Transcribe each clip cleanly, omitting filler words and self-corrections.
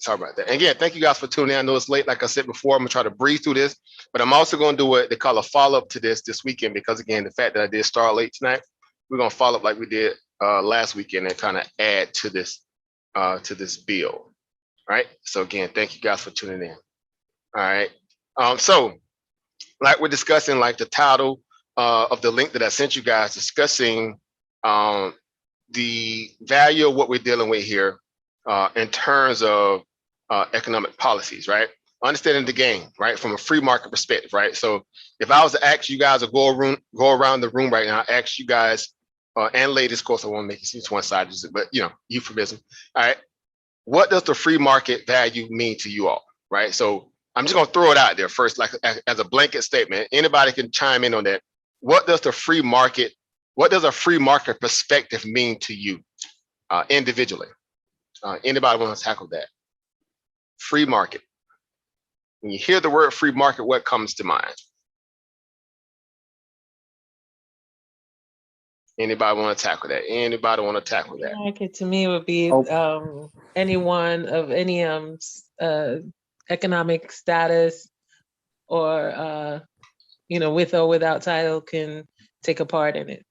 Sorry about that. And again, thank you guys for tuning in. I know it's late. Like I said before, I'm gonna try to breeze through this, but I'm also gonna do what they call a follow-up to this weekend, because again, the fact that I did start late tonight, we're gonna follow up like we did last weekend and kind of add to this bill. Right. So again, thank you guys for tuning in. All right. So like we're discussing, like the title of the link that I sent you guys, discussing the value of what we're dealing with here in terms of economic policies, right? Understanding the game, right, from a free market perspective, right? So if I was to ask you guys to go around the room right now, ask you guys and ladies, of course, I won't make it seem one-sided, but euphemism. All right, what does the free market value mean to you all, right? So I'm just gonna throw it out there first, like as a blanket statement. Anybody can chime in on that. What does a free market perspective mean to you individually? Anybody want to tackle that? Free market. When you hear the word free market, what comes to mind? Anybody want to tackle that? Anybody want to tackle that? Market to me would be anyone of any economic status or with or without title can take a part in it.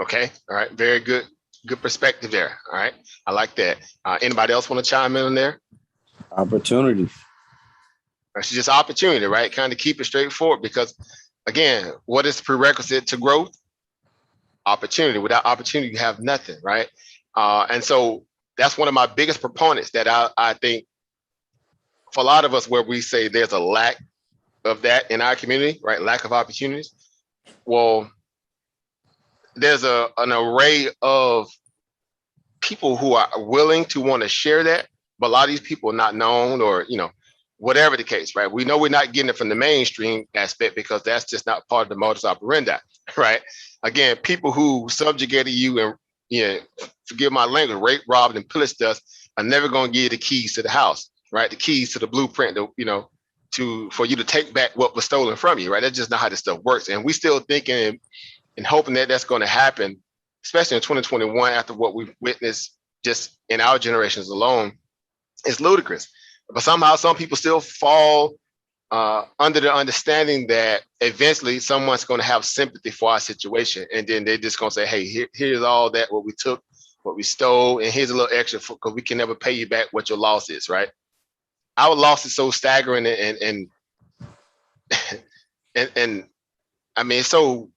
Okay. All right. Very good. Good perspective there. All right. I like that. Anybody else want to chime in on there? Opportunity. It's just opportunity, right? Kind of keep it straightforward, because again, what is the prerequisite to growth? Opportunity. Without opportunity, you have nothing, right? And so that's one of my biggest proponents, that I think for a lot of us, where we say there's a lack of that in our community, right? Lack of opportunities. Well, there's an array of people who are willing to want to share that, but a lot of these people are not known, or whatever the case, right? We know we're not getting it from the mainstream aspect, because that's just not part of the modus operandi, right? Again, people who subjugated you and forgive my language, raped, robbed, and pillaged us are never going to give you the keys to the house, right? The keys to the blueprint, for you to take back what was stolen from you, right? That's just not how this stuff works. And we still thinking and hoping that that's going to happen, especially in 2021, after what we've witnessed just in our generations alone, is ludicrous. But somehow some people still fall under the understanding that eventually someone's going to have sympathy for our situation, and then they're just going to say, hey, here's all that, what we took, what we stole, and here's a little extra, because we can never pay you back what your loss is, right? Our loss is so staggering, and I mean, so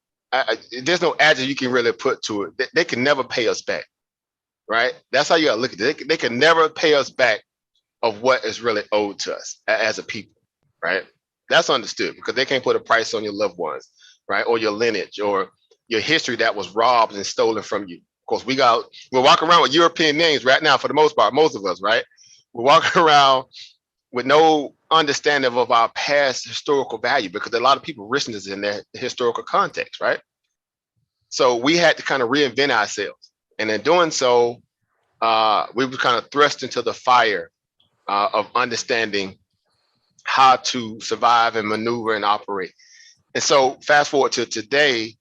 there's no adjective you can really put to it. They can never pay us back, right? That's how you gotta look at it. They can never pay us back of what is really owed to us as a people, right? That's understood, because they can't put a price on your loved ones, right? Or your lineage, or your history that was robbed and stolen from you. Of course, we're walking around with European names right now, for the most part, most of us, right? We're walking around with no understanding of our past historical value, because a lot of people risk this in their historical context, right? So we had to kind of reinvent ourselves. And in doing so, we were kind of thrust into the fire of understanding how to survive and maneuver and operate. And so fast forward to today,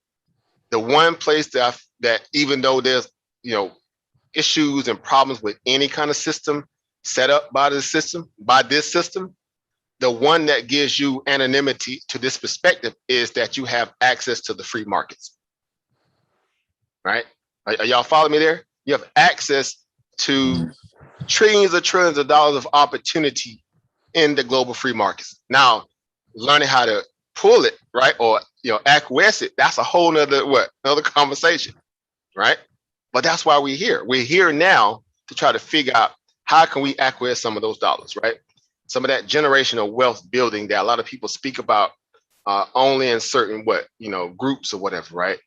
the one place that even though there's, issues and problems with any kind of system set up by this system, the one that gives you anonymity to this perspective is that you have access to the free markets, right? Are y'all following me there? You have access to trillions of dollars of opportunity in the global free markets. Now, learning how to pull it, right, or acquiesce it, that's a whole another conversation, right? But that's why we're here. We're here now to try to figure out how can we acquire some of those dollars, right? Some of that generational wealth building that a lot of people speak about only in certain groups or whatever, right?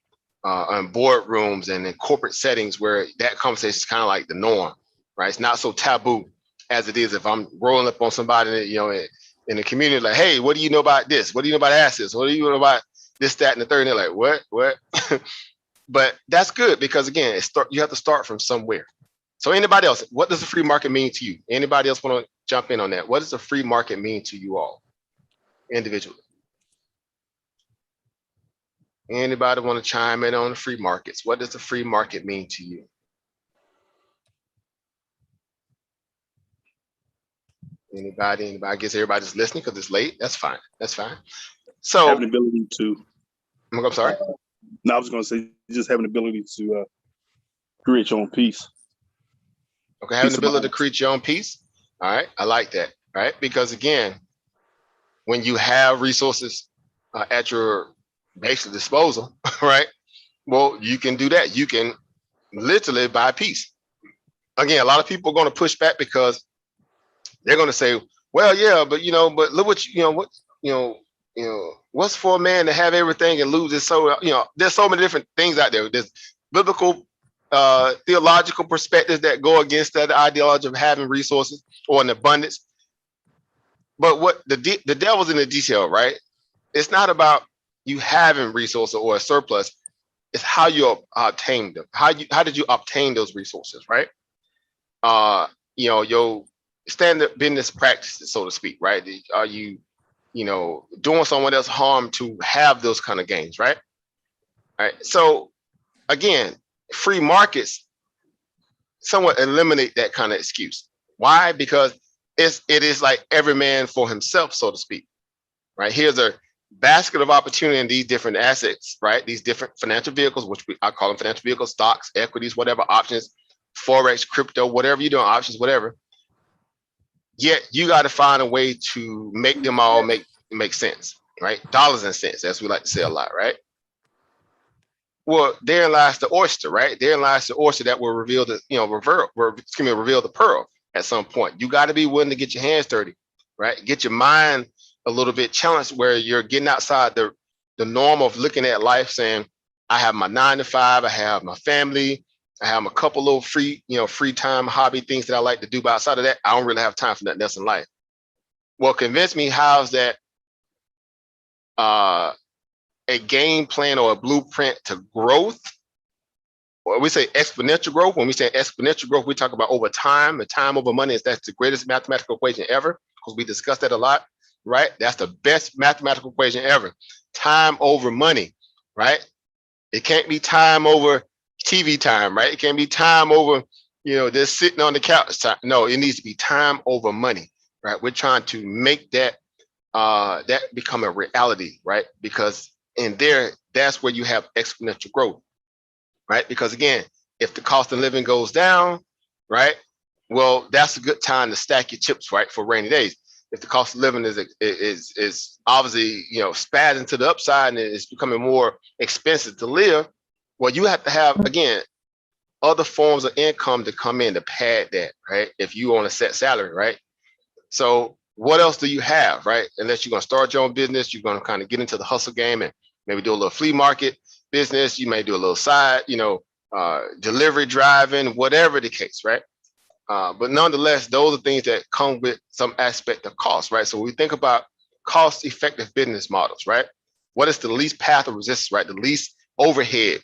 On boardrooms and in corporate settings where that conversation is kind of like the norm, right? It's not so taboo as it is if I'm rolling up on somebody, in the community, like, hey, what do you know about this? What do you know about assets? What do you know about this, that, and the third? And they're like, what? But that's good, because again, you have to start from somewhere. So anybody else, what does the free market mean to you? Anybody else want to jump in on that? What does the free market mean to you all individually? Anybody want to chime in on the free markets? What does the free market mean to you? Anybody? I guess everybody's listening because it's late. That's fine. That's fine. Having So the ability to. I'm sorry. No, I was going to say just having the ability to create your own peace. Okay, having Peace the of ability to mind. create your own peace. All right, I like that. All right, because again, when you have resources at your basic disposal, right? Well, you can do that. You can literally buy peace. Again, a lot of people are going to push back because they're going to say, "Well, yeah, but but look what what's for a man to have everything and lose his soul?" There's so many different things out there. There's biblical, theological perspectives that go against that ideology of having resources or an abundance. But what the devil's in the detail, right? It's not about you having resources or a surplus. It's how you obtain them. How did you obtain those resources, right? Your standard business practices, so to speak, right? Are you, doing someone else harm to have those kind of gains, right? All right. So again, free markets somewhat eliminate that kind of excuse. Why? Because it is like every man for himself, so to speak, right? Here's a basket of opportunity in these different assets, right? These different financial vehicles, which I call them financial vehicles, stocks, equities, whatever, options, Forex, crypto, whatever you're doing, options, whatever. Yet you got to find a way to make them all make sense, right? Dollars and cents, as we like to say a lot, right? Well, therein lies the oyster, right? Therein lies the oyster that will reveal reveal the pearl at some point. You got to be willing to get your hands dirty, right? Get your mind a little bit challenged where you're getting outside the norm of looking at life saying, I have my 9 to 5, I have my family, I have a couple little free time hobby things that I like to do, but outside of that, I don't really have time for nothing else in life. Well, convince me, how's that a game plan or a blueprint to growth? Or we say exponential growth. When we say exponential growth, we talk about over time, and time over money that's the greatest mathematical equation ever, because we discussed that a lot, right? That's the best mathematical equation ever. Time over money, right? It can't be time over TV time, right? It can't be time over, just sitting on the couch time. No, it needs to be time over money, right? We're trying to make that become a reality, right? Because in there, that's where you have exponential growth, right? Because again, if the cost of living goes down, right? Well, that's a good time to stack your chips, right, for rainy days. If the cost of living is obviously spazzing to the upside and it's becoming more expensive to live, well, you have to have again other forms of income to come in to pad that, right? If you on a set salary, right? So what else do you have, right? Unless you're gonna start your own business, you're gonna kind of get into the hustle game and maybe do a little flea market business. You may do a little side, delivery driving, whatever the case, right? But nonetheless, those are things that come with some aspect of cost, right? So we think about cost-effective business models, right? What is the least path of resistance, right? The least overhead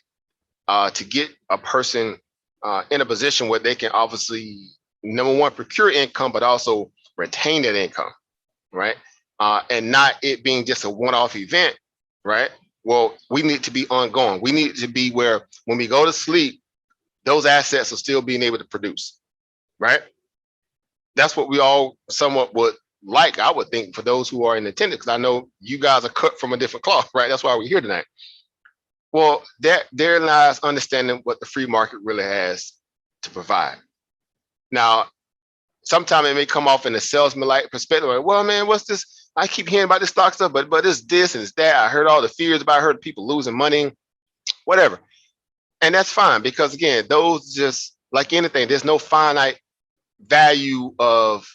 to get a person in a position where they can obviously, number one, procure income, but also retain that income, right? And not it being just a one-off event, right? Well, we need to be ongoing. We need to be where when we go to sleep, those assets are still being able to produce, right? That's what we all somewhat would like, I would think, for those who are in attendance, because I know you guys are cut from a different cloth, right? That's why we're here tonight. Well, there lies understanding what the free market really has to provide. Now, sometimes it may come off in a salesman-like perspective, like, well, man, what's this? I keep hearing about this stock stuff, but it's this and it's that. I heard all the fears about it. I heard people losing money, whatever. And that's fine, because again, those just like anything, there's no finite value of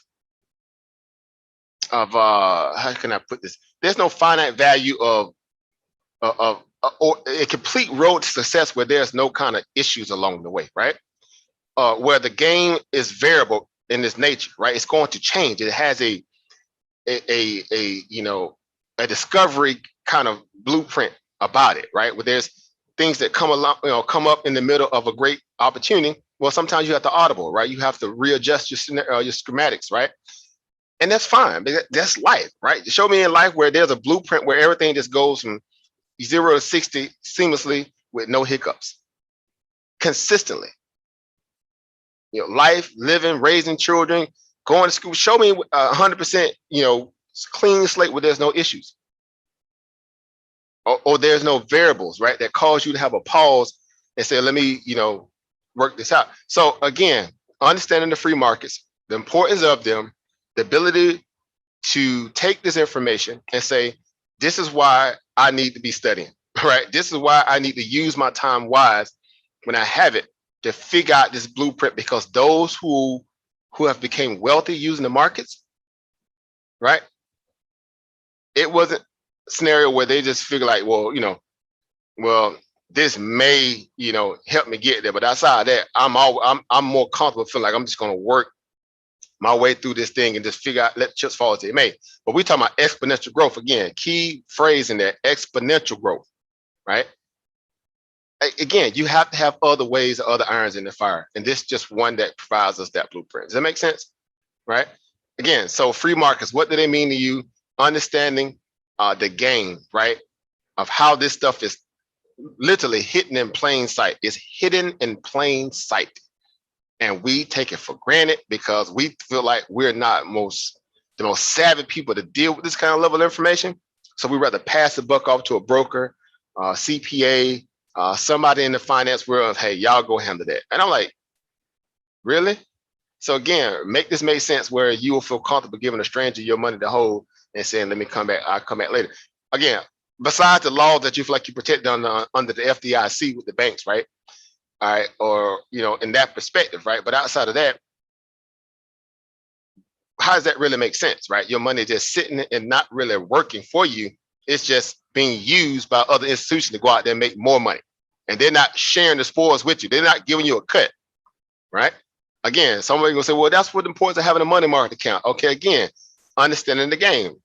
how can I put this? There's no finite value of or a complete road to success where there's no kind of issues along the way, right? Where the game is variable in its nature, right? It's going to change. It has a discovery kind of blueprint about it, right? Where there's things that come along, come up in the middle of a great opportunity. Well, sometimes you have to audible, right? You have to readjust your schematics, right? And that's fine. That's life, right? Show me in life where there's a blueprint where everything just goes from 0 to 60 seamlessly with no hiccups, consistently. Life, living, raising children, Going to school, show me 100%, clean slate where there's no issues. Or there's no variables, right, that cause you to have a pause and say, let me, work this out. So again, understanding the free markets, the importance of them, the ability to take this information and say, this is why I need to be studying, right? This is why I need to use my time wise when I have it to figure out this blueprint, because those who have become wealthy using the markets, right? It wasn't a scenario where they just figure like, well, this may, help me get there. But outside of that, I'm more comfortable feeling like I'm just going to work my way through this thing and just figure out, let the chips fall as they may. But we talking about exponential growth again. Key phrase in there: exponential growth, right? Again, you have to have other ways, other irons in the fire, and this is just one that provides us that blueprint. Does that make sense? Right? Again, so free markets, what do they mean to you? Understanding the game, right, of how this stuff is literally hidden in plain sight. It's hidden in plain sight, and we take it for granted because we feel like we're not the most savvy people to deal with this kind of level of information. So we rather pass the buck off to a broker, CPA, somebody in the finance world. Hey, y'all go handle that. And I'm like, really? So again, make this make sense where you will feel comfortable giving a stranger your money to hold and saying, let me come back, I'll come back later. Again, besides the law that you feel like you protect under the FDIC with the banks, right? All right, or in that perspective, right? But outside of that, how does that really make sense, right? Your money just sitting and not really working for you. It's just being used by other institutions to go out there and make more money. And they're not sharing the spoils with you. They're not giving you a cut, right? Again, somebody will say, well, that's what the importance of having a money market account. Okay, again, understanding the game.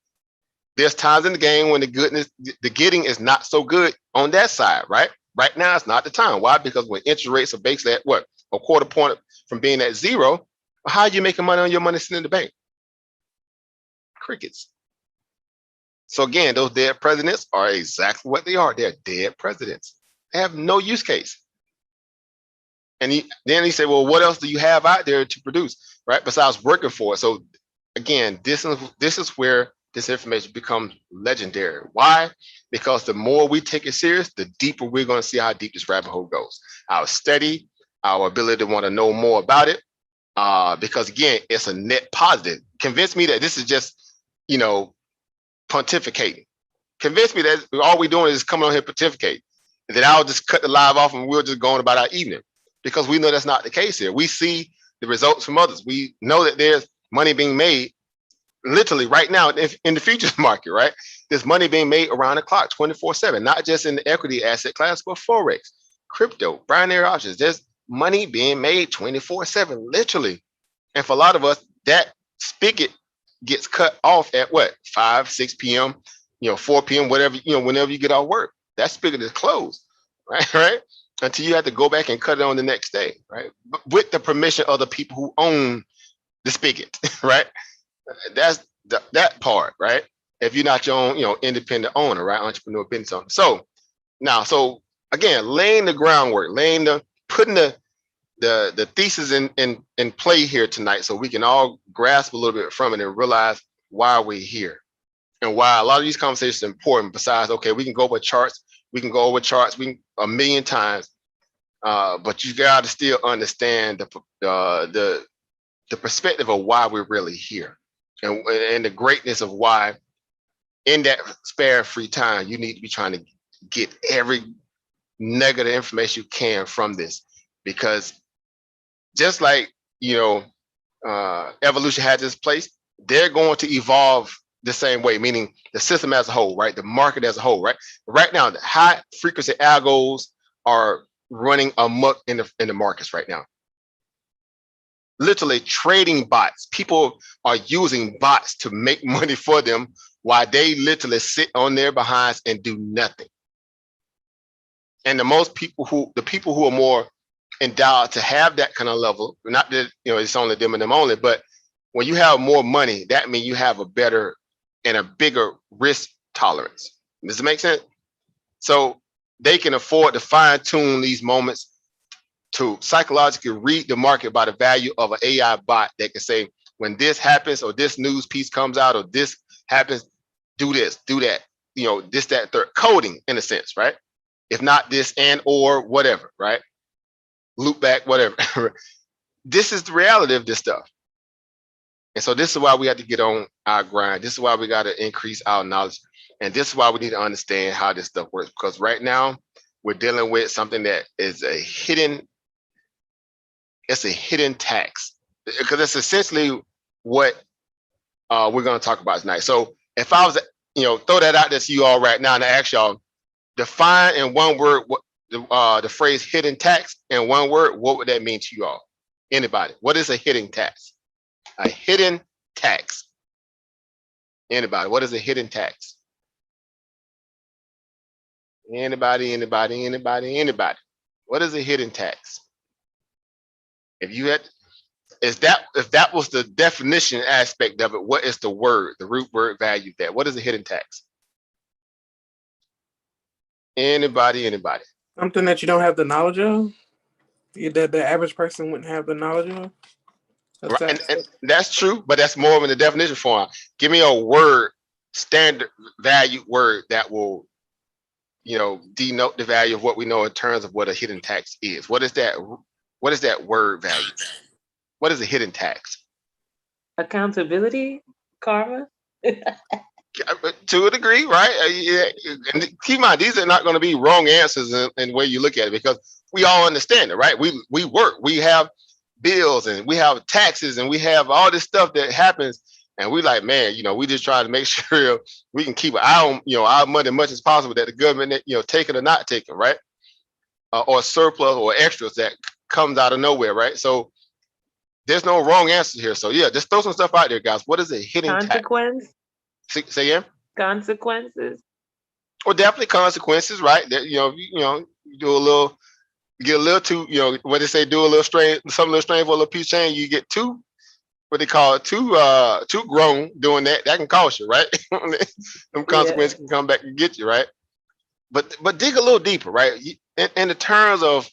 There's times in the game when the getting is not so good on that side, right? Right now, it's not the time. Why? Because when interest rates are basically at what? A quarter point from being at zero, how are you making money on your money sitting in the bank? Crickets. So again, those dead presidents are exactly what they are. They're dead presidents. They have no use case. And then he said, well, what else do you have out there to produce, right? Besides working for it. So again, this is where this information becomes legendary. Why? Because the more we take it serious, the deeper we're going to see how deep this rabbit hole goes. Our study, our ability to want to know more about it, because again, it's a net positive. Convince me that this is just, pontificating. Convince me that all we're doing is coming on here pontificating. And then I'll just cut the live off and we'll just go on about our evening, because we know that's not the case here. We see the results from others. We know that there's money being made literally right now in the futures market, right? There's money being made around the clock, 24/7, not just in the equity asset class, but Forex, crypto, binary options. There's money being made 24/7, literally. And for a lot of us, that spigot gets cut off at what? 5, 6 p.m., 4 p.m., whatever, whenever you get off work. That spigot is closed, right? Right? Until you have to go back and cut it on the next day, right? But with the permission of the people who own the spigot, right? That's that part, right? If you're not your own, independent owner, right? Entrepreneur business owner. So again, laying the groundwork, putting the thesis in play here tonight, so we can all grasp a little bit from it and realize why we're here and why a lot of these conversations are important. Besides, okay, we can go over charts, a million times, but you got to still understand the perspective of why we're really here, and the greatness of why in that spare free time you need to be trying to get every nugget of information you can from this, because just like evolution had its place, they're going to evolve the same way, meaning the system as a whole, right? The market as a whole, right? Right now, the high frequency algos are running amok in the markets right now. Literally trading bots. People are using bots to make money for them while they literally sit on their behinds and do nothing. And the people who are more endowed to have that kind of level, not that it's only them and them only, but when you have more money, that means you have a better and a bigger risk tolerance. Does it make sense? So they can afford to fine tune these moments to psychologically read the market by the value of an AI bot that can say, when this happens, or this news piece comes out, or this happens, do this, do that, this, that, third, coding in a sense, right? If not this and or whatever, right? Loop back, whatever. This is the reality of this stuff. And so this is why we have to get on our grind. This is why we got to increase our knowledge. And this is why we need to understand how this stuff works. Because right now we're dealing with something that is a hidden tax. Because it's essentially what we're going to talk about tonight. So if I was, throw that out there to you all right now and ask y'all, define in one word what the phrase hidden tax in one word, what would that mean to you all? Anybody? What is a hidden tax? A hidden tax. Anybody? What is a hidden tax? Anybody? What is a hidden tax? If that was the definition aspect of it, what is the root word value there? What is a hidden tax? Anybody? Something that you don't have the knowledge of, that the average person wouldn't have the knowledge of. Right, and that's true, but that's more in the definition form. Give me a word, standard value word that will, denote the value of what we know in terms of what a hidden tax is. What is that? What is that word value? What is a hidden tax? Accountability, karma. To a degree, right? Yeah. And keep in mind, these are not going to be wrong answers in the way you look at it, because we all understand it, right? We work, we have bills, and we have taxes, and we have all this stuff that happens, and we like, man, we just try to make sure we can keep an eye on, our money as much as possible, that the government, taking or not taking, right? Or surplus or extras that comes out of nowhere, right? So there's no wrong answer here. So yeah, just throw some stuff out there, guys. What is a hidden Consequence? tax? Say again? Consequences? Well, definitely consequences, right? That you do a little, get a little too, what they say, do a little strain, some little strain for a little piece of change, you get too, what they call it, too grown doing that. That can cost you, right? Them consequences can come back and get you, right? But dig a little deeper, right? In the terms of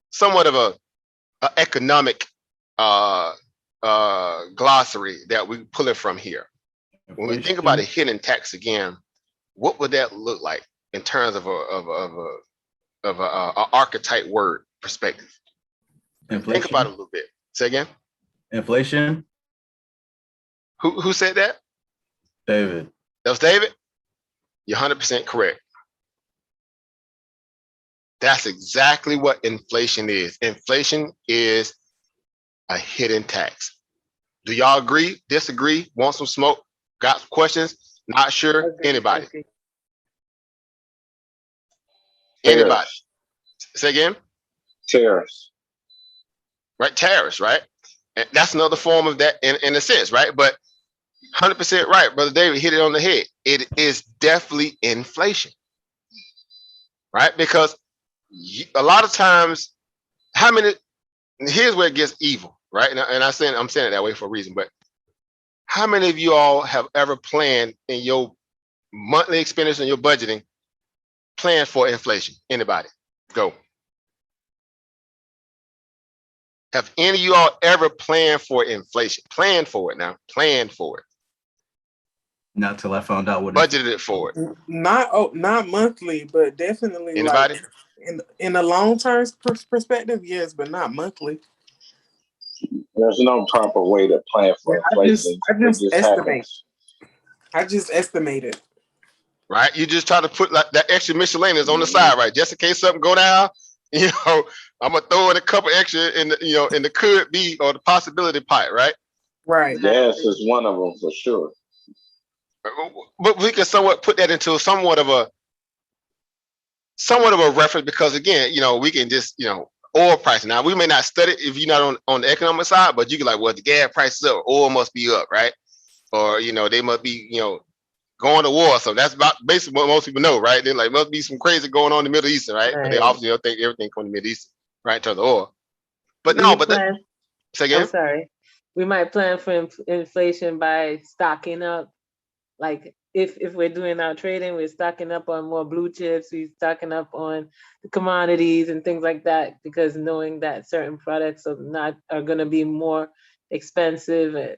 somewhat of a economic glossary that we pull it from here. When we think about a hidden tax again, what would that look like in terms of a archetype word perspective? Inflation. Think about it a little bit. Say again. Inflation. Who said that? David. That was David? You're 100% correct. That's exactly what inflation is. Inflation is a hidden tax. Do y'all agree, disagree, want some smoke, got some questions, not sure? Anybody? Anybody? Say again? Tariffs. Right, tariffs, right? And that's another form of that in a sense, right? But 100% right, Brother David hit it on the head. It is definitely inflation, right? Because a lot of times, here's where it gets evil, right? And I'm saying it that way for a reason, but how many of you all have ever planned in your monthly expenditure and your budgeting, plan for inflation? Anybody? Go. Have any of you all ever planned for inflation? Plan for it now. Plan for it. Not till I found out what Budgeted it for it. Not monthly, but definitely Anybody? Like in a long term perspective, yes, but not monthly. There's no proper way to plan for inflation. I just estimate. Happens. I just estimated. Right? You just try to put like that extra miscellaneous on the side, right? Just in case something go down, I'm gonna throw in a couple extra in the, in the could be or the possibility pot, right? Right. Gas is one of them for sure. But we can somewhat put that into somewhat of a reference, because again, we can just, oil pricing. Now we may not study it if you're not on the economic side, but you can like, well, the gas prices up, oil must be up, right? Or they must be, going to war. So that's about basically what most people know, right? They're like, must be some crazy going on in the Middle East, right? But they obviously don't think everything from the Middle East, right, to the oil. But no, but say again. I'm sorry. We might plan for inflation by stocking up Like if we're doing our trading, we're stocking up on more blue chips, we're stocking up on the commodities and things like that, because knowing that certain products are going to be more expensive.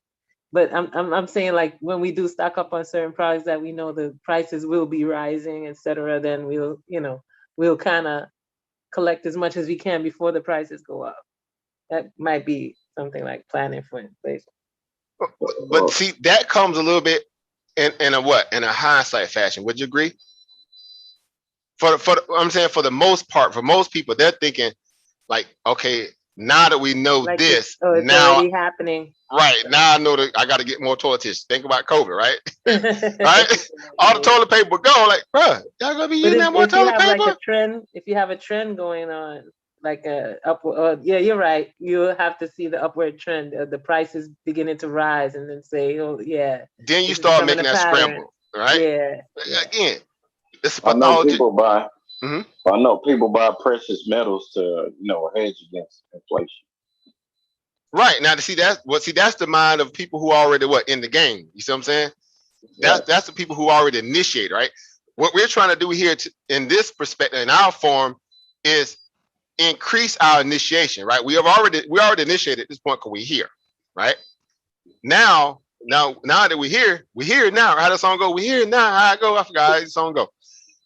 But I'm saying, like, when we do stock up on certain products that we know the prices will be rising, etc., then we'll kind of collect as much as we can before the prices go up. That might be something like planning for inflation. But see, that comes a little bit in a hindsight fashion. Would you agree? I'm saying for the most part, for most people, they're thinking like, okay, now that we know Like this, it's now already happening. right now I know that I got to get more toilet tissue. Think about COVID, right? Right? All the toilet paper gone. Like, bruh, y'all gonna be But using that more if you toilet have like paper? a trend, if you have a trend going on, like a upward, yeah, you're right. You'll have to see the upward trend, the prices beginning to rise, and then say, oh yeah, Then you this is start becoming making a that pattern. scramble, right? Yeah. Again, it's I know pathology. people buy. Mhm. I know people buy precious metals to hedge against inflation. Right now, to see that's the mind of people who already in the game. You see what I'm saying? That's the people who already initiate, right? What we're trying to do here in this perspective, in our form, is increase our initiation, right? We already initiated at this point because we're here, right? Now that we're here now. How the song go? We're here now. How it go? I forgot how the song go.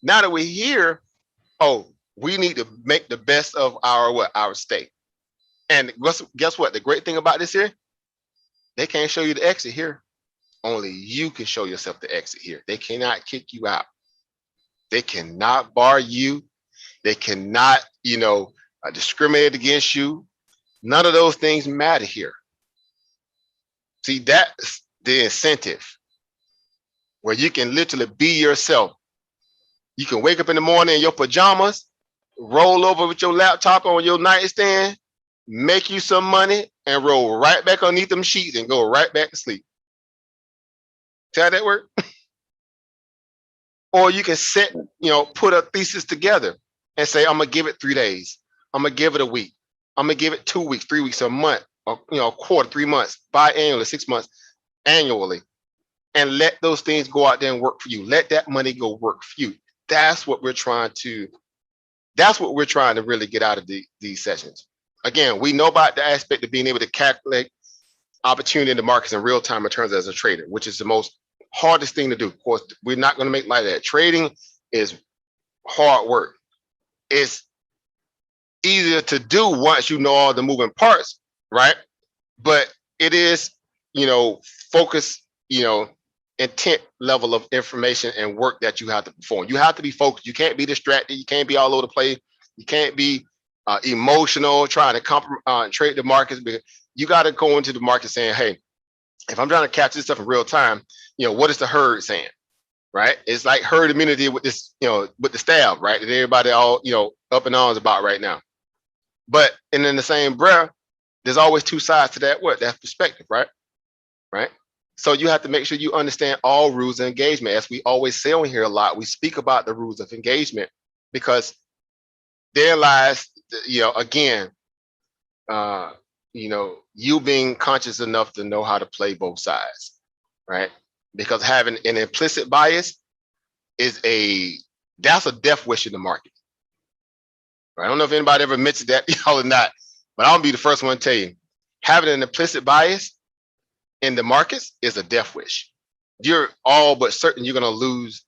Now that we're here, we need to make the best of our state. And guess what? The great thing about this here, they can't show you the exit here. Only you can show yourself the exit here. They cannot kick you out. They cannot bar you. They cannot, discriminate against you. None of those things matter here. See, that's the incentive where you can literally be yourself. You can wake up in the morning in your pajamas, roll over with your laptop on your nightstand, make you some money, and roll right back underneath them sheets and go right back to sleep. See how that work? Or you can put a thesis together and say, I'm gonna give it 3 days. I'm gonna give it a week. I'm gonna give it 2 weeks, 3 weeks, a month, or a quarter, 3 months, biannually, 6 months, annually, and let those things go out there and work for you. Let that money go work for you. That's what we're trying to really get out of these sessions. Again, we know about the aspect of being able to calculate opportunity in the markets in real time returns as a trader, which is the most hardest thing to do. Of course, we're not going to make light of that. Trading is hard work. It's easier to do once you know all the moving parts, right? But it is, focus, intent level of information and work that you have to perform. You have to be focused. You can't be distracted. You can't be all over the place. You can't be emotional, trying to trade the markets. Because you got to go into the market saying, hey, if I'm trying to capture this stuff in real time, what is the herd saying, right? It's like herd immunity with this, with the staff, right? That everybody all, up in arms about right now. But and in the same breath, there's always two sides to that perspective, right? Right. So you have to make sure you understand all rules of engagement. As we always say on here a lot, we speak about the rules of engagement because there lies, again, you being conscious enough to know how to play both sides, right? Because having an implicit bias that's a death wish in the market. I don't know if anybody ever mentioned that or not, but I'll be the first one to tell you, having an implicit bias in the markets is a death wish. You're all but certain you're going to lose.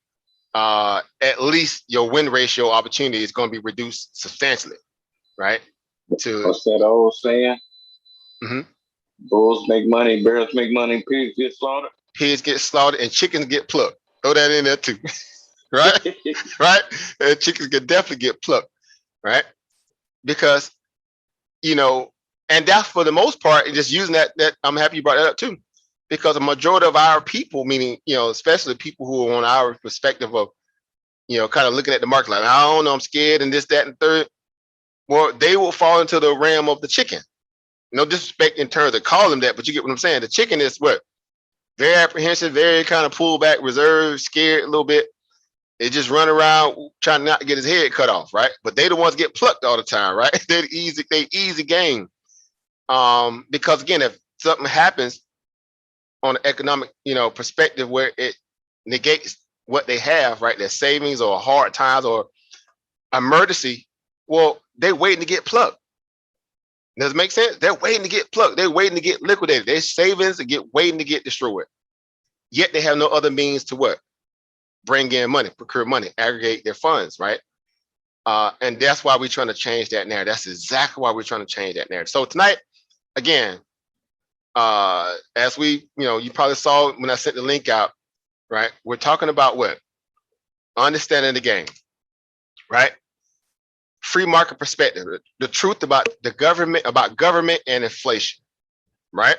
At least your win ratio opportunity is going to be reduced substantially, right? What's that old saying? Mm-hmm. Bulls make money, bears make money, pigs get slaughtered. Pigs get slaughtered and chickens get plucked. Throw that in there too, right? Right? And chickens can definitely get plucked, right? Because, and that's for the most part, just using that I'm happy you brought that up too, because a majority of our people, meaning, especially people who are on our perspective of, kind of looking at the market like, I don't know, I'm scared and this, that, and third. Well, they will fall into the realm of the chicken. No disrespect in terms of calling them that, but you get what I'm saying. The chicken is what? Very apprehensive, very kind of pulled back, reserved, scared a little bit. They just run around trying not to get his head cut off, right? But they the ones get plucked all the time, right? They easy game. Because again, if something happens on an economic, perspective where it negates what they have, right? Their savings or hard times or emergency. Well, they're waiting to get plucked. Does it make sense? They're waiting to get plucked. They're waiting to get liquidated. Their savings waiting to get destroyed. Yet they have no other means to what? Bring in money, procure money, aggregate their funds, right? And that's why we're trying to change that narrative. That's exactly why we're trying to change that narrative. So tonight, again, as we, you probably saw when I sent the link out, right? We're talking about what? Understanding the game, right? Free market perspective, the truth about the government, and inflation, right?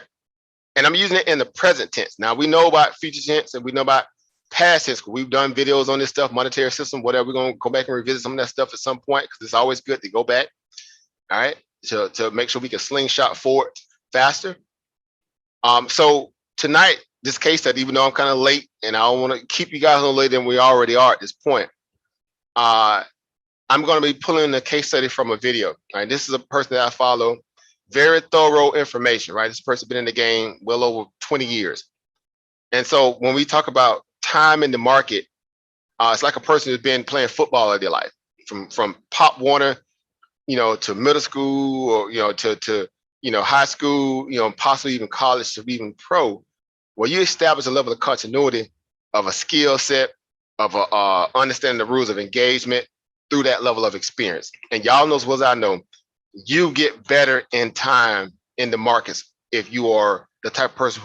And I'm using it in the present tense. Now we know about future tense and we know about past tense. We've done videos on this stuff, monetary system, whatever. We're gonna go back and revisit some of that stuff at some point because it's always good to go back, all right, to make sure we can slingshot forward faster. So tonight, this case study, even though I'm kind of late and I don't want to keep you guys no later than we already are at this point, I'm going to be pulling the case study from a video. Right, this is a person that I follow, very thorough information. Right, this person been in the game well over 20 years, and so when we talk about time in the market, it's like a person who's been playing football all their life, from Pop Warner, to middle school, or to high school, possibly even college to even pro. Well, you establish a level of continuity of a skill set, of understanding the rules of engagement through that level of experience. And y'all knows what I know, you get better in time in the markets if you are the type of person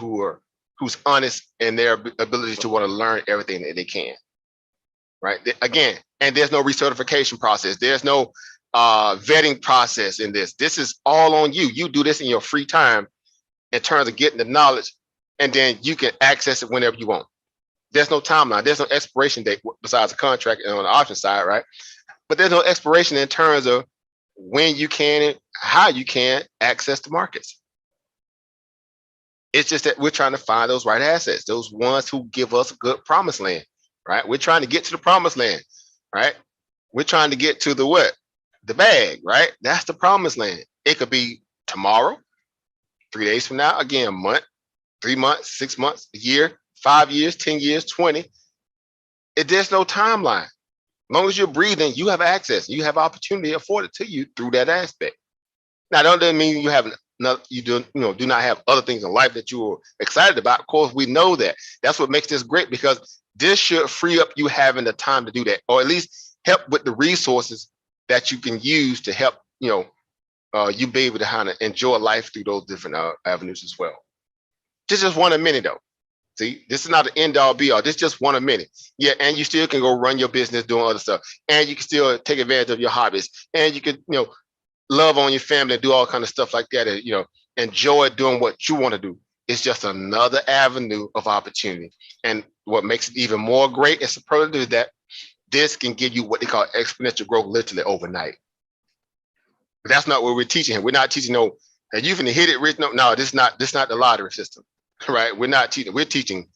who's honest in their ability to want to learn everything that they can. Right? Again, and there's no recertification process. There's no vetting process in this. This is all on you. You do this in your free time in terms of getting the knowledge, and then you can access it whenever you want. There's no timeline. There's no expiration date besides the contract and on the option side, right? But there's no expiration in terms of when you can and how you can access the markets. It's just that we're trying to find those right assets, those ones who give us a good promised land, right? We're trying to get to the promised land, right? We're trying to get to the what? The bag, right? That's the promised land. It could be tomorrow, 3 days from now, again, a month, 3 months, 6 months, a year, 5 years, 10 years, 20. There's no timeline. As long as you're breathing, you have access. You have opportunity afforded to you through that aspect. Now, that doesn't mean you have do not have other things in life that you're excited about. Of course, we know that. That's what makes this great, because this should free up you having the time to do that, or at least help with the resources that you can use to help you be able to kind of enjoy life through those different avenues as well. This is just one of many, though. See, this is not an end all be all. This is just one of many. Yeah, and you still can go run your business doing other stuff, and you can still take advantage of your hobbies, and you can love on your family and do all kind of stuff like that, and enjoy doing what you want to do. It's just another avenue of opportunity. And what makes it even more great and superlative is that this can give you what they call exponential growth literally overnight. But that's not what we're teaching here. We're not teaching that you can hit it rich. No, this is not the lottery system, right? We're not teaching. We're teaching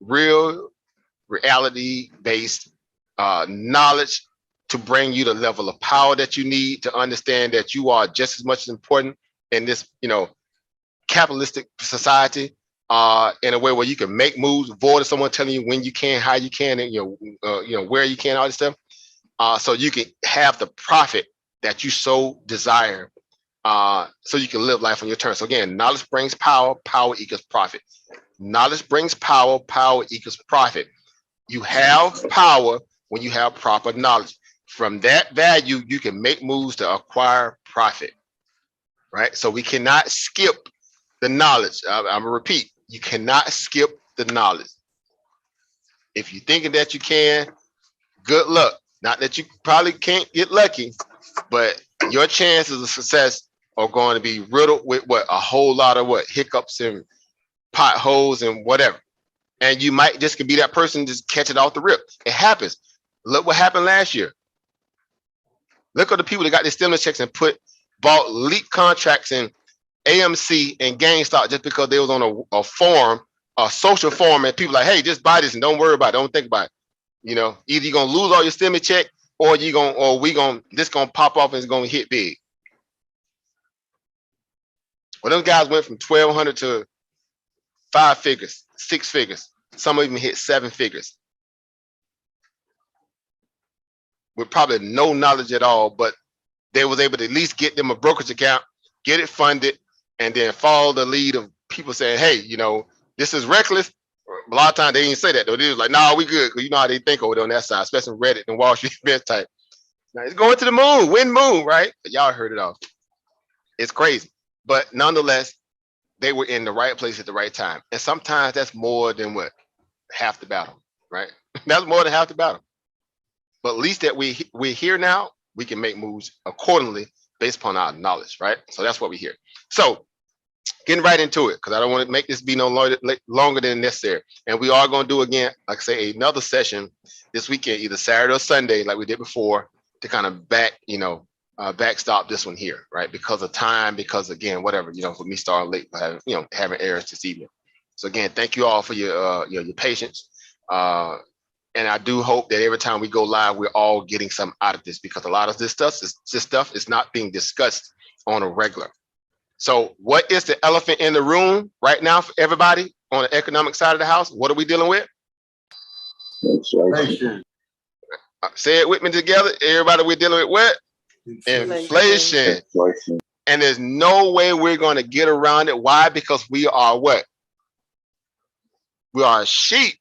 real, reality-based knowledge to bring you the level of power that you need to understand that you are just as much important in this, capitalistic society, in a way where you can make moves, avoid someone telling you when you can, how you can, and where you can, all this stuff, so you can have the profit that you so desire, so you can live life on your terms. So again, knowledge brings power, power equals profit. Knowledge brings power, power equals profit. You have power when you have proper knowledge. From that value, you can make moves to acquire profit, right? So we cannot skip the knowledge. I'm gonna repeat, you cannot skip the knowledge. If you're thinking that you can, good luck. Not that you probably can't get lucky, but your chances of success are going to be riddled with a whole lot of hiccups and potholes and whatever. And you might just be that person just catch it off the rip. It happens. Look what happened last year. Look at the people that got their stimulus checks and bought leak contracts in AMC and GameStop just because they was on a forum, a social forum, and people like, hey, just buy this and don't worry about it, don't think about it. Either you're gonna lose all your stimulus check, or this gonna pop off and it's gonna hit big. Well, those guys went from 1,200 to 5 figures, 6 figures. Some even hit 7 figures with probably no knowledge at all, but they was able to at least get them a brokerage account, get it funded, and then follow the lead of people saying, hey, you know, this is reckless. A lot of times they didn't say that though. They was like, nah, we good. Cause you know how they think over there on that side, especially Reddit and Wall Street Best type. Now it's going to the moon, win moon, right? But y'all heard it all. It's crazy. But nonetheless, they were in the right place at the right time. And sometimes that's more than what? Half the battle, right? That's more than half the battle. But at least that we're here now, we can make moves accordingly based upon our knowledge, right? So that's what we hear. So getting right into it, because I don't want to make this be no longer than necessary. And we are going to do again, like I say, another session this weekend, either Saturday or Sunday, like we did before, to kind of backstop this one here, right? Because of time, because again, whatever, you know, for me starting late, having errors this evening. So again, thank you all for your patience. And I do hope that every time we go live, we're all getting something out of this, because a lot of this stuff is not being discussed on a regular. So what is the elephant in the room right now for everybody on the economic side of the house? What are we dealing with? Inflation. Say it with me together. Everybody, we're dealing with what? Inflation. And there's no way we're going to get around it. Why? Because we are what? We are sheep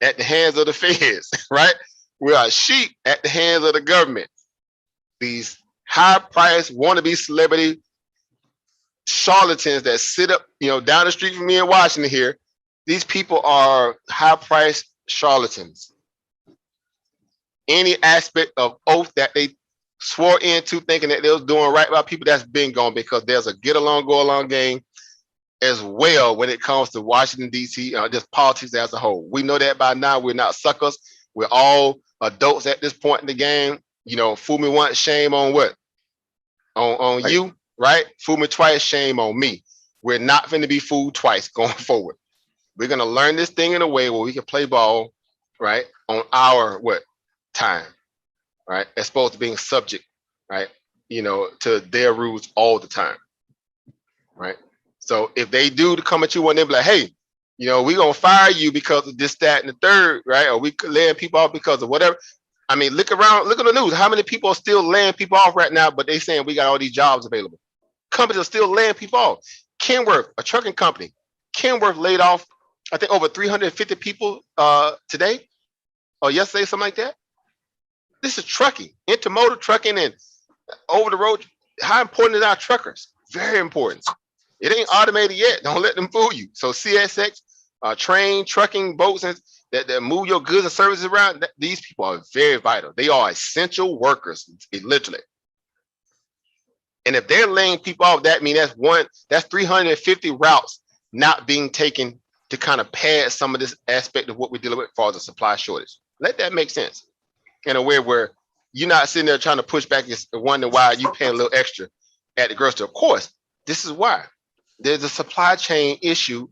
at the hands of the feds, right? We are sheep at the hands of the government. These high-priced wannabe celebrity charlatans that sit up, down the street from me in Washington here. These people are high-priced charlatans. Any aspect of oath that they swore into thinking that they was doing right by people, that's been gone, because there's a get along, go along game as well when it comes to Washington, D.C., just politics as a whole. We know that by now. We're not suckers. We're all adults at this point in the game. Fool me once, shame on what? On you, right? Fool me twice, shame on me. We're not going to be fooled twice going forward. We're going to learn this thing in a way where we can play ball, right, on our time, right, as opposed to being subject, right, to their rules all the time, right? So if they do to come at you one day, be like, hey, we're going to fire you because of this, that, and the third, right? Or we laying people off because of whatever. I mean, look around, look at the news. How many people are still laying people off right now, but they saying we got all these jobs available? Companies are still laying people off. Kenworth, a trucking company, Kenworth laid off, I think, over 350 people today or yesterday, something like that. This is trucking, intermodal trucking and over the road. How important is our truckers? Very important. It ain't automated yet. Don't let them fool you. So CSX, train, trucking, boats that move your goods and services around, these people are very vital. They are essential workers, literally. And if they're laying people off, that means that's 350 routes not being taken to kind of pad some of this aspect of what we're dealing with as far as the supply shortage. Let that make sense in a way where you're not sitting there trying to push back and wonder why you paying a little extra at the grocery store. Of course, this is why. There's a supply chain issue,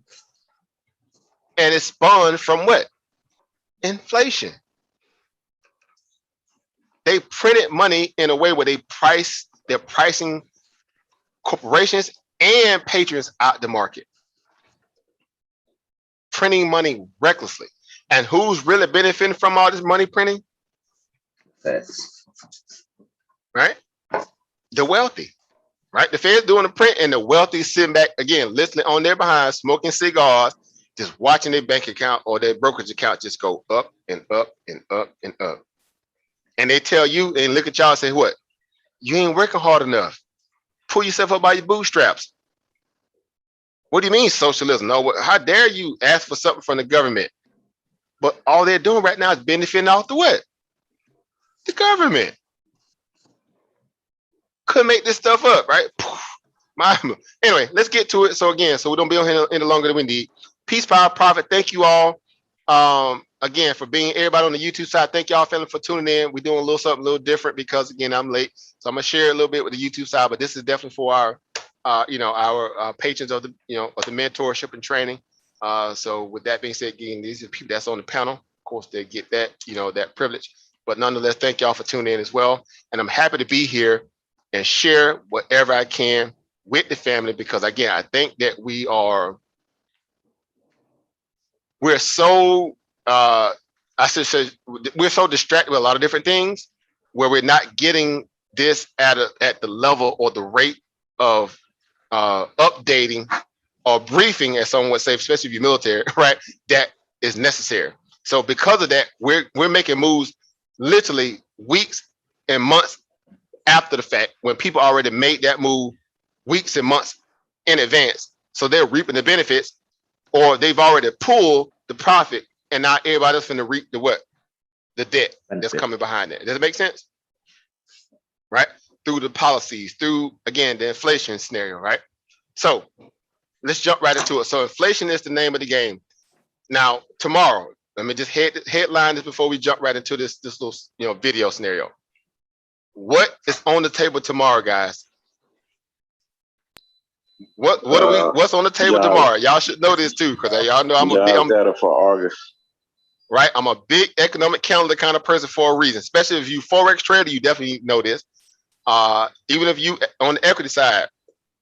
and it's spawned from what? Inflation. They printed money in a way where they're pricing corporations and patrons out the market, printing money recklessly. And who's really benefiting from all this money printing? Right? The wealthy. Right? The Fed's doing the print, and the wealthy sitting back, again, listening on their behind, smoking cigars, just watching their bank account or their brokerage account just go up and up and up and up. And they tell you and look at y'all and say, what? You ain't working hard enough. Pull yourself up by your bootstraps. What do you mean socialism? No, how dare you ask for something from the government? But all they're doing right now is benefiting off the what? The government. Couldn't make this stuff up, right? Anyway, let's get to it. So again, we don't be on here any longer than we need. Peace, power, profit. Thank you all again for being everybody on the YouTube side. Thank y'all for tuning in. We're doing a little something a little different because again, I'm late. So I'm gonna share a little bit with the YouTube side, but this is definitely for our patrons of the of the mentorship and training. So with that being said, again, these are people that's on the panel. Of course, they get that, that privilege. But nonetheless, thank y'all for tuning in as well. And I'm happy to be here and share whatever I can with the family, because again, I think that we are we're so I should say we're so distracted with a lot of different things where we're not getting this at the level or the rate of updating or briefing, as someone would say, especially if you're military, right? That is necessary. So because of that, we're making moves literally weeks and months after the fact when people already made that move weeks and months in advance. So they're reaping the benefits, or they've already pulled the profit, and now everybody else finna reap the what? The debt that's coming behind that. Does it make sense? Right? Through the policies, through, again, the inflation scenario, right? So let's jump right into it. So inflation is the name of the game. Now, tomorrow, let me just headline this before we jump right into this little video scenario. What is on the table tomorrow, guys? What's on the table tomorrow? Y'all should know this too, because y'all know I'm data for August. Right? I'm a big economic calendar kind of person for a reason, especially if you Forex trader, you definitely know this. Even if you on the equity side,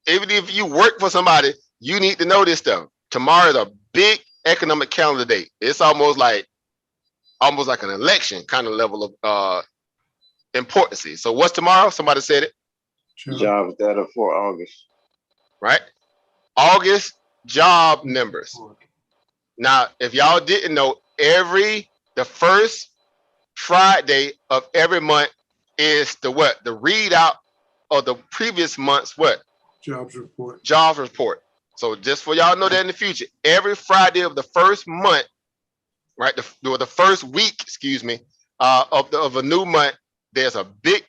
even if you work for somebody, you need to know this stuff. Tomorrow is a big economic calendar date. It's almost like an election kind of level of importance. So what's tomorrow? Somebody said it. Jobs data for August. Right? August job numbers. Now, if y'all didn't know, the first Friday of every month is the what? The readout of the previous month's what? Jobs report. Jobs report. So just for y'all know that in the future, every Friday of the first month, right? The first week, excuse me, of a new month, there's a big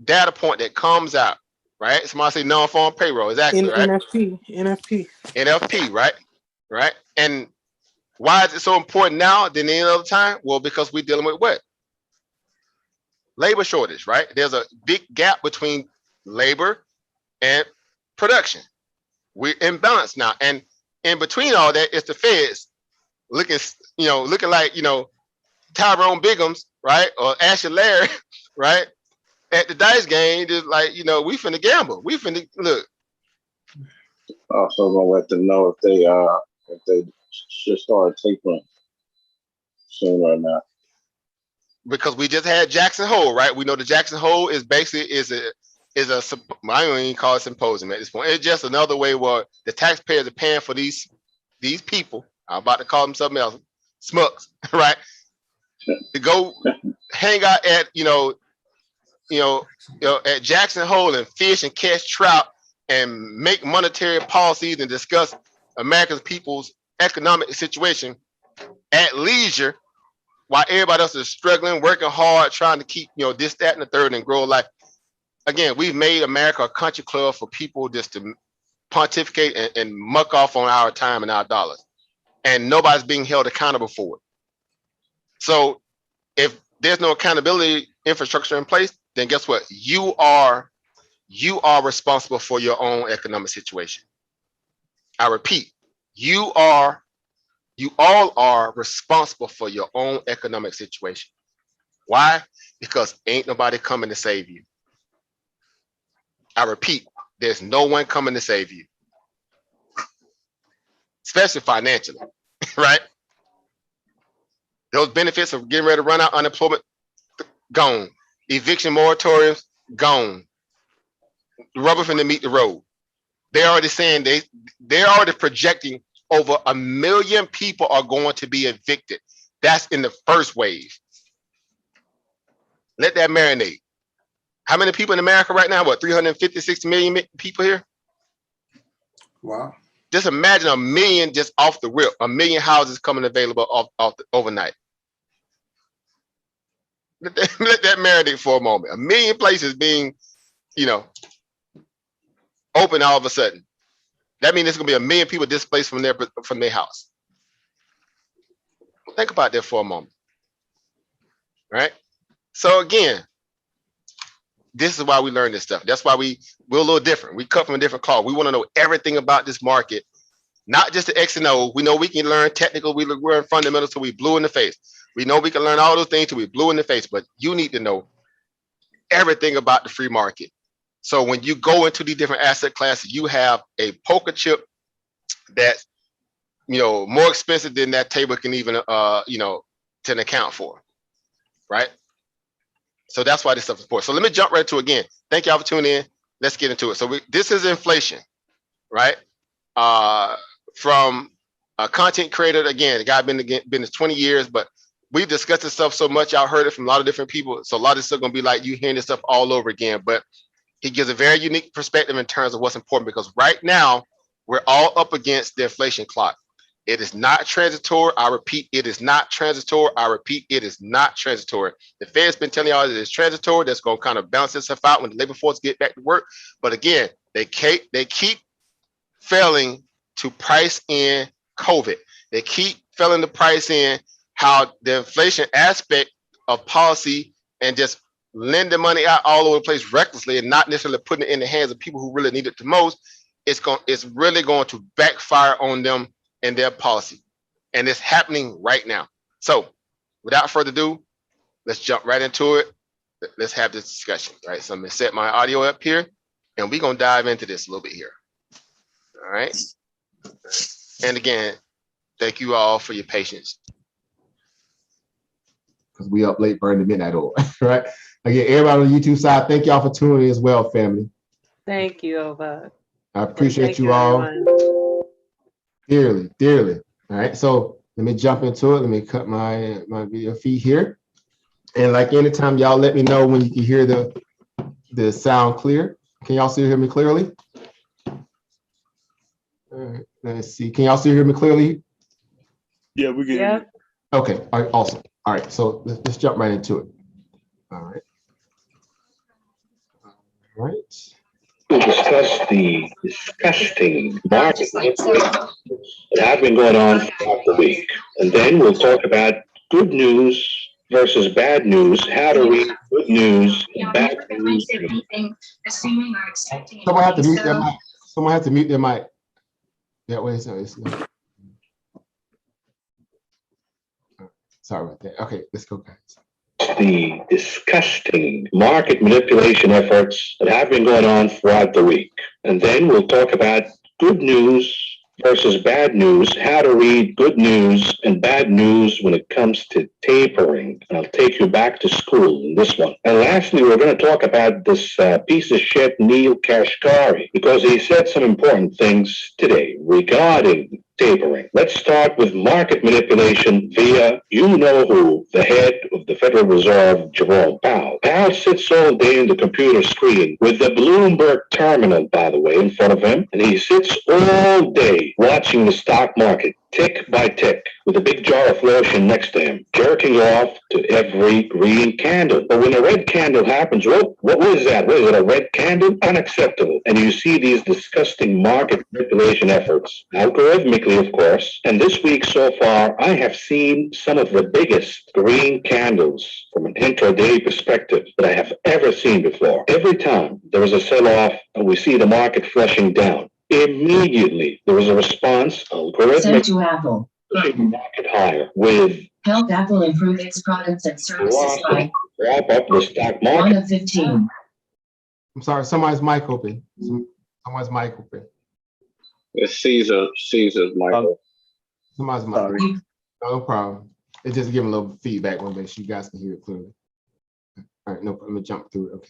data point that comes out, right? Somebody say non-farm payroll, exactly, right? NFP, right? Right? And why is it so important now than any other time? Well, because we're dealing with what? Labor shortage, right? There's a big gap between labor and production. We're imbalanced now. And in between all that, it's the feds looking like, Tyrone Biggums, right? Or Ashley Larry, right? At the dice game, just like, we finna gamble. We finna look. Also gonna let them know if they should start tapering soon or not. Because we just had Jackson Hole, right? We know the Jackson Hole is basically I don't even call it symposium at this point. It's just another way where the taxpayers are paying for these people. I'm about to call them something else, smucks, right? To go hang out at at Jackson Hole and fish and catch trout and make monetary policies and discuss American people's economic situation at leisure, while everybody else is struggling, working hard, trying to keep this, that, and the third and grow life. Again, we've made America a country club for people just to pontificate and muck off on our time and our dollars, and nobody's being held accountable for it. So if there's no accountability infrastructure in place, then guess what? You are responsible for your own economic situation. I repeat, you all are responsible for your own economic situation. Why? Because ain't nobody coming to save you. I repeat, there's no one coming to save you, especially financially, right? Those benefits of getting ready to run out, unemployment, gone. Eviction moratoriums, gone. The rubber finna meet the road. They're already saying they're already projecting over 1 million people are going to be evicted. That's in the first wave. Let that marinate. How many people in America right now? What, 350, 60 million people here? Wow. Just imagine 1 million just off the rip, 1 million houses coming available off the overnight. Let that marinate for a moment. 1 million places being, open all of a sudden. That means there's gonna be 1 million people displaced from their house. Think about that for a moment, right? So again, this is why we learn this stuff. That's why we're a little different. We cut from a different cloth. We want to know everything about this market, not just the X and O. We know we can learn technical. We learn fundamentals till we blue in the face. We know we can learn all those things till we blue in the face. But you need to know everything about the free market. So when you go into these different asset classes, you have a poker chip that's more expensive than that table can even, to account for, right? So that's why this stuff is important. So let me jump right to it again. Thank y'all for tuning in. Let's get into it. So this is inflation, right? From a content creator, again, the guy been in business 20 years, but we've discussed this stuff so much. Y'all heard it from a lot of different people. So a lot of this stuff gonna be like you hearing this stuff all over again, but he gives a very unique perspective in terms of what's important, because right now we're all up against the inflation clock. It is not transitory. I repeat, it is not transitory. I repeat, it is not transitory. The Fed's been telling y'all it is transitory. That's going to kind of balance itself out when the labor force get back to work. But again, they keep failing to price in COVID. They keep failing to price in how the inflation aspect of policy and just lending money out all over the place recklessly and not necessarily putting it in the hands of people who really need it the most. It's really going to backfire on them and their policy. And it's happening right now. So without further ado, let's jump right into it. Let's have this discussion, right? So I'm gonna set my audio up here and we're gonna dive into this a little bit here. All right. And again, thank you all for your patience. Because we up late burning the midnight oil, right? Again, everybody on the YouTube side, thank y'all for tuning in as well, family. Thank you, Ova. I appreciate Thank you all. everyone. Dearly. All right, so let me jump into it. Let me cut my video feed here. And like anytime, y'all let me know when you can hear the sound clear. Can y'all still hear me clearly? All right, let's see. Can y'all still hear me clearly? Yeah, we can. Yeah. Okay, all right, awesome. All right, so let's jump right into it. All right. All right. To discuss the disgusting market that have been going on throughout the week. And then we'll talk about good news versus bad news, how to read good news and bad news. Someone have to mute their mic. Someone has to mute their mic. That way it's not. Sorry about that. Okay, let's go, guys. The disgusting market manipulation efforts that have been going on throughout the week. And then we'll talk about good news versus bad news, how to read good news and bad news when it comes to tapering. And I'll take you back to school in this one. And lastly, we're going to talk about this piece of shit, Neil Kashkari, because he said some important things today regarding tapering. Let's start with market manipulation via you-know-who, the head of the Federal Reserve, Jerome Powell. Powell sits all day in the computer screen with the Bloomberg terminal, by the way, in front of him, and he sits all day watching the stock market tick by tick with a big jar of lotion next to him, jerking off to every green candle. But when a red candle happens, what is that? What is it, a red candle? Unacceptable. And you see these disgusting market manipulation efforts, algorithmically, of course. And this week so far, I have seen some of the biggest green candles from an intraday perspective that I have ever seen before. Every time there is a sell-off and we see the market flushing down, immediately there is a response, algorithmic, Send to Apple. pushing the market higher with Help Apple improve its products and services by wrap up the stock 1 market. of 15. I'm sorry, somebody's mic open. Someone's mic open. It's Caesar's Michael. Somebody's mic. Sorry. No problem. It's just giving a little feedback one day so you guys can hear it clearly. All right, no problem. Let me jump through it. Okay.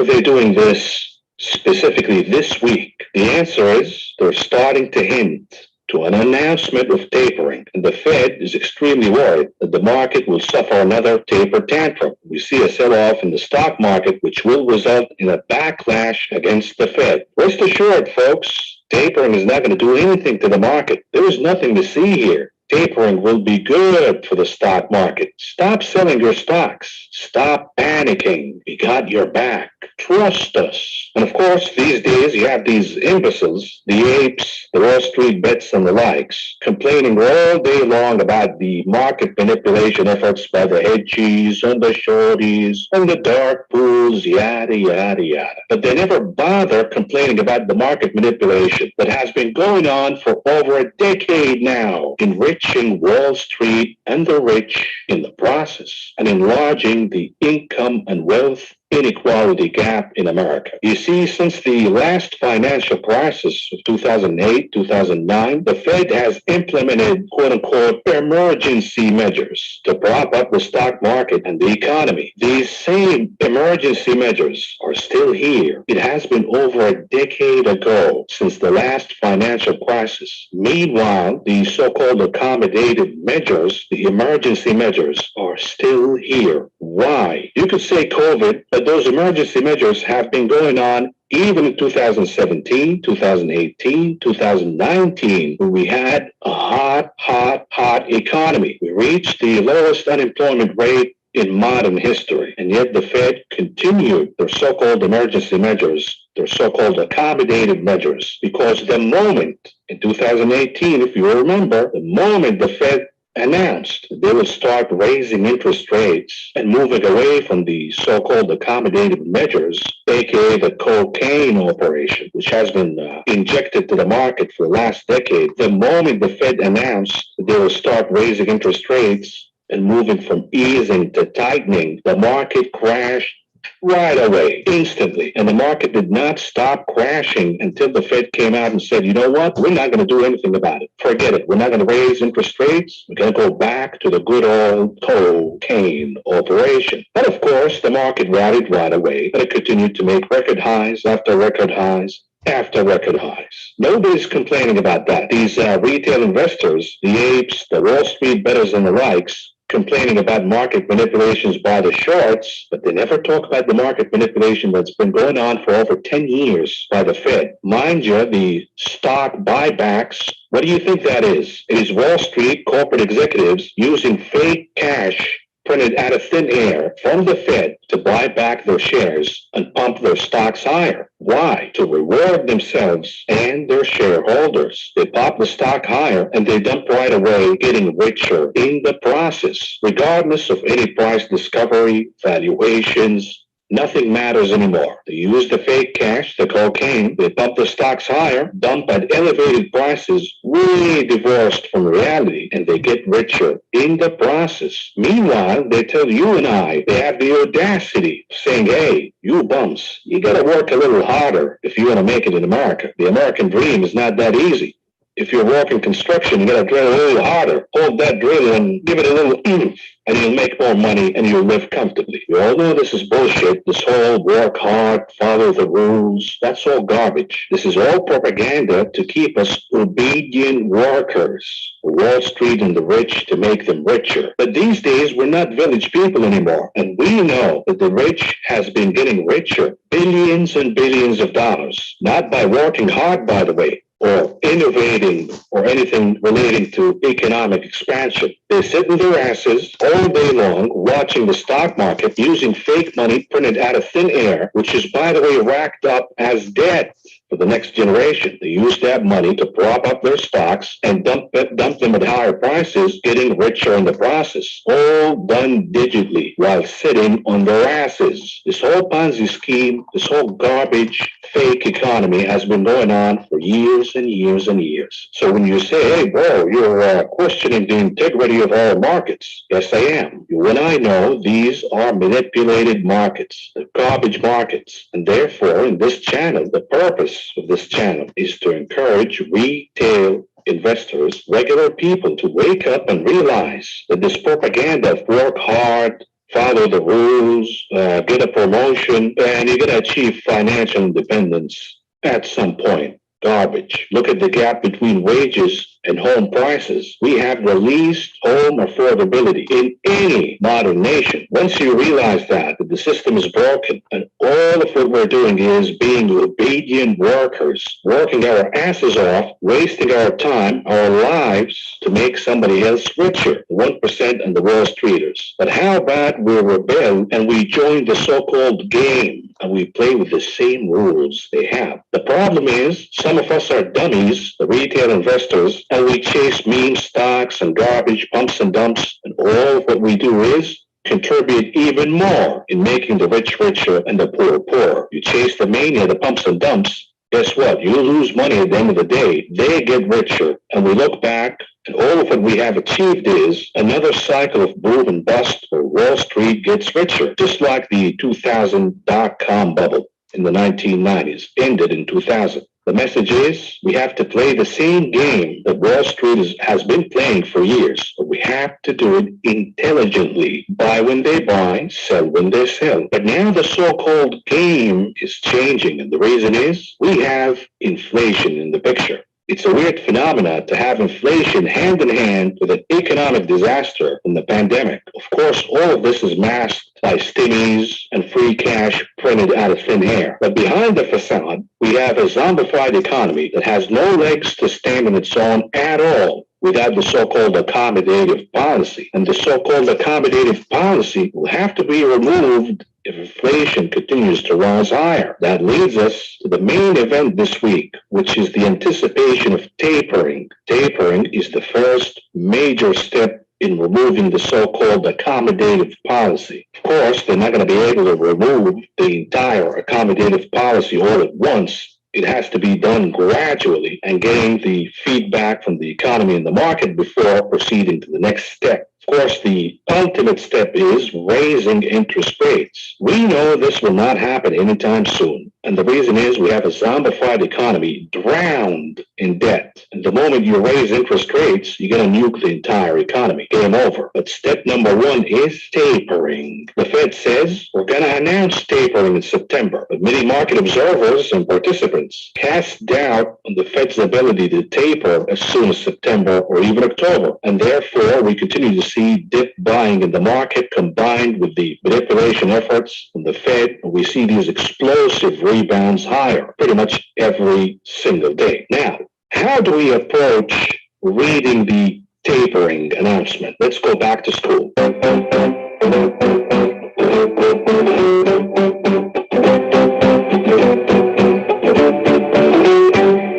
Are they doing this specifically this week? The answer is they're starting to hint to an announcement of tapering, and the Fed is extremely worried that the market will suffer another taper tantrum. We see a sell-off in the stock market, which will result in a backlash against the Fed. Rest assured, folks, tapering is not going to do anything to the market. There is nothing to see here. Tapering will be good for the stock market. Stop selling your stocks. Stop panicking. We got your back. Trust us. And of course, these days you have these imbeciles, the apes, the Wall Street bets and the likes, complaining all day long about the market manipulation efforts by the hedgies and the shorties and the dark pools, yada, yada, yada. But they never bother complaining about the market manipulation that has been going on for over a decade now, enriching Wall Street and the rich in the process, and enlarging the income and wealth inequality gap in America. You see, since the last financial crisis of 2008, 2009, the Fed has implemented quote-unquote emergency measures to prop up the stock market and the economy. These same emergency measures are still here. It has been over a decade ago since the last financial crisis. Meanwhile, the so-called accommodative measures, the emergency measures, are still here. Why? You could say COVID, but those emergency measures have been going on even in 2017, 2018, 2019, when we had a hot economy. We reached the lowest unemployment rate in modern history, and yet the Fed continued their so-called emergency measures, their so-called accommodative measures, because the moment in 2018, if you remember, the moment the Fed announced they would start raising interest rates and moving away from the so-called accommodative measures, aka the cocaine operation, which has been injected to the market for the last decade. The moment the Fed announced that they would start raising interest rates and moving from easing to tightening, the market crashed right away, instantly. And the market did not stop crashing until the Fed came out and said, you know what? We're not going to do anything about it. Forget it. We're not going to raise interest rates. We're going to go back to the good old cocaine operation. But of course, the market rallied right away, but it continued to make record highs after record highs after record highs. Nobody's complaining about that. These retail investors, the apes, the Wall Street bettors and the likes, complaining about market manipulations by the shorts, but they never talk about the market manipulation that's been going on for over 10 years by the Fed. Mind you, the stock buybacks, what do you think that is? It is Wall Street corporate executives using fake cash printed out of thin air from the Fed to buy back their shares and pump their stocks higher. Why? To reward themselves and their shareholders. They pop the stock higher and they dump right away, getting richer in the process. Regardless of any price discovery, valuations, nothing matters anymore. They use the fake cash, the cocaine, they pump the stocks higher, dump at elevated prices, way divorced from reality, and they get richer in the process. Meanwhile, they tell you and I, they have the audacity of saying, hey, you bums, you gotta work a little harder if you want to make it in America. The American dream is not that easy. If you're working construction, you gotta drill a little harder. Hold that drill and give it a little oomph, and you'll make more money and you'll live comfortably. We all know this is bullshit. This whole work hard, follow the rules, that's all garbage. This is all propaganda to keep us obedient workers. Wall Street and the rich to make them richer. But these days, we're not village people anymore. And we know that the rich has been getting richer, billions and billions of dollars, not by working hard, by the way, or innovating or anything relating to economic expansion. They sit in their asses all day long watching the stock market using fake money printed out of thin air, which is, by the way, racked up as debt for the next generation. They use that money to prop up their stocks and dump them at higher prices, getting richer in the process. All done digitally while sitting on their asses. This whole Ponzi scheme, this whole garbage, fake economy has been going on for years and years and years. So when you say, hey, bro, you're questioning the integrity of our markets. Yes, I am. You and I know these are manipulated markets, the garbage markets. And therefore, in this channel, the purpose of this channel is to encourage retail investors, regular people, to wake up and realize that this propaganda of work hard, follow the rules, get a promotion, and you're going to achieve financial independence at some point. Garbage. Look at the gap between wages and home prices. We have the least home affordability in any modern nation. Once you realize that the system is broken and all of what we're doing is being obedient workers, working our asses off, wasting our time, our lives to make somebody else richer, the 1% and the Wall Streeters. But how about we rebel and we join the so-called game and we play with the same rules they have? The problem is some of us are dummies, the retail investors, and we chase meme stocks and garbage pumps and dumps, and all of what we do is contribute even more in making the rich richer and the poor poorer. You chase the mania, the pumps and dumps, Guess what? You lose money at the end of the day. They get richer. And we look back, and all of what we have achieved is another cycle of boom and bust where Wall Street gets richer, just like the 2000 dot-com bubble in the 1990s ended in 2000. The message is we have to play the same game that Wall Street has been playing for years, but we have to do it intelligently. Buy when they buy, sell when they sell. But now the so-called game is changing, and the reason is we have inflation in the picture. It's a weird phenomenon to have inflation hand in hand with an economic disaster from the pandemic. Of course, all of this is masked by stimmies and free cash printed out of thin air. But behind the facade, we have a zombified economy that has no legs to stand on its own at all without the so-called accommodative policy. And the so-called accommodative policy will have to be removed if inflation continues to rise higher. That leads us to the main event this week, which is the anticipation of tapering. Tapering is the first major step in removing the so-called accommodative policy. Of course, they're not going to be able to remove the entire accommodative policy all at once. It has to be done gradually and getting the feedback from the economy and the market before proceeding to the next step. Of course, the ultimate step is raising interest rates. We know this will not happen anytime soon. And the reason is we have a zombified economy drowned in debt. And the moment you raise interest rates, you're going to nuke the entire economy. Game over. But step number one is tapering. The Fed says we're going to announce tapering in September. But many market observers and participants cast doubt on the Fed's ability to taper as soon as September or even October. And therefore, we continue to see dip buying in the market combined with the manipulation efforts from the Fed. We see these explosive rebounds higher pretty much every single day. Now, how do we approach reading the tapering announcement? Let's go back to school.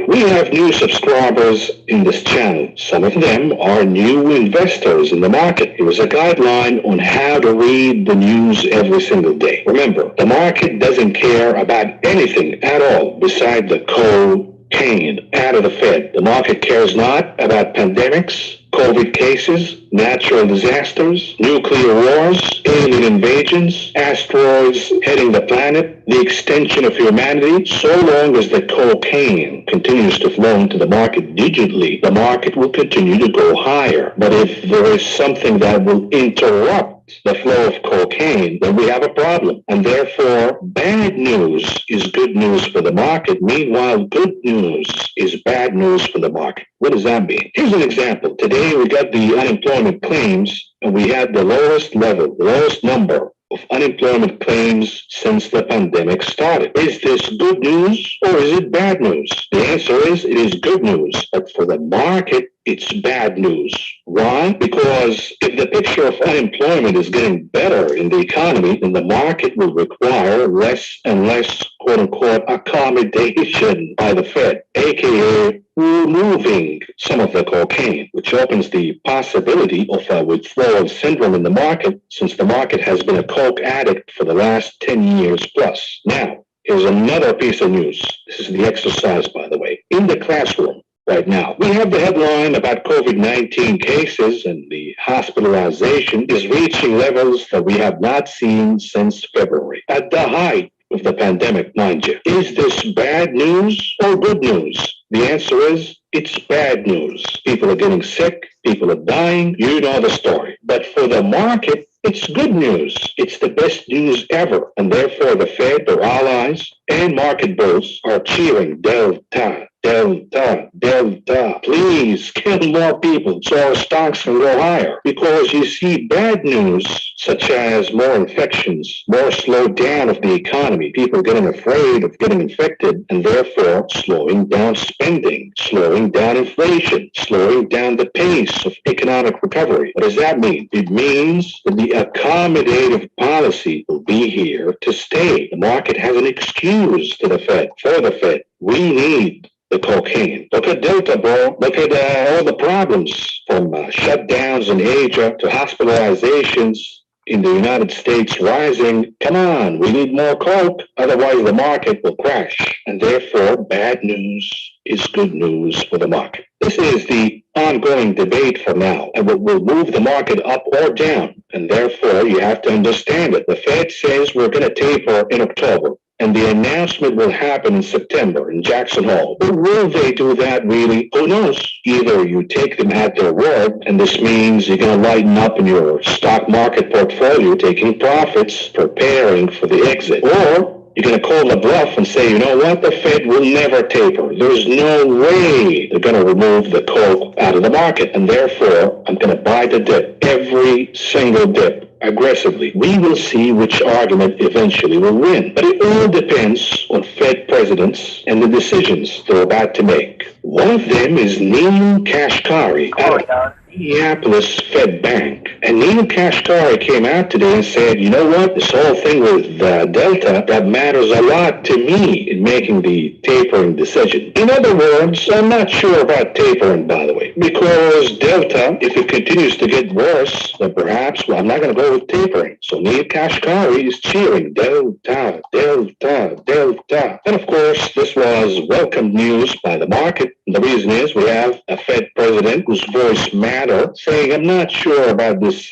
We have new subscribers in this channel. Some of them are new investors in the market. Here is a guideline on how to read the news every single day. Remember, the market doesn't care about anything at all beside the cocaine out of the Fed. The market cares not about pandemics, COVID cases, natural disasters, nuclear wars, alien invasions, asteroids hitting the planet, the extinction of humanity. So long as the cocaine continues to flow into the market digitally, the market will continue to go higher. But if there is something that will interrupt the flow of cocaine, then we have a problem. And therefore, bad news is good news for the market. Meanwhile, good news is bad news for the market. What does that mean? Here's an example. Today, we got the unemployment claims, and we had the lowest level, the lowest number of unemployment claims since the pandemic started. Is this good news or is it bad news? The answer is it is good news, but for the market, it's bad news. Why? Because if the picture of unemployment is getting better in the economy, then the market will require less and less, quote unquote, accommodation by the Fed, aka removing some of the cocaine, which opens the possibility of a withdrawal syndrome in the market, since the market has been a coke addict for the last 10 years plus. Now, here's another piece of news. This is the exercise, by the way. In the classroom right now, we have the headline about COVID-19 cases, and the hospitalization is reaching levels that we have not seen since February, at the height of the pandemic, mind you. Is this bad news or good news? The answer is it's bad news. People are getting sick. People are dying. You know the story. But for the market, it's good news. It's the best news ever. And therefore, the Fed, their allies, and market bulls are cheering Delta, Delta, Delta. Please kill more people so our stocks can go higher. Because you see bad news, such as more infections, more slowdown of the economy, people getting afraid of getting infected, and therefore slowing down spending, slowing down inflation, slowing down the pace of economic recovery. What does that mean? It means that the accommodative policy will be here to stay. The market has an excuse to the Fed, for the Fed. We need the cocaine. Look at Delta, bro. Look at all the problems from shutdowns in Asia to hospitalizations in the United States rising, come on, we need more coke, otherwise the market will crash. And therefore, bad news is good news for the market. This is the ongoing debate for now, and what will move the market up or down. And therefore, you have to understand it. The Fed says we're going to taper in October, and the announcement will happen in September in Jackson Hole. But will they do that really? Who knows? Either you take them at their word, and this means you're going to lighten up in your stock market portfolio, taking profits, preparing for the exit, or you're going to call the bluff and say, you know what, the Fed will never taper. There's no way they're going to remove the coke out of the market, and therefore I'm going to buy the dip, every single dip, aggressively. We will see which argument eventually will win. But it all depends on Fed presidents and the decisions they're about to make. One of them is Neil Kashkari out of Minneapolis Fed Bank. And Neil Kashkari came out today and said, you know what, this whole thing with Delta, that matters a lot to me in making the tapering decision. In other words, I'm not sure about tapering, by the way, because Delta, if it continues to get worse, then perhaps, well, I'm not going to go with tapering. So Neil Kashkari is cheering, Delta, Delta, Delta. And of course, this was welcome news by the market. And the reason is we have a Fed president whose voice matters saying, I'm not sure about this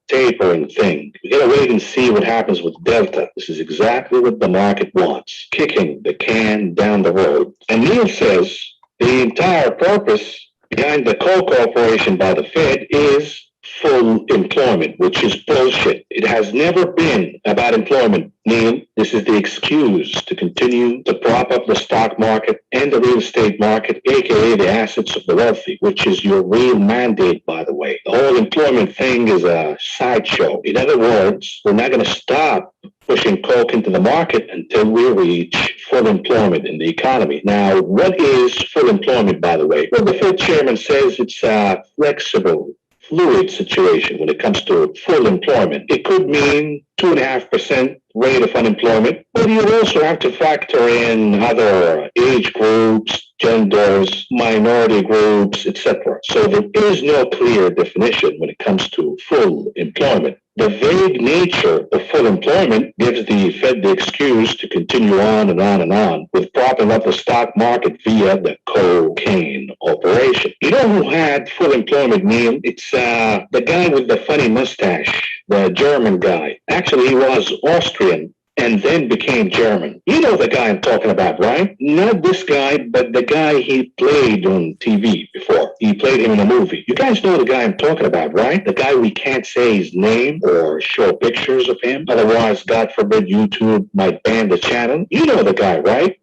tapering thing. We got to wait and see what happens with Delta. This is exactly what the market wants, kicking the can down the road. And Neil says the entire purpose behind the coal corporation by the Fed is full employment, which is bullshit. It has never been about employment, Neil. This is the excuse to continue to prop up the stock market and the real estate market, aka the assets of the wealthy, which is your real mandate, by the way. The whole employment thing is a sideshow. In other words, we're not going to stop pushing coke into the market until we reach full employment in the economy. Now, what is full employment, by the way? Well, the Fed chairman says it's a flexible, fluid situation when it comes to full employment. It could mean 2.5% rate of unemployment, but you also have to factor in other age groups, genders, minority groups, etc. So there is no clear definition when it comes to full employment. The vague nature of full employment gives the Fed the excuse to continue on and on and on with propping up the stock market via the cocaine operation. You know who had full employment, Neil? It's the guy with the funny mustache, the German guy. Actually, he was Austrian and then became German. You know the guy I'm talking about, right? Not this guy, but the guy he played on TV before. He played him in a movie. You guys know the guy I'm talking about, right? The guy we can't say his name or show pictures of him. Otherwise, God forbid, YouTube might ban the channel. You know the guy, right?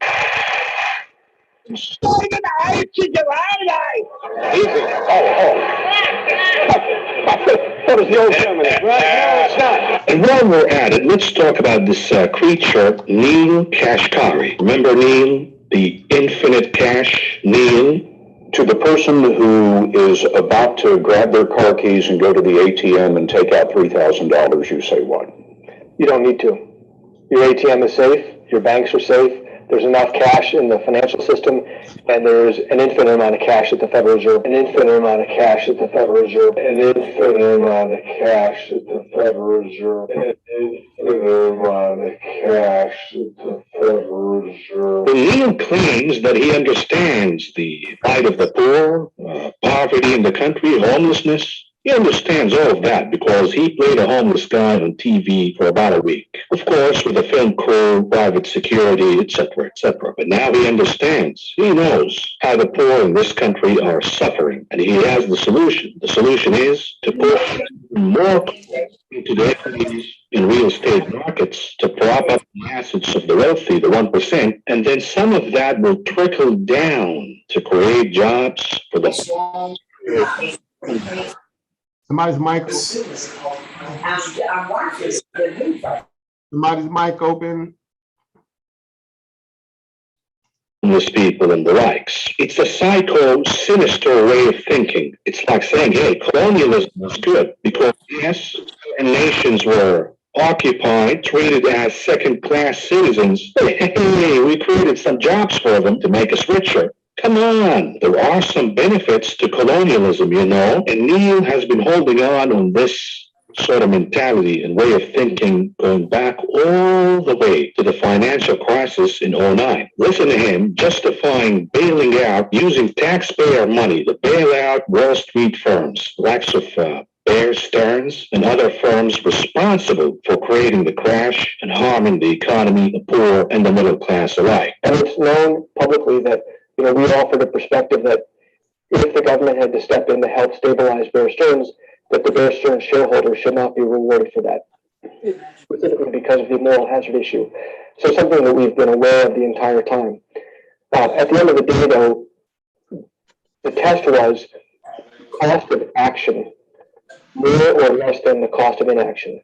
That was the old German, right? No, it's not. And while we're at it, let's talk about this creature, Neil Kashkari. Remember Neil, the infinite cash, Neil? To the person who is about to grab their car keys and go to the ATM and take out $3,000, you say what? You don't need to. Your ATM is safe. Your banks are safe. There's enough cash in the financial system, and there's an infinite amount of cash at the Federal Reserve. An infinite amount of cash at the Federal Reserve. An infinite amount of cash at the Federal Reserve. An infinite amount of cash at the Federal Reserve. Neil claims that he understands the plight of the poor, poverty in the country, homelessness. He understands all of that because he played a homeless guy on TV for about a week. Of course, with a film crew, private security, etc., etc. But now he understands. He knows how the poor in this country are suffering, and he has the solution. The solution is to put more into the equities in real estate markets to prop up the assets of the wealthy, the 1%, and then some of that will trickle down to create jobs for the Somebody's mic open. Homeless people and the likes. It's a sinister way of thinking. It's like saying, hey, colonialism was good because yes, and nations were occupied, treated as second-class citizens. Hey, we created some jobs for them to make us richer. Come on, there are some benefits to colonialism, you know, and Neil has been holding on this sort of mentality and way of thinking going back all the way to the financial crisis in '09. Listen to him justifying bailing out using taxpayer money to bail out Wall Street firms, likes of Bear Stearns and other firms responsible for creating the crash and harming the economy, the poor, and the middle class alike. And it's known publicly that, we offered a perspective that if the government had to step in to help stabilize Bear Stearns, that the Bear Stearns shareholders should not be rewarded for that, specifically because of the moral hazard issue. So something that we've been aware of the entire time. At the end of the day, though, the test was cost of action, more or less than the cost of inaction.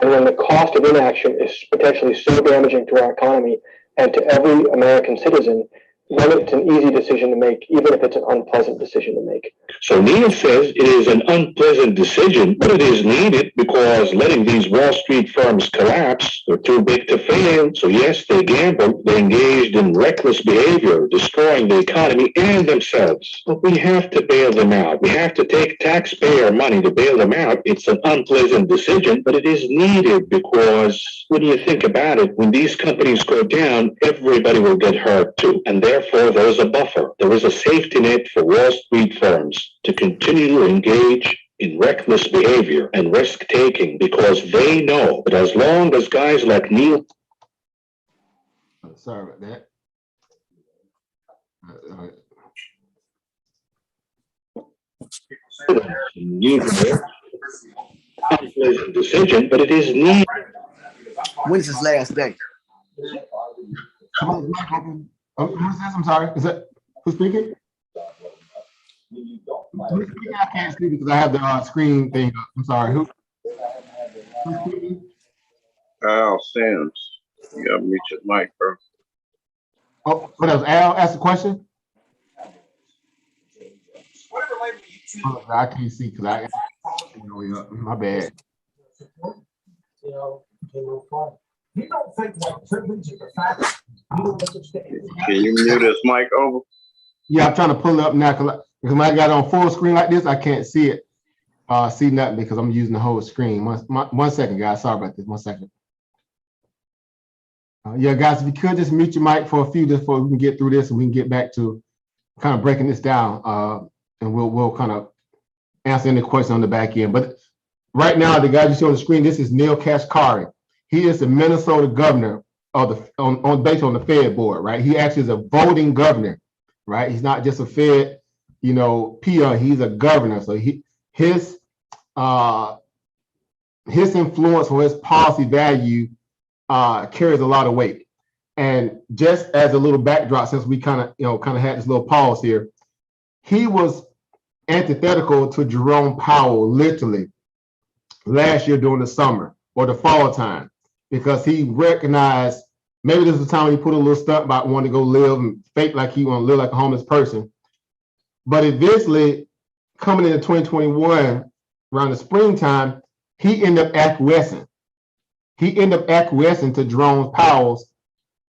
And when the cost of inaction is potentially so damaging to our economy and to every American citizen, then it's an easy decision to make, even if it's an unpleasant decision to make. So Neil says it is an unpleasant decision, but it is needed because letting these Wall Street firms collapse, they're too big to fail. So yes, they gambled, they engaged in reckless behavior, destroying the economy and themselves. But we have to bail them out. We have to take taxpayer money to bail them out. It's an unpleasant decision, but it is needed because when you think about it, when these companies go down, everybody will get hurt too. And therefore, there is a buffer. There is a safety net for Wall Street firms to continue to engage in reckless behavior and risk-taking because they know that as long as guys like Neil... Sorry about that. Unpleasant decision, but it is needed. When's his last day? Who's this? I'm sorry. Is that who's speaking? Who's speaking? I can't speak because I have the screen thing up. I'm sorry. Who's speaking? Al Sims. You gotta mute your mic, bro. Oh, what else? Al asked the question. Oh, I can't see because my bad. Can you mute his mic over? Yeah, I'm trying to pull it up now because when I got it on full screen like this, I can't see it. See nothing because I'm using the whole screen. One second, guys. Sorry about this. 1 second. Yeah, guys, if you could just mute your mic for a few just before we can get through this and we can get back to kind of breaking this down, and we'll kind of answer any questions on the back end. But right now, the guy you see on the screen, this is Neil Kashkari. He is the Minnesota governor of the based on the Fed board, right? He actually is a voting governor, right? He's not just a Fed, peon. He's a governor. So his influence or his policy value carries a lot of weight. And just as a little backdrop, since we kind of had this little pause here, he was antithetical to Jerome Powell literally last year during the summer or the fall time, because he recognized maybe this was the time when he put a little stunt about wanting to go live and fake like he want to live like a homeless person. But eventually, coming into 2021, around the springtime, he ended up acquiescing. He ended up acquiescing to Jerome Powell's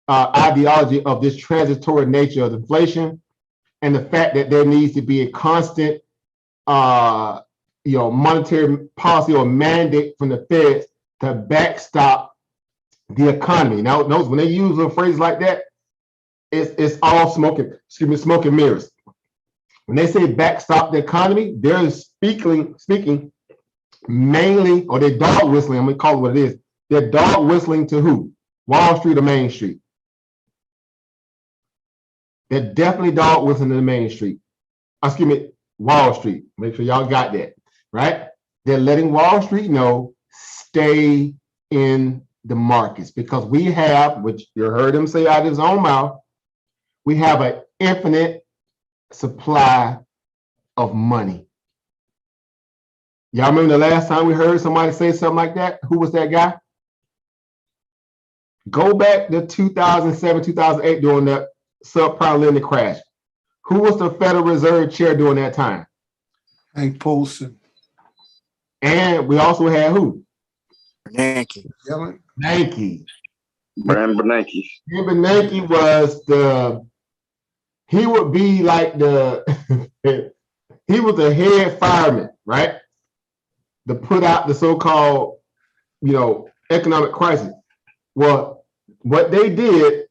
ideology of this transitory nature of inflation and the fact that there needs to be a constant monetary policy or mandate from the Fed to backstop the economy. Now, notice when they use a phrase like that, it's all smoke and mirrors. When they say backstop the economy, they're speaking mainly, or they're dog whistling. I'm gonna call it what it is. They're dog whistling to who? Wall Street or Main Street? They're definitely dog whistling to the Main Street. Wall Street. Make sure y'all got that, right? They're letting Wall Street know, stay in the markets, because we have, which you heard him say out of his own mouth, we have an infinite supply of money. Y'all remember the last time we heard somebody say something like that? Who was that guy? Go back to 2007, 2008 during the subprime lending crash. Who was the Federal Reserve chair during that time? Hank Paulson. And we also had who? Bernanke. Bernanke. Brand Bernanke. Bernanke was he would be like he was the head fireman, right? to put out the so-called, economic crisis. Well, what they did,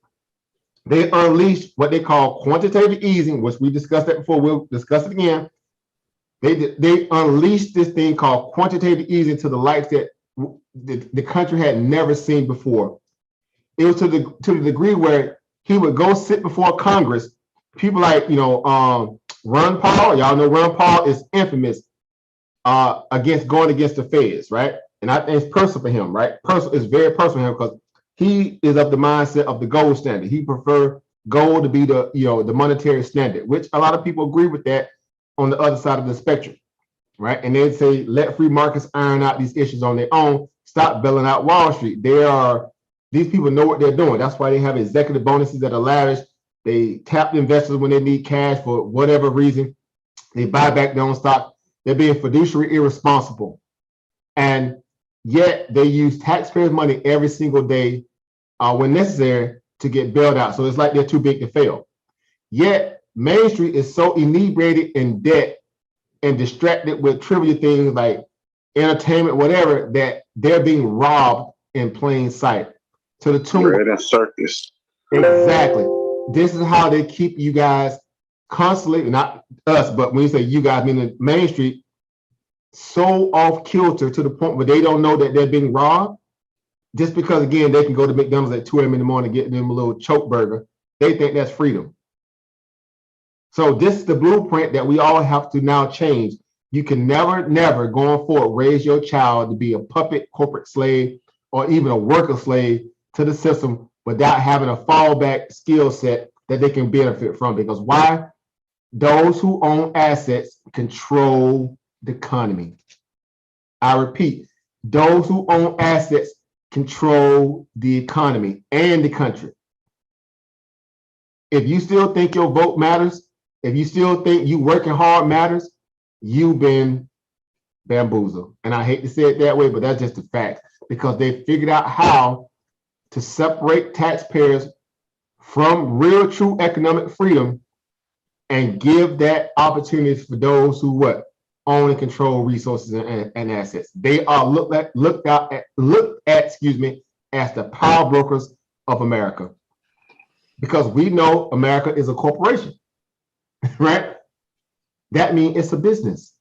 they unleashed what they call quantitative easing, which we discussed that before. We'll discuss it again. They unleashed this thing called quantitative easing to the likes that the country had never seen before. It was to the degree where he would go sit before Congress. People like Ron Paul. Y'all know Ron Paul is infamous going against the feds, right? And I think it's personal for him, right? It's very personal for him because he is of the mindset of the gold standard. He prefer gold to be the monetary standard, which a lot of people agree with that on the other side of the spectrum, right? And they'd say, let free markets iron out these issues on their own. Stop bailing out Wall Street. These people know what they're doing. That's why they have executive bonuses that are lavish. They tap the investors when they need cash for whatever reason. They buy back their own stock. They're being fiduciary irresponsible. And yet they use taxpayers' money every single day when necessary to get bailed out. So it's like they're too big to fail. Yet Main Street is so inebriated in debt and distracted with trivial things like entertainment, whatever, that they're being robbed in plain sight. To the tune. Bread and circus. Exactly. This is how they keep you guys constantly, not us, but when you say you guys, meaning Main Street, so off kilter to the point where they don't know that they're being robbed. Just because, again, they can go to McDonald's at 2 a.m. in the morning and get them a little choke burger. They think that's freedom. So this is the blueprint that we all have to now change. You can never going forward raise your child to be a puppet corporate slave or even a worker slave to the system without having a fallback skill set that they can benefit from. Because why? Those who own assets control the economy. I repeat, those who own assets control the economy and the country. If you still think your vote matters, if you still think you working hard matters, you've been bamboozled. And I hate to say it that way, but that's just the fact, because they figured out how to separate taxpayers from real, true economic freedom and give that opportunity for those who own and control resources and assets. They are looked at as the power brokers of America, because we know America is a corporation, right? That means it's a business.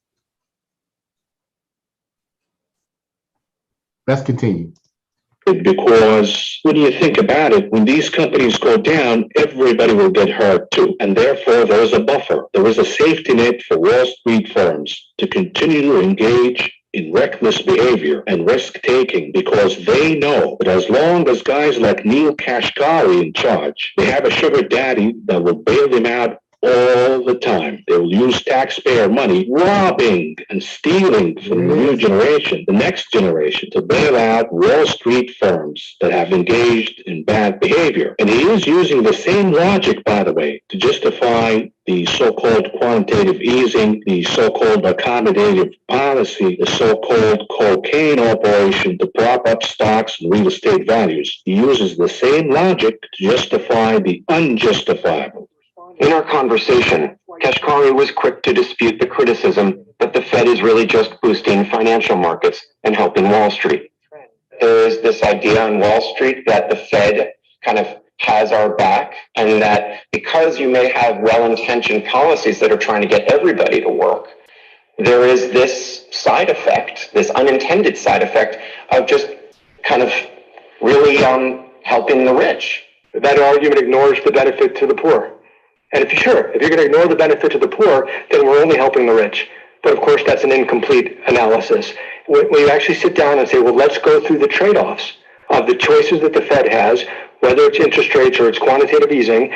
Let's continue. Because when you think about it, when these companies go down, everybody will get hurt too. And therefore, there is a buffer. There is a safety net for Wall Street firms to continue to engage in reckless behavior and risk-taking, because they know that as long as guys like Neil Kashkari in charge, they have a sugar daddy that will bail them out all the time. They will use taxpayer money, robbing and stealing from the new generation, the next generation, to bail out Wall Street firms that have engaged in bad behavior. And he is using the same logic, by the way, to justify the so-called quantitative easing, the so-called accommodative policy, the so-called cocaine operation to prop up stocks and real estate values. He uses the same logic to justify the unjustifiable. In our conversation, Kashkari was quick to dispute the criticism that the Fed is really just boosting financial markets and helping Wall Street. There is this idea on Wall Street that the Fed kind of has our back, and that because you may have well-intentioned policies that are trying to get everybody to work, there is this side effect, this unintended side effect of just kind of really helping the rich. That argument ignores the benefit to the poor. And if you're going to ignore the benefit to the poor, then we're only helping the rich. But of course, that's an incomplete analysis. When you actually sit down and say, well, let's go through the trade-offs of the choices that the Fed has, whether it's interest rates or it's quantitative easing,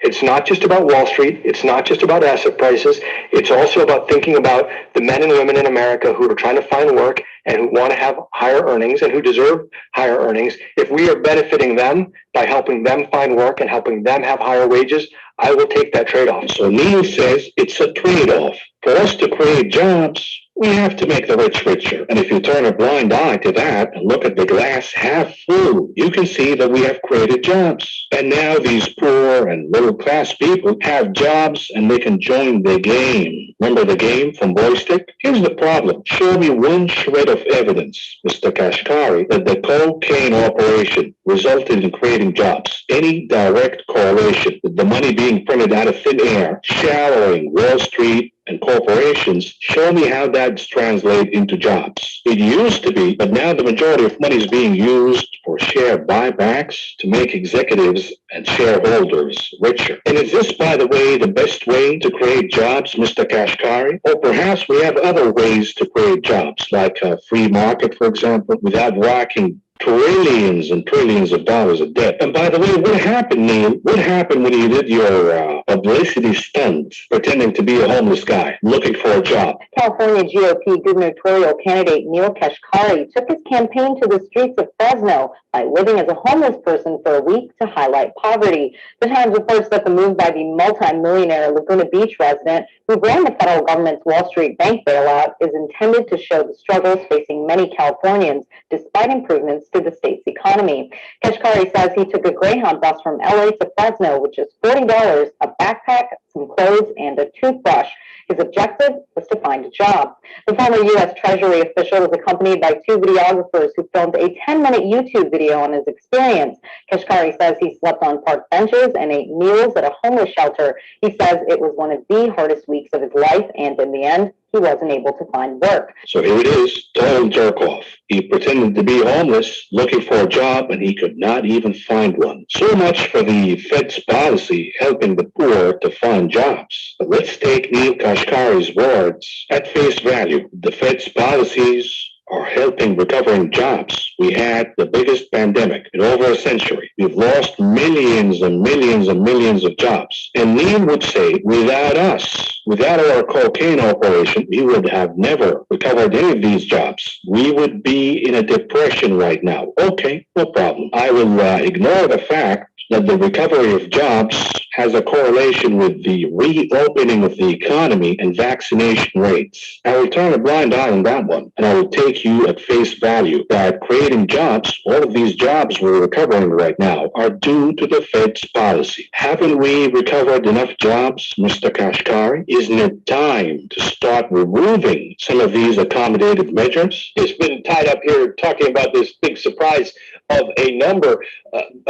it's not just about Wall Street. It's not just about asset prices. It's also about thinking about the men and women in America who are trying to find work and who want to have higher earnings and who deserve higher earnings. If we are benefiting them by helping them find work and helping them have higher wages, I will take that trade-off. So Neil says it's a trade-off. For us to create jobs, We have to make the rich richer. And if you turn a blind eye to that and look at the glass half full, you can see that we have created jobs. And now these poor and middle class people have jobs and they can join the game. Remember the game from Boystick? Here's the problem. Show me one shred of evidence, Mr. Kashkari, that the cocaine operation resulted in creating jobs. Any direct correlation with the money being printed out of thin air, shallowing Wall Street and corporations, show me how that's translated into jobs. It used to be, but now the majority of money is being used for share buybacks to make executives and shareholders richer. And is this, by the way, the best way to create jobs, Mr. Kashkari? Or perhaps we have other ways to create jobs, like a free market, for example, without racking trillions and trillions of dollars of debt. And by the way, what happened, Neil? What happened when you did your publicity stunt pretending to be a homeless guy looking for a job? California GOP gubernatorial candidate Neil Kashkari took his campaign to the streets of Fresno by living as a homeless person for a week to highlight poverty. The Times reports that the move by the multi-millionaire Laguna Beach resident who ran the federal government's Wall Street bank bailout is intended to show the struggles facing many Californians despite improvements to the state's economy. Kashkari says he took a Greyhound bus from LA to Fresno, which is $40, a backpack, some clothes, and a toothbrush. His objective was to find a job. The former U.S. Treasury official was accompanied by two videographers who filmed a 10-minute YouTube video on his experience. Kashkari says he slept on park benches and ate meals at a homeless shelter. He says it was one of the hardest weeks of his life, and in the end, he wasn't able to find work. So here it is, total jerk off. He pretended to be homeless, looking for a job, and he could not even find one. So much for the Fed's policy helping the poor to find jobs. But let's take Neil Kashkari's words at face value. The Fed's policies are helping recovering jobs. We had the biggest pandemic in over a century. We've lost millions and millions and millions of jobs. And Neil would say, without us, without our cocaine operation, we would have never recovered any of these jobs. We would be in a depression right now. Okay, no problem. I will ignore the fact that the recovery of jobs has a correlation with the reopening of the economy and vaccination rates. I will turn a blind eye on that one, and I will take you at face value that creating jobs, all of these jobs we're recovering right now, are due to the Fed's policy. Haven't we recovered enough jobs, Mr. Kashkari? Isn't it time to start removing some of these accommodative measures? It's been tied up here talking about this big surprise of a number.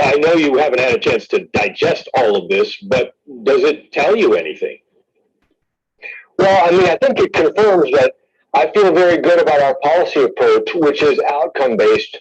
I know you haven't had a chance to digest all of this, but does it tell you anything? Well, I mean, I think it confirms that I feel very good about our policy approach, which is outcome-based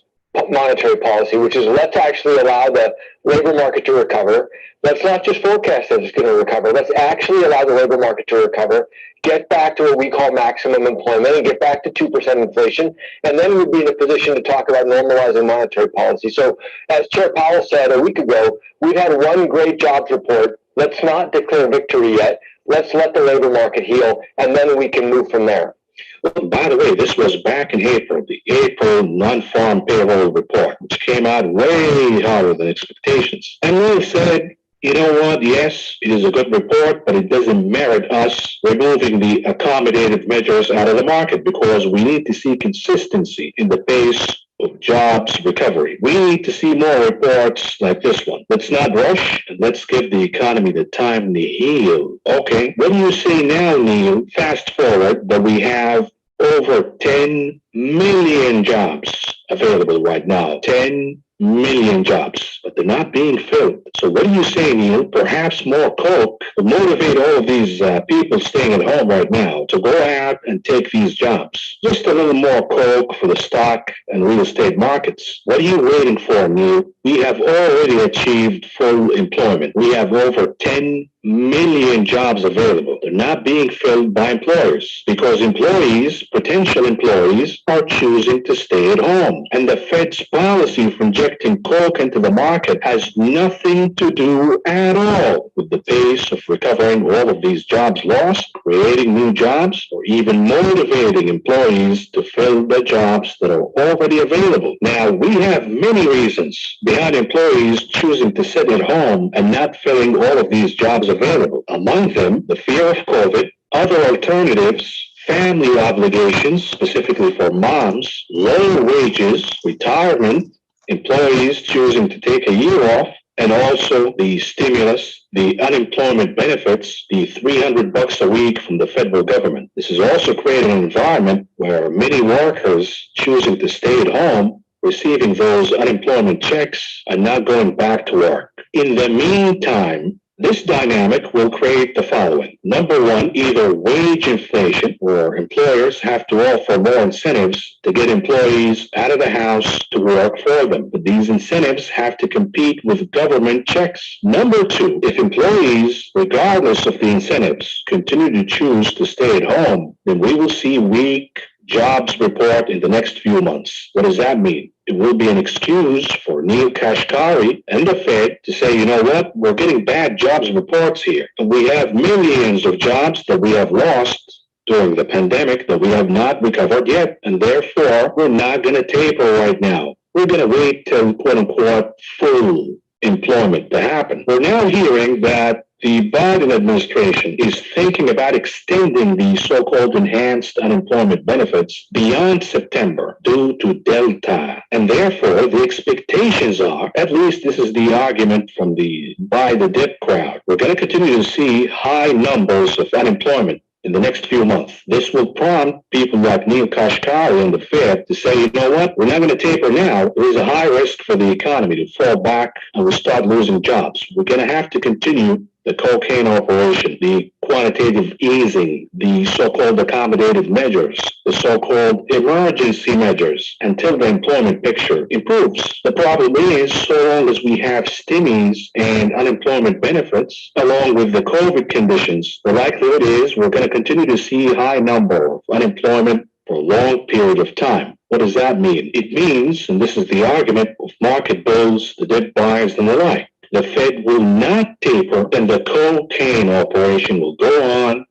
monetary policy, which is let's actually allow the labor market to recover. Let's not just forecast that it's going to recover. Let's actually allow the labor market to recover, get back to what we call maximum employment, and get back to 2% inflation. And then we'd be in a position to talk about normalizing monetary policy. So as Chair Powell said a week ago, we've had one great jobs report. Let's not declare victory yet. Let's let the labor market heal, and then we can move from there. Well, by the way, this was back in April, the April non-farm payroll report, which came out way higher than expectations. And we said, you know what, yes, it is a good report, but it doesn't merit us removing the accommodative measures out of the market because we need to see consistency in the pace of jobs recovery. We need to see more reports like this one. Let's not rush and let's give the economy the time to heal. Okay, what do you say now, Neil? Fast forward that we have over 10 million jobs available right now. 10 million jobs, but they're not being filled. So what do you say, Neil? Perhaps more coke will motivate all of these people staying at home right now to go out and take these jobs. Just a little more coke for the stock and real estate markets. What are you waiting for, Neil? We have already achieved full employment. We have over 10 million jobs available. They're not being filled by employers because employees, potential employees, are choosing to stay at home. And the Fed's policy for injecting coke into the market has nothing to do at all with the pace of recovering all of these jobs lost, creating new jobs, or even motivating employees to fill the jobs that are already available. Now, we have many reasons behind employees choosing to sit at home and not filling all of these jobs available. Among them, the fear of COVID, other alternatives, family obligations, specifically for moms, lower wages, retirement, employees choosing to take a year off, and also the stimulus, the unemployment benefits, the $300 a week from the federal government. This is also creating an environment where many workers choosing to stay at home, receiving those unemployment checks, are not going back to work. In the meantime, this dynamic will create the following. Number one, either wage inflation, where employers have to offer more incentives to get employees out of the house to work for them. But these incentives have to compete with government checks. Number two, if employees, regardless of the incentives, continue to choose to stay at home, then we will see weak jobs report in the next few months. What does that mean? It will be an excuse for Neil Kashkari and the Fed to say, you know what, we're getting bad jobs reports here. And we have millions of jobs that we have lost during the pandemic that we have not recovered yet. And therefore, we're not going to taper right now. We're going to wait till, quote unquote, full employment to happen. We're now hearing that the Biden administration is thinking about extending the so-called enhanced unemployment benefits beyond September due to Delta. And therefore, the expectations are, at least this is the argument from the buy the dip crowd, we're going to continue to see high numbers of unemployment in the next few months. This will prompt people like Neil Kashkari and the Fed to say, you know what, we're not going to taper now. There is a high risk for the economy to fall back and we'll start losing jobs. We're going to have to continue the cocaine operation, the quantitative easing, the so-called accommodative measures, the so-called emergency measures, until the employment picture improves. The problem is, so long as we have stimmies and unemployment benefits, along with the COVID conditions, the likelihood is we're going to continue to see a high number of unemployment for a long period of time. What does that mean? It means, and this is the argument of market bulls, the dip buyers, and the like, the Fed will not taper and the cocaine operation will go on.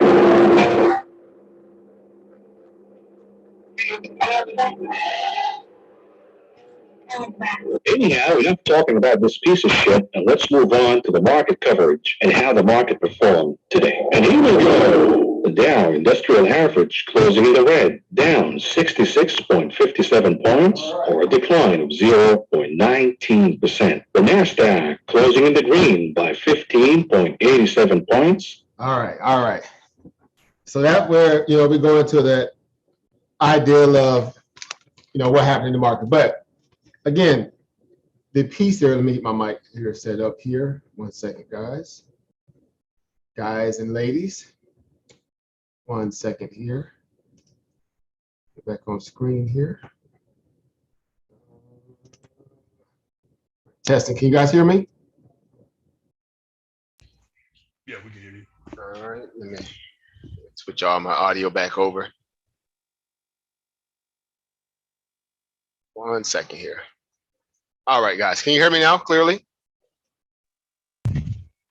Anyhow, enough talking about this piece of shit, and let's move on to the market coverage and how the market performed today. And here we go. The Dow Industrial Average closing in the red, down 66.57 points, or a decline of 0.19%. The Nasdaq closing in the green by 15.87 points. All right. So that where, we go into that ideal of, what happened in the market. But again, the piece there, let me get my mic here set up here. 1 second, guys. Guys and ladies. 1 second here. Get back on screen here. Testing, can you guys hear me? Yeah, we can hear you. All right, let me switch all my audio back over. 1 second here. All right, guys, can you hear me now clearly?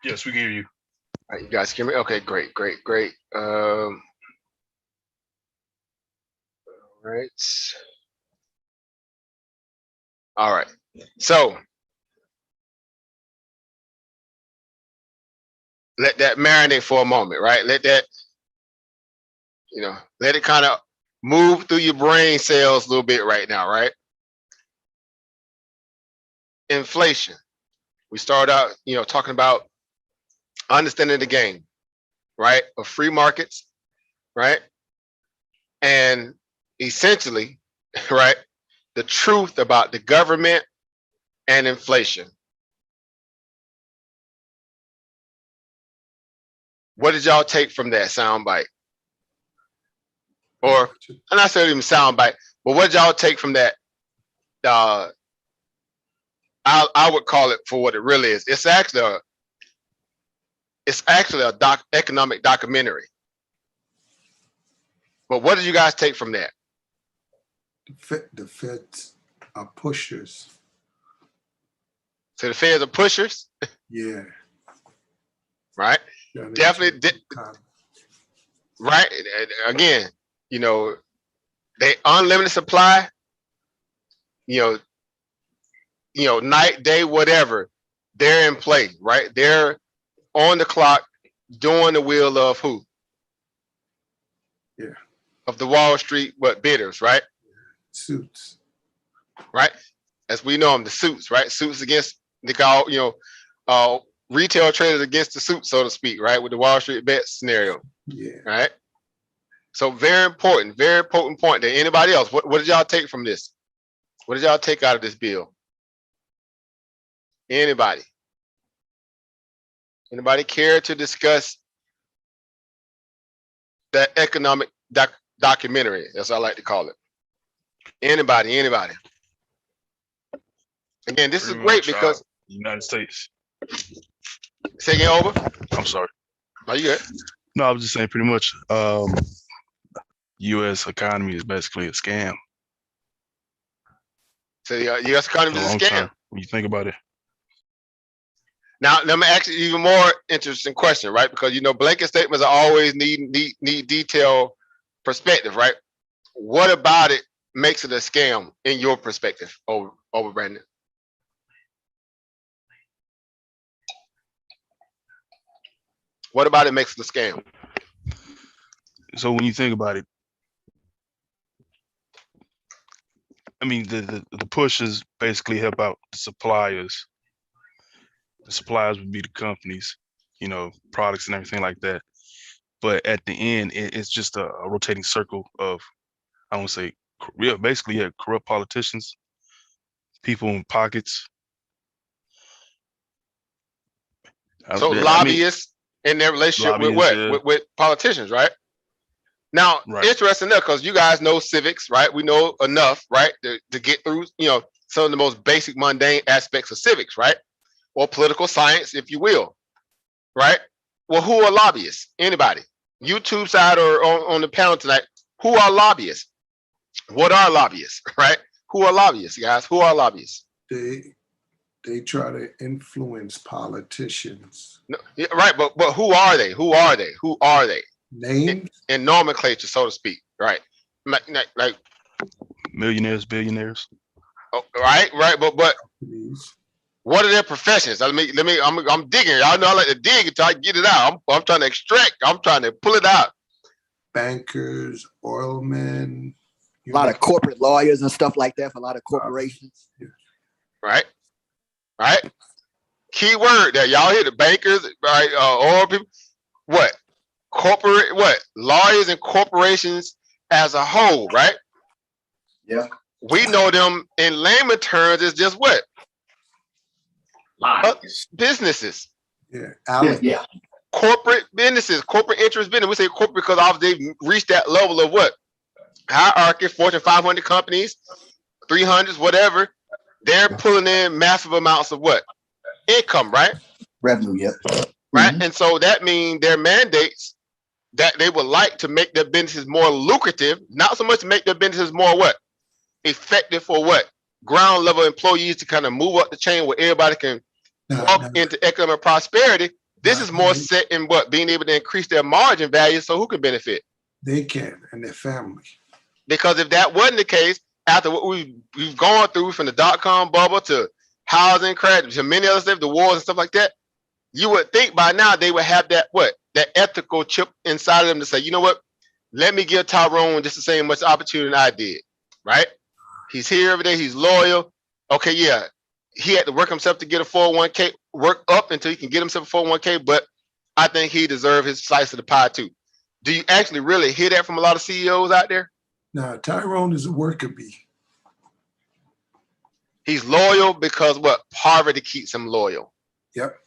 Yes, we can hear you. All right, you guys hear me? Okay, great. All right. So let that marinate for a moment, right? Let that, let it kind of move through your brain cells a little bit right now, right? Inflation. We started out, talking about understanding the game, right? Of free markets, right? And essentially, right, the truth about the government and inflation. What did y'all take from that soundbite? Or I'm not saying even soundbite, but what did y'all take from that? I would call it for what it really is. It's actually a economic documentary. But what did you guys take from that? The Feds are pushers. So the Feds are pushers? Yeah. Right? Definitely. Right? Again, they unlimited supply, night, day, whatever, they're in play, right? They're on the clock doing the will of who? Yeah. of the Wall Street bidders, right? Suits. Right? As we know them, the suits, right? Suits against the call, retail traders against the suit, so to speak, right? With the Wall Street bet scenario. Yeah. Right. So very important point to anybody else. What did y'all take from this? What did y'all take out of this bill? Anybody? Anybody care to discuss that economic documentary? That's what I like to call it. Anybody? Again, this is great because United States. Say again, over. I'm sorry. Are you good? No, I was just saying pretty much U.S. economy is basically a scam. So the U.S. economy is a scam. When you think about it. Now, let me ask you even more interesting question, right? Because blanket statements are always need detailed perspective, right? What about it makes it a scam in your perspective, over Brandon? What about it makes it a scam? So when you think about it, I mean, the pushes basically help out the suppliers. The suppliers would be the companies, products and everything like that. But at the end, it's just a rotating circle of, I want to say, basically, corrupt politicians, people in pockets. So lobbyists in their relationship with what? Yeah. With politicians, right? Now, interesting enough, because you guys know civics, right? We know enough, right, to get through, some of the most basic mundane aspects of civics, right? Or political science, if you will, right? Well, who are lobbyists? Anybody? YouTube side or on the panel tonight, who are lobbyists? What are lobbyists, right? Who are lobbyists, guys? Who are lobbyists? They try to influence politicians. No, yeah, right, but who are they? Who are they? Names in nomenclature, so to speak, right? Like millionaires, billionaires. Oh, right, but what are their professions? I'm digging. Y'all know I like to dig until I get it out. I'm trying to extract. I'm trying to pull it out. Bankers, oilmen. A lot of corporate lawyers and stuff like that for a lot of corporations. Right. Key word there. Y'all hear the bankers, right? Oil people. What? Corporate, what? Lawyers and corporations as a whole, right? Yeah. We know them in layman terms as just what? Businesses. Yeah. Corporate businesses, corporate interest business. We say corporate because obviously they've reached that level of what? Hierarchy, Fortune 500 companies, 300s, whatever. They're pulling in massive amounts of what? Income, right? Revenue, yeah. Right. And so that means their mandates that they would like to make their businesses more lucrative, not so much to make their businesses more what? Effective for what? Ground level employees to kind of move up the chain where everybody can walk into economic prosperity. This is more set in what? Being able to increase their margin value. So who can benefit? They can, and their family. Because if that wasn't the case, after what we've gone through from the dot-com bubble to housing crash to many other stuff, the wars and stuff like that, you would think by now they would have that what? That ethical chip inside of them to say, you know what? Let me give Tyrone just the same much opportunity I did, right? He's here every day. He's loyal. Okay, yeah. He had to work himself to get a 401k, work up until he can get himself a 401k, but I think he deserves his slice of the pie too. Do you actually really hear that from a lot of CEOs out there? No, Tyrone is a worker bee. He's loyal because what? Poverty keeps him loyal. Yep.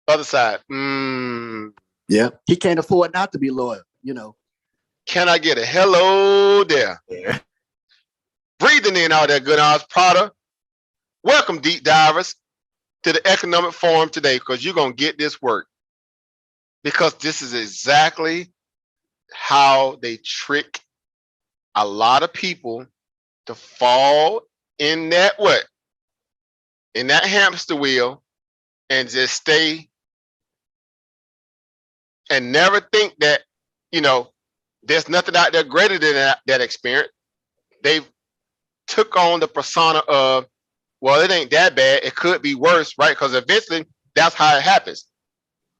Other side. Yeah. He can't afford not to be loyal, Can I get a hello there? Yeah. Breathing in all that good odds, Prada. Welcome, deep divers, to the Economic Forum today, because you're going to get this work. Because this is exactly how they trick a lot of people to fall in that what? In that hamster wheel and just stay and never think that, there's nothing out there greater than that experience. They've took on the persona of, well, it ain't that bad. It could be worse, right? Because eventually that's how it happens.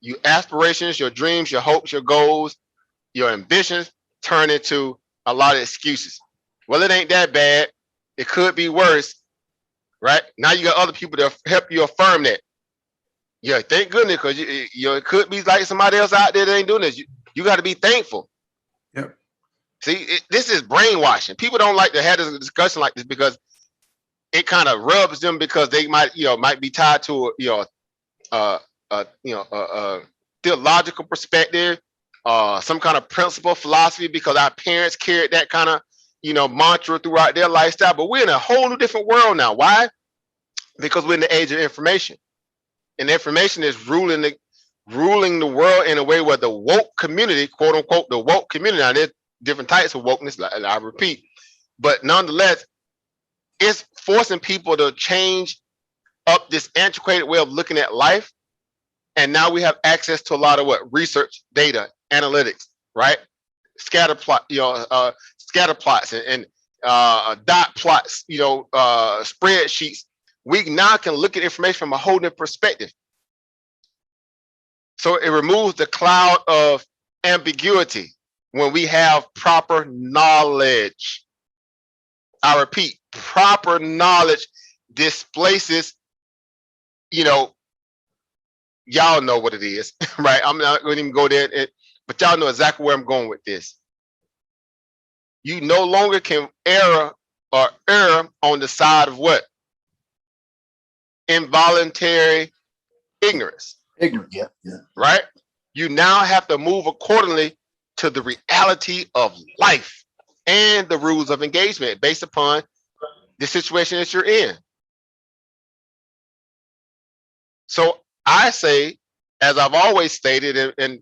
your aspirations, your dreams, your hopes, your goals, your ambitions turn into a lot of excuses. Well, it ain't that bad. It could be worse, right? Now you got other people to help you affirm that. Yeah, thank goodness, because it could be like somebody else out there that ain't doing this. You got to be thankful. Yep. See, this is brainwashing. People don't like to have this discussion like this because it kind of rubs them because they might be tied to theological perspective, some kind of principle, philosophy, because our parents carried that kind of mantra throughout their lifestyle. But we're in a whole new different world now. Why? Because we're in the age of information, and information is ruling the world in a way where the woke community, quote unquote, the woke community. Now there's different types of wokeness, like I repeat, but nonetheless, it's forcing people to change up this antiquated way of looking at life. And now we have access to a lot of research, data, analytics, right? Scatter plots and dot plots, spreadsheets. We now can look at information from a whole different perspective. So it removes the cloud of ambiguity when we have proper knowledge. I repeat, proper knowledge displaces, y'all know what it is, right? I'm not going to even go there, but y'all know exactly where I'm going with this. You no longer can err on the side of what? Involuntary ignorance. Ignorant, yeah. Right? You now have to move accordingly to the reality of life and the rules of engagement based upon the situation that you're in. So I say, as I've always stated and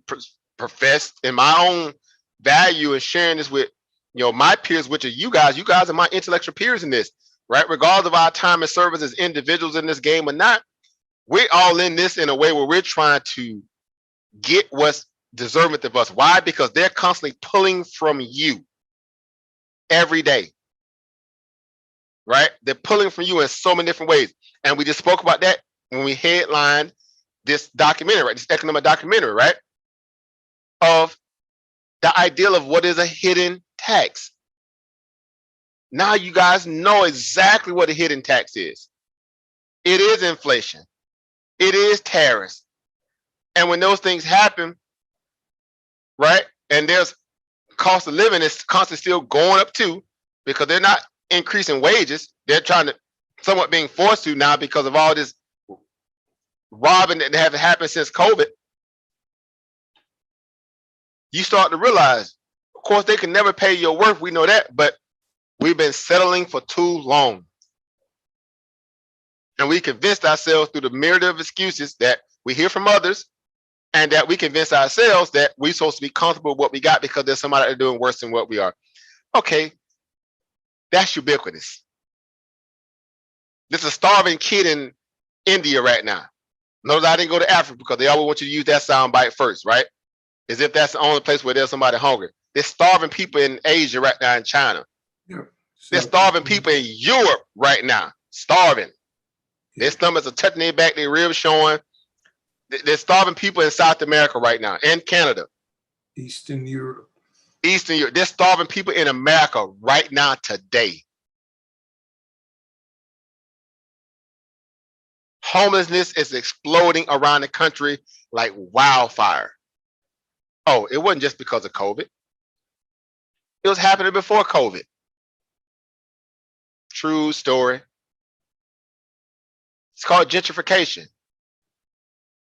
professed in my own value and sharing this with my peers, which are you guys are my intellectual peers in this, right? Regardless of our time and service as individuals in this game or not, we're all in this in a way where we're trying to get what's deserving of us. Why? Because they're constantly pulling from you every day, right? They're pulling from you in so many different ways. And we just spoke about that when we headlined this documentary, right? This economic documentary, right? Of the ideal of what is a hidden tax. Now you guys know exactly what a hidden tax is. It is inflation. It is tariffs. And when those things happen, right? And there's cost of living is constantly still going up too, because they're not increasing wages. They're trying to somewhat being forced to now because of all this robbing that hasn't happened since COVID. You start to realize, of course, they can never pay your worth. We know that, but we've been settling for too long. And we convinced ourselves through the myriad of excuses that we hear from others, and that we convince ourselves that we're supposed to be comfortable with what we got because there's somebody that's doing worse than what we are. Okay, that's ubiquitous. There's a starving kid in India right now. Notice I didn't go to Africa because they always want you to use that sound bite first, right? As if that's the only place where there's somebody hungry. There's starving people in Asia right now, in China. Yeah. There's starving people in Europe right now, starving. Their stomachs are touching their back, their ribs showing. There's starving people in South America right now, and Canada. Eastern Europe. Eastern Europe. There's starving people in America right now today. Homelessness is exploding around the country like wildfire. Oh, it wasn't just because of COVID. It was happening before COVID. True story. It's called gentrification.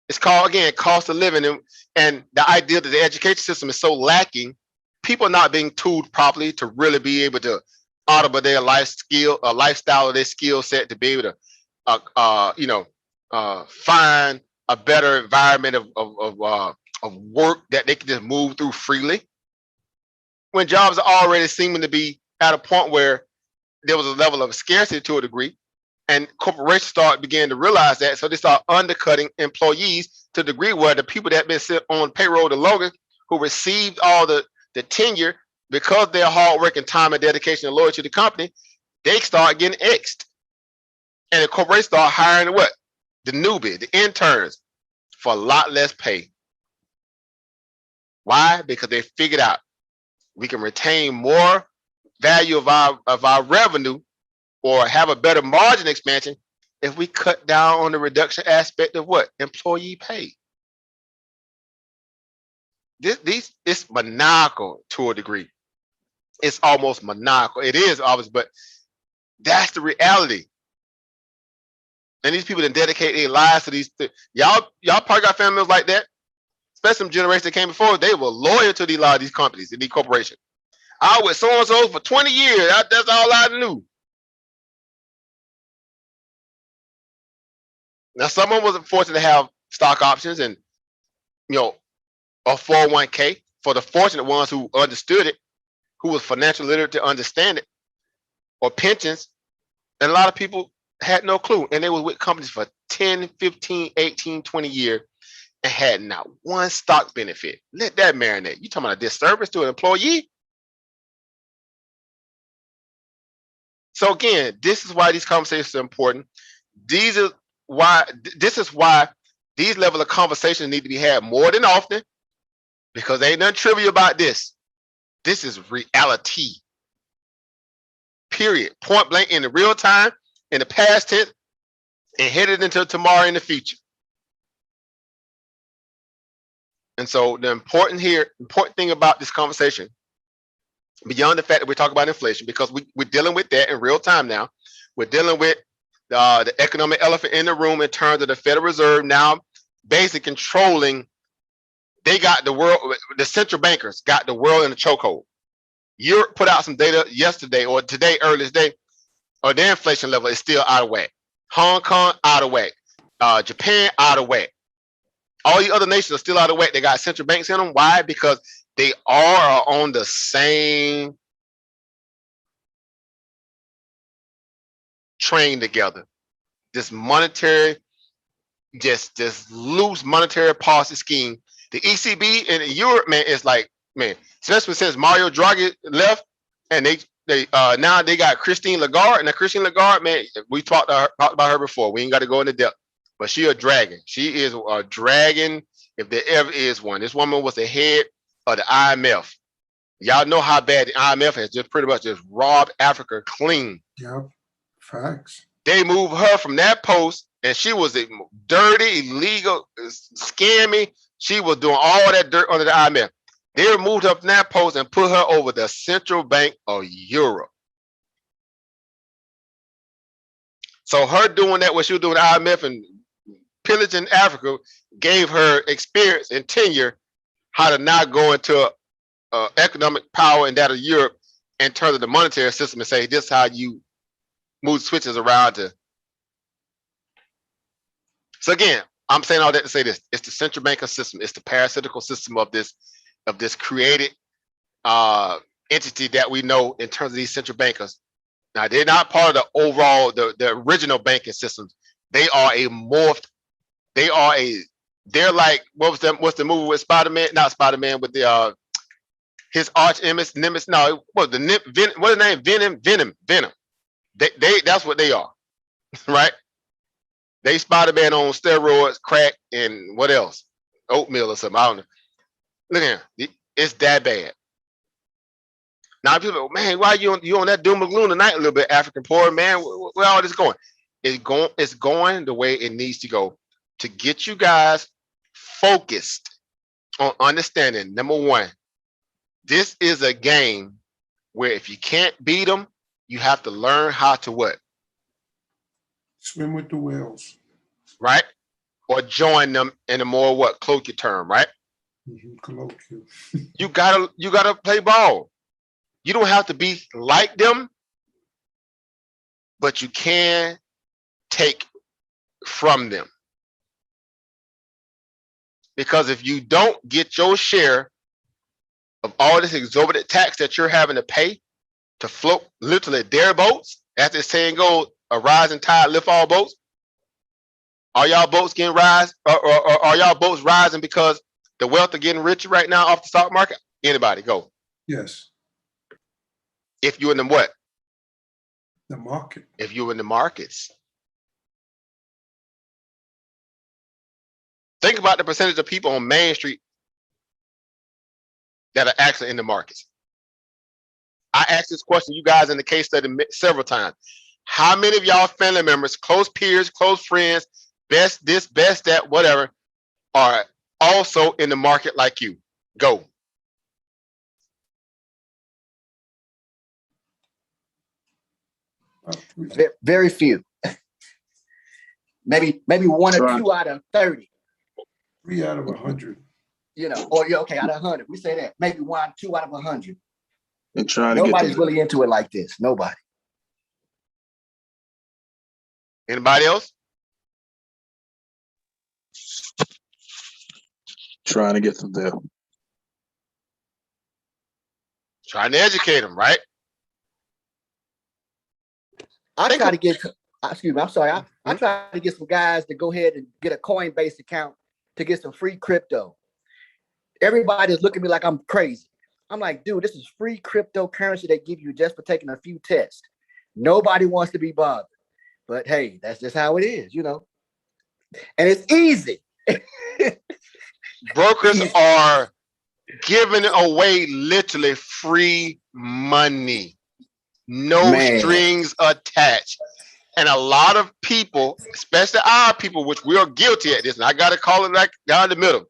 It's called, again, cost of living. And the idea that the education system is so lacking, people are not being tooled properly to really be able to audible their lifestyle or their skill set to be able to, find a better environment of work that they can just move through freely. When jobs are already seeming to be at a point where there was a level of scarcity to a degree, and corporations began to realize that, so they start undercutting employees to the degree where the people that have been sit on payroll the longest, who received all the tenure because of their hard work and time and dedication and loyalty to the company, they start getting X'd. And the corporations start hiring what? The newbie, the interns, for a lot less pay. Why? Because they figured out we can retain more value of our revenue or have a better margin expansion if we cut down on the reduction aspect of what? Employee pay. It's maniacal to a degree. It's almost maniacal. It is obvious, but that's the reality. And these people that dedicate their lives to these y'all probably got family members like that, especially some generations that came before. They were loyal to a lot of these companies and these corporations. I was so and so for 20 years. That's all I knew. Now, someone was fortunate to have stock options and a 401k for the fortunate ones who understood it, who was financially literate to understand it, or pensions. And a lot of people had no clue. And they were with companies for 10, 15, 18, 20 years and had not one stock benefit. Let that marinate. You talking about a disservice to an employee? So again, this is why these conversations are important. This is why these level of conversations need to be had more than often, because there ain't nothing trivial about this. This is reality. Period. Point blank, in the real time, in the past tense, and headed into tomorrow in the future. And so the important thing about this conversation, beyond the fact that we're talking about inflation, because we're dealing with that in real time now. We're dealing with the economic elephant in the room in terms of the Federal Reserve now basically controlling. They got the world, the central bankers got the world in a chokehold. Europe put out some data yesterday or today, early today, or their inflation level is still out of whack. Hong Kong, out of whack. Japan, out of whack. All the other nations are still out of whack. They got central banks in them. Why? Because they are on the same train together. This monetary, just loose monetary policy scheme. The ECB in Europe, man, is like, man, especially since Mario Draghi left, and they now they got Christine Lagarde. And Christine Lagarde, man, we talked about her before. We ain't got to go into depth, but she a dragon. She is a dragon if there ever is one. This woman was the head of the IMF. Y'all know how bad the IMF has just pretty much just robbed Africa clean. Yep, facts. They moved her from that post, and she was a dirty, illegal, scammy. She was doing all that dirt under the IMF. They removed her from that post and put her over the Central Bank of Europe. So her doing that, what she was doing at IMF and pillaging Africa, gave her experience and tenure how to not go into economic power and that of Europe in terms of the monetary system and say, this is how you move switches around to. So again, I'm saying all that to say this: it's the central banking system, it's the parasitical system of this created entity that we know in terms of these central bankers. Now, they're not part of the overall, the original banking systems. They are a morphed. They're like, what's the movie with Spider-Man? Not Spider-Man, with the his arch nemesis. No, what the name? Venom. That's what they are, right? They Spider-Man on steroids, crack, and what else? Oatmeal or something. I don't know. Look at him. It's that bad. Now people go, man, why you on that doom and gloom tonight a little bit, AfurakanEmporium, man? Where all this going? It's going the way it needs to go to get you guys focused on understanding. Number one, this is a game where if you can't beat them, you have to learn how to what? Swim with the whales. Right? Or join them in a more what colloquial term, right? Colloquial. You gotta play ball. You don't have to be like them, but you can take from them. Because if you don't get your share of all this exorbitant tax that you're having to pay to float literally their boats, as the saying goes, a rising tide lift all boats. Are y'all boats getting rise, or are y'all boats rising because the wealth are getting richer right now off the stock market? Anybody go? Yes. If you're in the what? The market. If you're in the markets. Think about the percentage of people on Main Street that are actually in the markets. I asked this question, you guys in the case study several times. How many of y'all family members, close peers, close friends, best this, best that, whatever, are also in the market like you? Go. Very few. maybe one or two out of 30. 3 out of 100. You know, or yeah, okay, out of 100. We say that. Maybe 1, 2 out of 100. And trying to Nobody's really into it like this. Nobody. Anybody else? Trying to get them there. Trying to educate them, right? I try to get, excuse me, I'm sorry. I try to get some guys to go ahead and get a Coinbase account to get some free crypto. Everybody's looking at me like I'm crazy. I'm like, dude, this is free cryptocurrency they give you just for taking a few tests. Nobody wants to be bothered. But hey, that's just how it is, you know. And it's easy. Brokers are giving away literally free money. No strings attached. And a lot of people, especially our people, which we are guilty at this, and I got to call it like down the middle.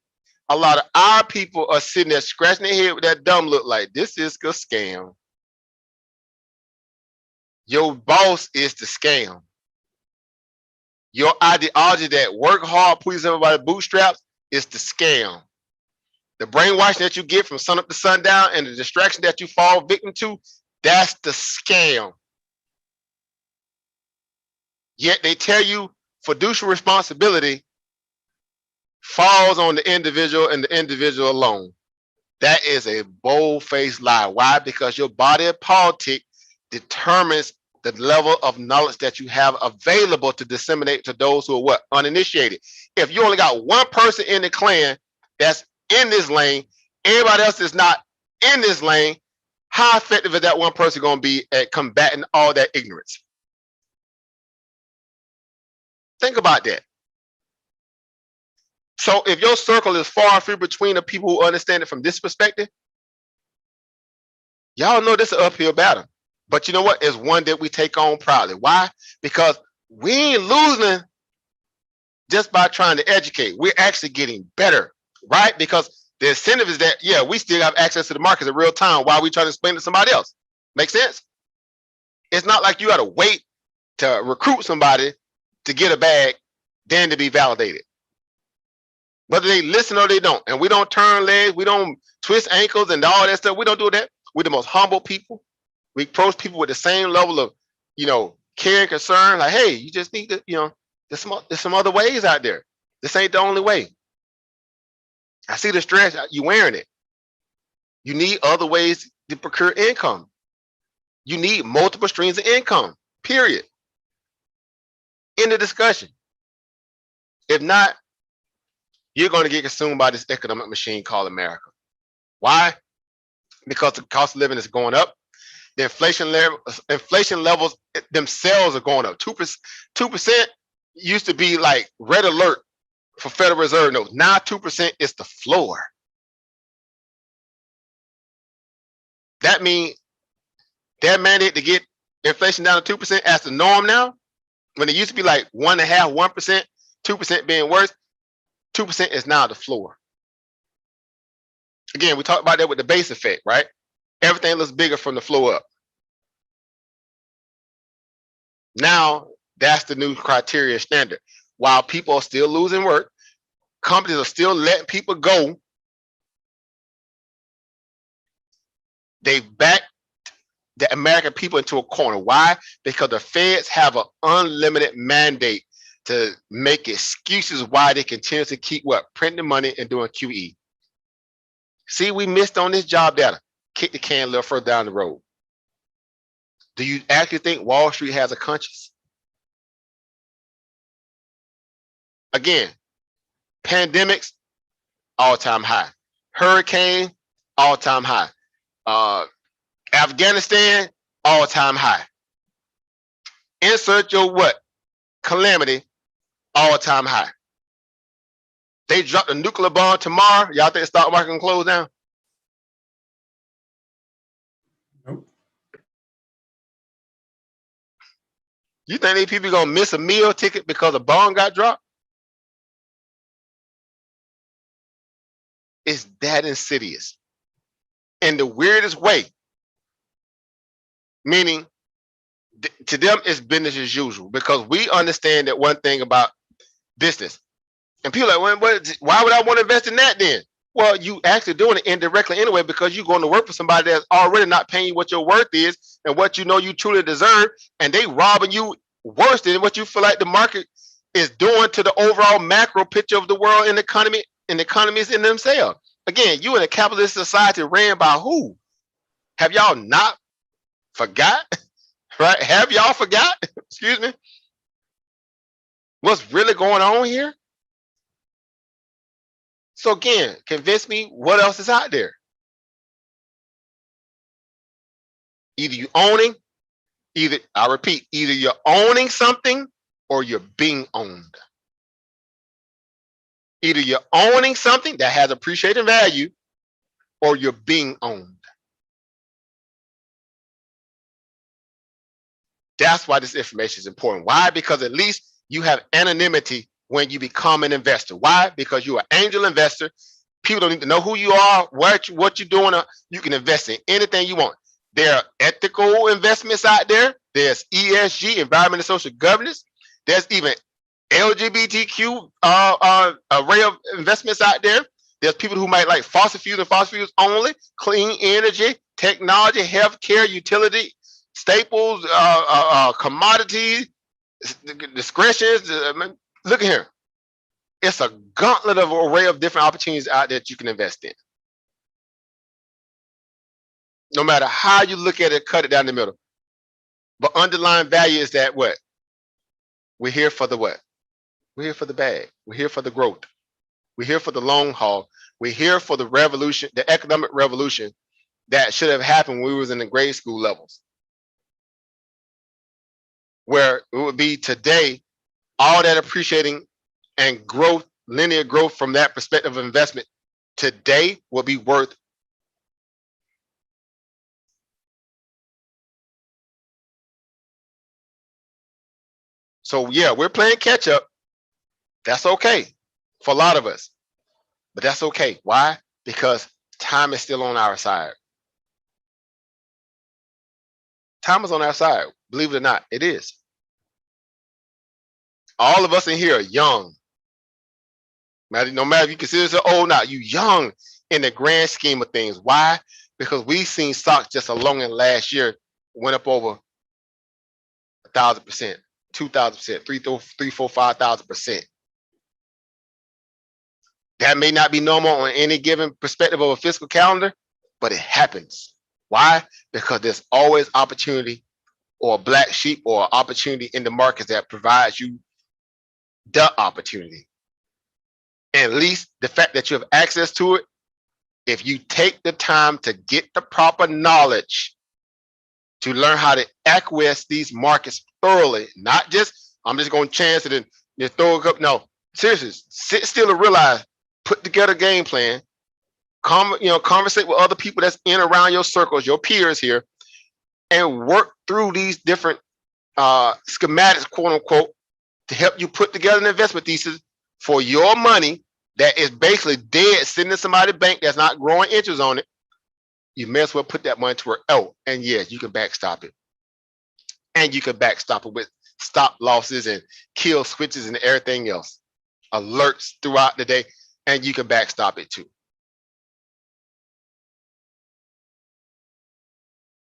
A lot of our people are sitting there scratching their head with that dumb look like, this is a scam. Your boss is the scam. Your ideology that work hard, please everybody bootstraps, is the scam. The brainwashing that you get from sun up to sundown and the distraction that you fall victim to, that's the scam. Yet they tell you fiduciary responsibility falls on the individual and the individual alone. That is a bold-faced lie. Why? Because your body of politic determines the level of knowledge that you have available to disseminate to those who are what? Uninitiated. If you only got one person in the clan that's in this lane, everybody else is not in this lane, how effective is that one person going to be at combating all that ignorance? Think about that. So if your circle is far and few between the people who understand it from this perspective, y'all know this is an uphill battle. But you know what? It's one that we take on proudly. Why? Because we ain't losing just by trying to educate. We're actually getting better, right? Because the incentive is that, yeah, we still have access to the markets in real time while we try to explain to somebody else. Make sense? It's not like you got to wait to recruit somebody to get a bag, then to be validated. Whether they listen or they don't. And we don't turn legs, we don't twist ankles and all that stuff. We don't do that. We're the most humble people. We approach people with the same level of, you know, care and concern. Like, hey, you just need to, you know, there's some other ways out there. This ain't the only way. I see the stress, you wearing it. You need other ways to procure income. You need multiple streams of income, period. End of discussion. If not, you're going to get consumed by this economic machine called America. Why? Because the cost of living is going up. The inflation levels themselves are going up. 2% used to be like red alert for Federal Reserve notes. Now 2% is the floor. That means their mandate to get inflation down to 2% as the norm now, when it used to be like 1.5%, 1%, 2% being worse, 2% is now the floor. Again, we talked about that with the base effect, right? Everything looks bigger from the floor up. Now, that's the new criteria standard. While people are still losing work, companies are still letting people go, they back the American people into a corner. Why? Because the feds have an unlimited mandate to make excuses why they continue to keep what? Printing money and doing QE. See, we missed on this job data. Kick the can a little further down the road. Do you actually think Wall Street has a conscience? Again, pandemics, all-time high. Hurricane, all-time high. Afghanistan, all-time high. Insert your what? Calamity, all-time high. They drop the nuclear bomb tomorrow. Y'all think the stock market can close down? You think these people gonna miss a meal ticket because a bond got dropped? It's that insidious. In the weirdest way. Meaning, to them, it's business as usual because we understand that one thing about business. And people are like, why would I want to invest in that then? Well, you actually doing it indirectly anyway because you're going to work for somebody that's already not paying you what your worth is and what you know you truly deserve, and they robbing you worse than what you feel like the market is doing to the overall macro picture of the world and economy and economies in themselves. Again, you in a capitalist society ran by who? Have y'all not forgot? Right? Have y'all forgot? Excuse me. What's really going on here? So again, convince me what else is out there. Either you owning, I repeat, either you're owning something or you're being owned. Either you're owning something that has appreciating value or you're being owned. That's why this information is important. Why? Because at least you have anonymity when you become an investor. Why? Because you're an angel investor. People don't need to know who you are, what you're doing. You can invest in anything you want. There are ethical investments out there. There's ESG, environmental social governance. There's even LGBTQ array of investments out there. There's people who might like fossil fuels and fossil fuels only, clean energy, technology, healthcare, utility, staples, commodities, discretions. Look at here. It's a gauntlet of array of different opportunities out there that you can invest in. No matter how you look at it, cut it down the middle. But underlying value is that what? We're here for the what? We're here for the bag. We're here for the growth. We're here for the long haul. We're here for the revolution, the economic revolution that should have happened when we was in the grade school levels. Where it would be today, all that appreciating and growth, linear growth from that perspective of investment today will be worth so yeah, we're playing catch up. That's okay for a lot of us, but that's okay. Why? Because time is still on our side. Time is on our side. Believe it or not, it is. All of us in here are young. No matter if you consider yourself old or not, you young in the grand scheme of things. Why? Because we've seen stocks just alone in last year went up over 1,000%, 2,000%, 3, 4, 5,000%. That may not be normal on any given perspective of a fiscal calendar, but it happens. Why? Because there's always opportunity or a black sheep or opportunity in the markets that provides you the opportunity. And at least the fact that you have access to it, if you take the time to get the proper knowledge to learn how to acquiesce these markets thoroughly, not just, I'm just going to chance it and just throw it up. No, seriously, sit still and realize, put together a game plan, conversate with other people that's in around your circles, your peers here, and work through these different schematics, quote unquote, to help you put together an investment thesis for your money that is basically dead, sitting in somebody's bank that's not growing interest on it. You may as well put that money to work. Oh, and yes, you can backstop it. And you can backstop it with stop losses and kill switches and everything else. Alerts throughout the day, and you can backstop it too.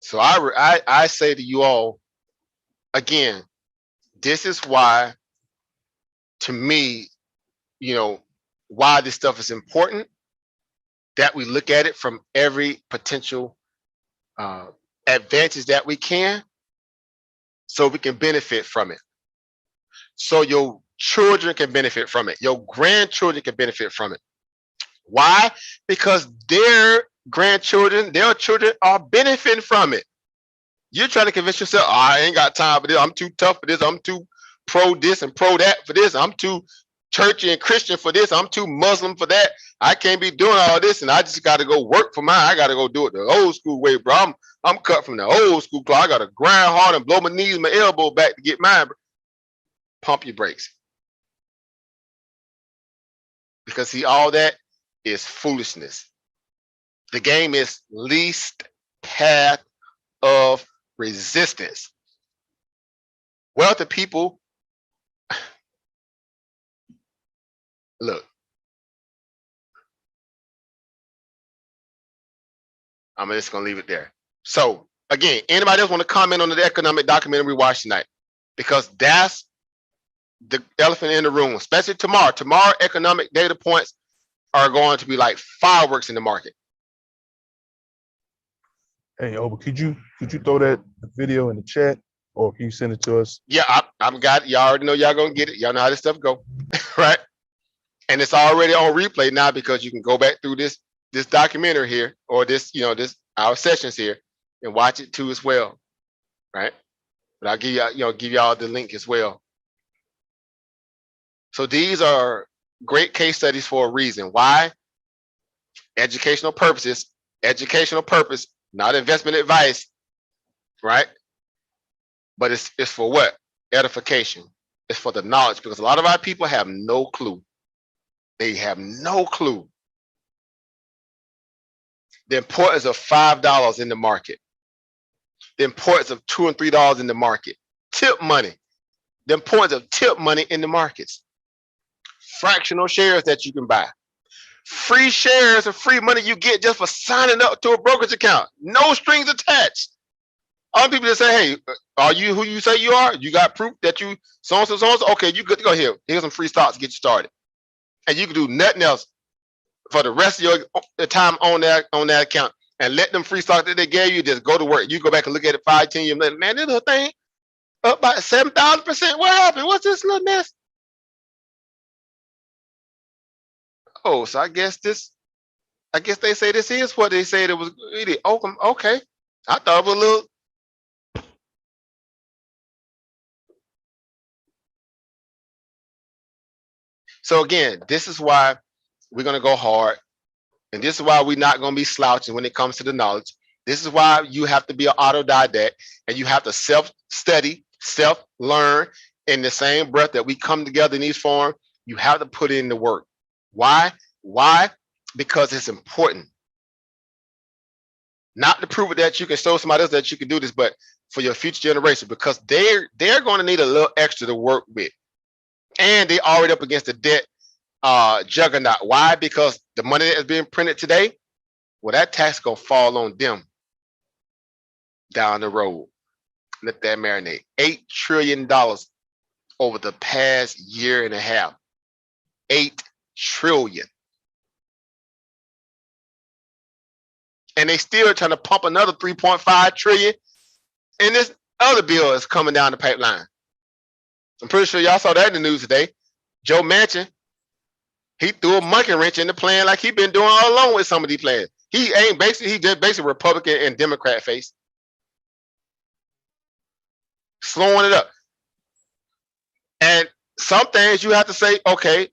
So I say to you all, again, this is why, to me, why this stuff is important, that we look at it from every potential advantage that we can, so we can benefit from it. So your children can benefit from it. Your grandchildren can benefit from it. Why? Because their grandchildren, their children are benefiting from it. You're trying to convince yourself, I ain't got time for this. I'm too tough for this. I'm too pro this and pro that for this. I'm too churchy and Christian for this. I'm too Muslim for that. I can't be doing all this, and I just got to go work for mine. I got to go do it the old school way, bro. I'm cut from the old school cloth. I got to grind hard and blow my knees and my elbow back to get mine. Bro. Pump your brakes. Because see, all that is foolishness. The game is least path of resistance. Wealthy people, look, I'm just gonna leave it there. So again, anybody else want to comment on the economic documentary we watched tonight? Because that's the elephant in the room, especially tomorrow. Tomorrow, economic data points are going to be like fireworks in the market. Hey, Oba, could you throw that video in the chat, or can you send it to us? Yeah, I'm got it. Y'all already know y'all gonna get it. Y'all know how this stuff go, right? And it's already on replay now because you can go back through this documentary here, or this, this our sessions here, and watch it too as well, right? But I'll give y'all, give y'all the link as well. So these are great case studies for a reason. Why? Educational purposes, educational purpose, not investment advice, right? But it's for what? Edification. It's for the knowledge, because a lot of our people have no clue. They have no clue the importance of $5 in the market, the importance of $2 and $3 in the market, tip money, the importance of tip money in the markets, fractional shares that you can buy, free shares of free money you get just for signing up to a brokerage account, no strings attached. All people just say, hey, are you who you say you are? You got proof that you so-and-so, so-and-so? Okay, you good to go here. Here's some free stocks to get you started. And you can do nothing else for the rest of your time on that account, and let them free stocks that they gave you just go to work. You go back and look at it 5, 10 years later. Man, this little thing up by 7,000%. What happened? What's this little mess? Oh, so I guess they say this is what they said it was. Oh, okay. I thought it was a little. So again, this is why we're going to go hard. And this is why we're not going to be slouching when it comes to the knowledge. This is why you have to be an autodidact, and you have to self-study, self-learn in the same breath that we come together in these forums. You have to put in the work. Why? Why? Because it's important. Not to prove it that you can show somebody else that you can do this, but for your future generation, because they're going to need a little extra to work with. And they're already up against the debt juggernaut. Why? Because the money that is being printed today, well, that tax gonna fall on them down the road. Let that marinate. $8 trillion over the past year and a half. 8 trillion. And they still trying to pump another 3.5 trillion. And this other bill is coming down the pipeline. I'm pretty sure y'all saw that in the news today. Joe Manchin, he threw a monkey wrench in the plan like he been doing all along with some of these plans. He just basically Republican and Democrat face. Slowing it up. And some things you have to say, okay,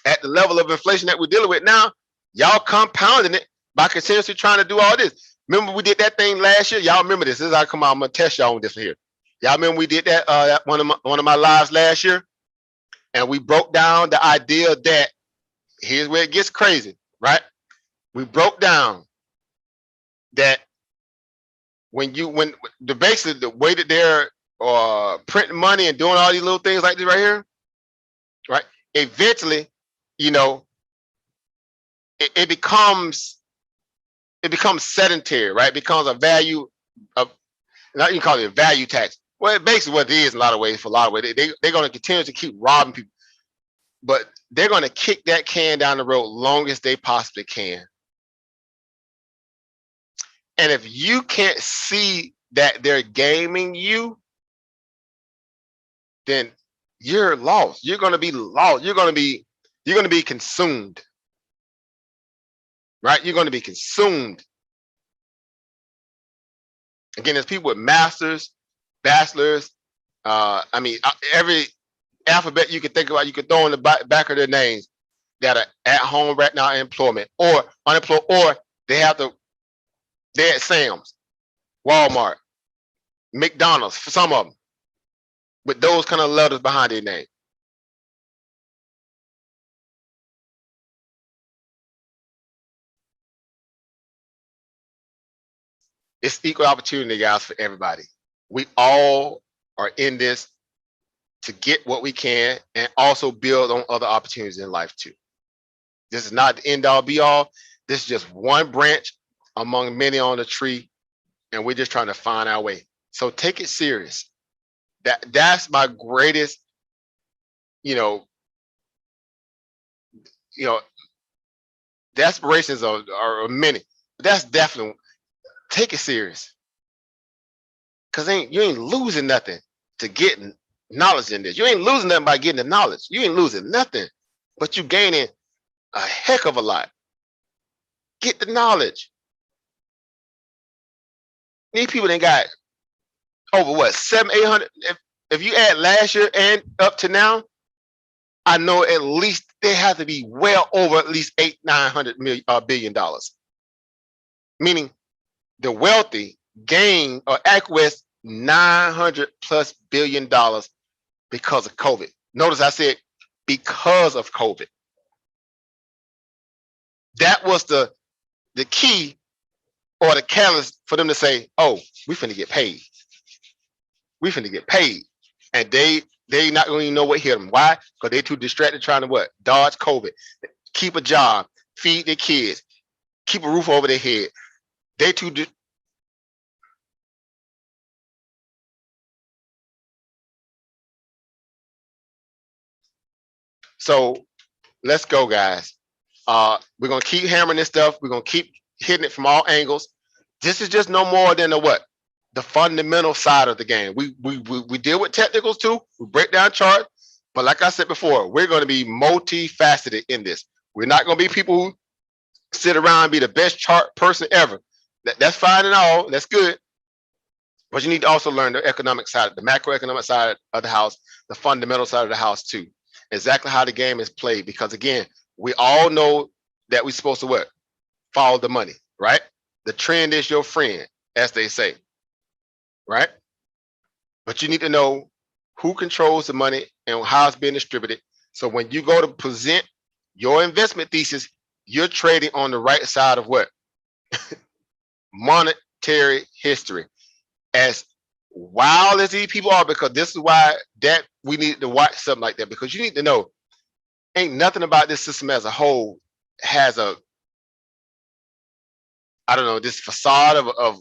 at the level of inflation that we're dealing with now, y'all compounding it by continuously trying to do all this. Remember we did that thing last year? Y'all remember this. This is how I come out. I'm gonna test y'all on this one here. Y'all remember we did that one of my lives last year? And we broke down the idea that here's where it gets crazy, right? We broke down that when basically the way that they're printing money and doing all these little things like this right here, right? Eventually, it becomes sedentary, right? It becomes a value of, not you call it a value tax. Well, basically what it is in a lot of ways, for a lot of ways. They're going to continue to keep robbing people, but they're going to kick that can down the road long as they possibly can. And if you can't see that they're gaming you, then you're lost. You're going to be lost. You're going to be consumed, right? You're going to be consumed. Again, there's people with masters, bachelors, every alphabet you can think about, you can throw in the back of their names that are at home right now in employment or unemployed, or they're at Sam's, Walmart, McDonald's, for some of them, with those kind of letters behind their name. It's equal opportunity, guys, for everybody. We all are in this to get what we can and also build on other opportunities in life too. This is not the end all be all. This is just one branch among many on the tree, and we're just trying to find our way. So take it serious. That's my greatest, the aspirations are many, but that's definitely, take it serious. Cause you ain't losing nothing to getting knowledge in this. You ain't losing nothing by getting the knowledge. You ain't losing nothing, but you gaining a heck of a lot. Get the knowledge. These people that got over what, 700-800. If you add last year and up to now, I know at least they have to be well over at least $800-900 billion. Meaning the wealthy gain or acquire $900+ billion because of COVID. Notice I said because of COVID. That was the key or the catalyst for them to say, oh, we finna get paid. We finna get paid. And they not going to even know what hit them. Why? Because they too distracted trying to what? Dodge COVID. Keep a job, feed their kids, keep a roof over their head. They too So let's go, guys. We're gonna keep hammering this stuff. We're gonna keep hitting it from all angles. This is just no more than the fundamental side of the game. We deal with technicals too. We break down charts, but like I said before, we're going to be multifaceted in this. We're not going to be people who sit around and be the best chart person ever. That's fine and all. That's good. But you need to also learn the economic side, the macroeconomic side of the house, the fundamental side of the house too. Exactly how the game is played. Because again, we all know that we're supposed to what? Follow the money, right? The trend is your friend, as they say, right? But you need to know who controls the money and how it's being distributed. So when you go to present your investment thesis, you're trading on the right side of what? Monetary history. As wild as these people are, because this is why that we need to watch something like that, because you need to know ain't nothing about this system as a whole has a, I don't know, this facade of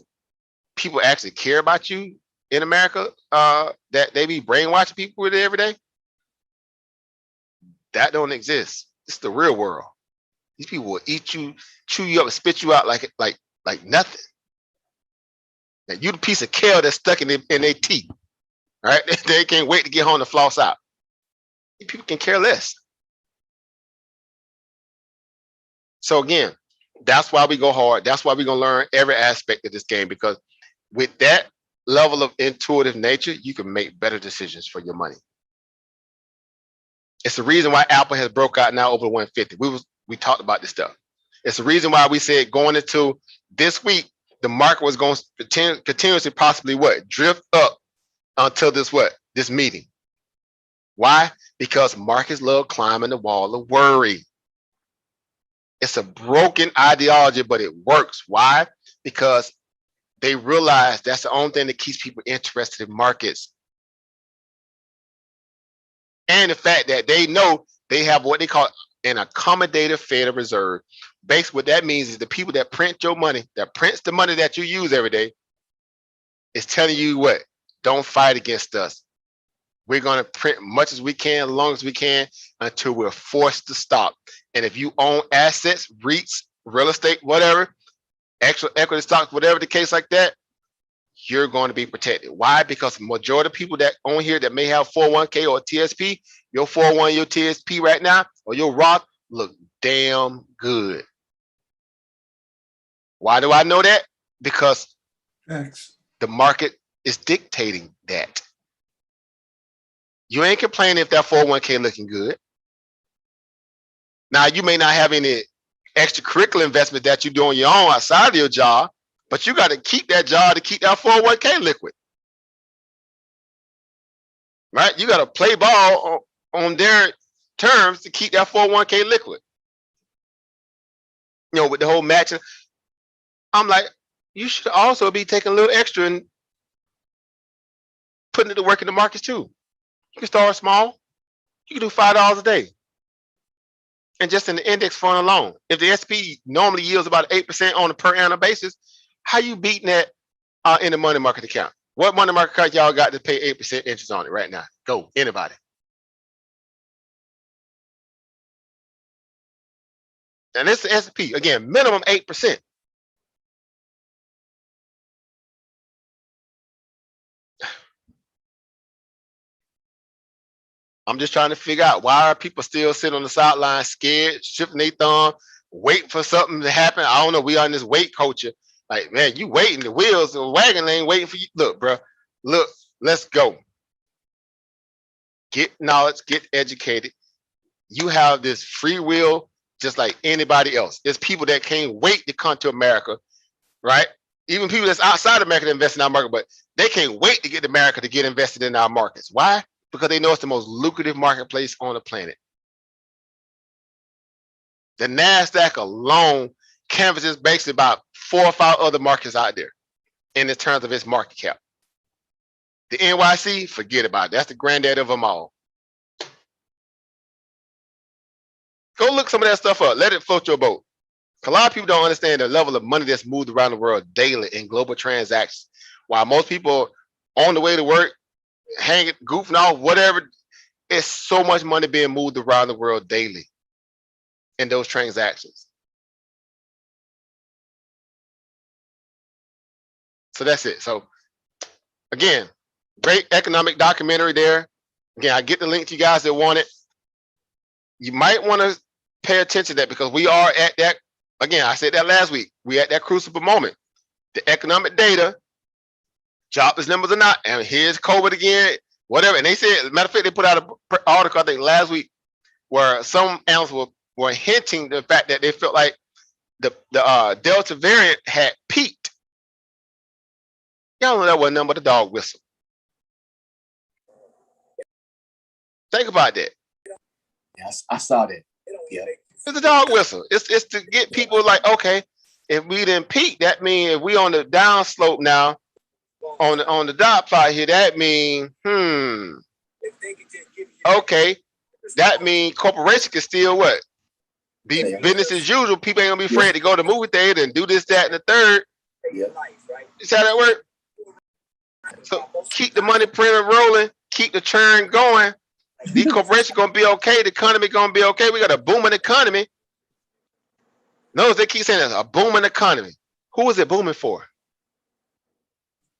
people actually care about you in America, that they be brainwashing people with it every day. That don't exist. It's the real world. These people will eat you, chew you up, and spit you out like nothing. Now, you the piece of kale that's stuck in their teeth, right? They can't wait to get home to floss out. These people can care less. So again, that's why we go hard. That's why we're gonna learn every aspect of this game, because with that level of intuitive nature, you can make better decisions for your money. It's the reason why Apple has broke out now over 150. We talked about this stuff. It's the reason why we said going into this week, the market was going to continuously possibly what? Drift up until this meeting. Why? Because markets love climbing the wall of worry. It's a broken ideology, but it works. Why? Because they realize that's the only thing that keeps people interested in markets. And the fact that they know they have what they call an accommodative Federal Reserve. Basically, what that means is the people that print your money, that prints the money that you use every day, is telling you what? Don't fight against us. We're going to print much as we can, as long as we can, until we're forced to stop. And if you own assets, REITs, real estate, whatever, extra equity stocks, whatever the case like that, you're going to be protected. Why? Because the majority of people that own here that may have 401k or TSP, your 401, your TSP right now, or your Roth look damn good. Why do I know that? Because Thanks. the market is dictating that. You ain't complaining if that 401k looking good. Now, you may not have any extracurricular investment that you do on your own outside of your job, but you got to keep that job to keep that 401k liquid. Right? You got to play ball on their terms to keep that 401k liquid. You know, with the whole matching. I'm like, you should also be taking a little extra and putting it to work in the markets too. You can start small. You can do $5 a day. And just in the index fund alone, if the SP normally yields about 8% on a per annum basis, how you beating that in the money market account? What money market account y'all got to pay 8% interest on it right now? Go, anybody. And it's the SP, again, minimum 8%. I'm just trying to figure out, why are people still sitting on the sideline scared, shifting their thumb, waiting for something to happen? I don't know. We are in this wait culture. Like, man, you waiting, the wheels, the wagon ain't waiting for you. Look, bro, look, let's go. Get knowledge, get educated. You have this free will just like anybody else. There's people that can't wait to come to America, right? Even people that's outside of America to invest in our market, but they can't wait to get to America to get invested in our markets. Why? Because they know it's the most lucrative marketplace on the planet. The NASDAQ alone canvases basically about 4 or 5 other markets out there in the terms of its market cap. The NYC, forget about it. That's the granddad of them all. Go look some of that stuff up. Let it float your boat. A lot of people don't understand the level of money that's moved around the world daily in global transactions. While most people on the way to work, hanging, goofing off, whatever, it's so much money being moved around the world daily in those transactions. So that's it. So again, great economic documentary there. Again, I get the link to you guys that want it. You might want to pay attention to that, because we are at that, again, I said that last week, we at that crucible moment. The economic data, jobless numbers are not, and here's COVID again, whatever. And they said, matter of fact, they put out an article, I think last week, where some analysts were hinting the fact that they felt like the Delta variant had peaked. Y'all know that wasn't nothing but a dog whistle. Think about that. Yes, I saw that. Yeah. It's a dog whistle. It's to get people like, okay, if we didn't peak, that means if we on the down slope now, on the dot plot here, that means, okay, that means corporation can still what? Be business as usual. People ain't gonna be afraid to go to the movie theater and do this, that, and the third. Is how that work? So keep the money printer rolling, keep the churn going. These corporations gonna be okay. The economy gonna be okay. We got a booming economy. Notice they keep saying there's a booming economy. Who is it booming for?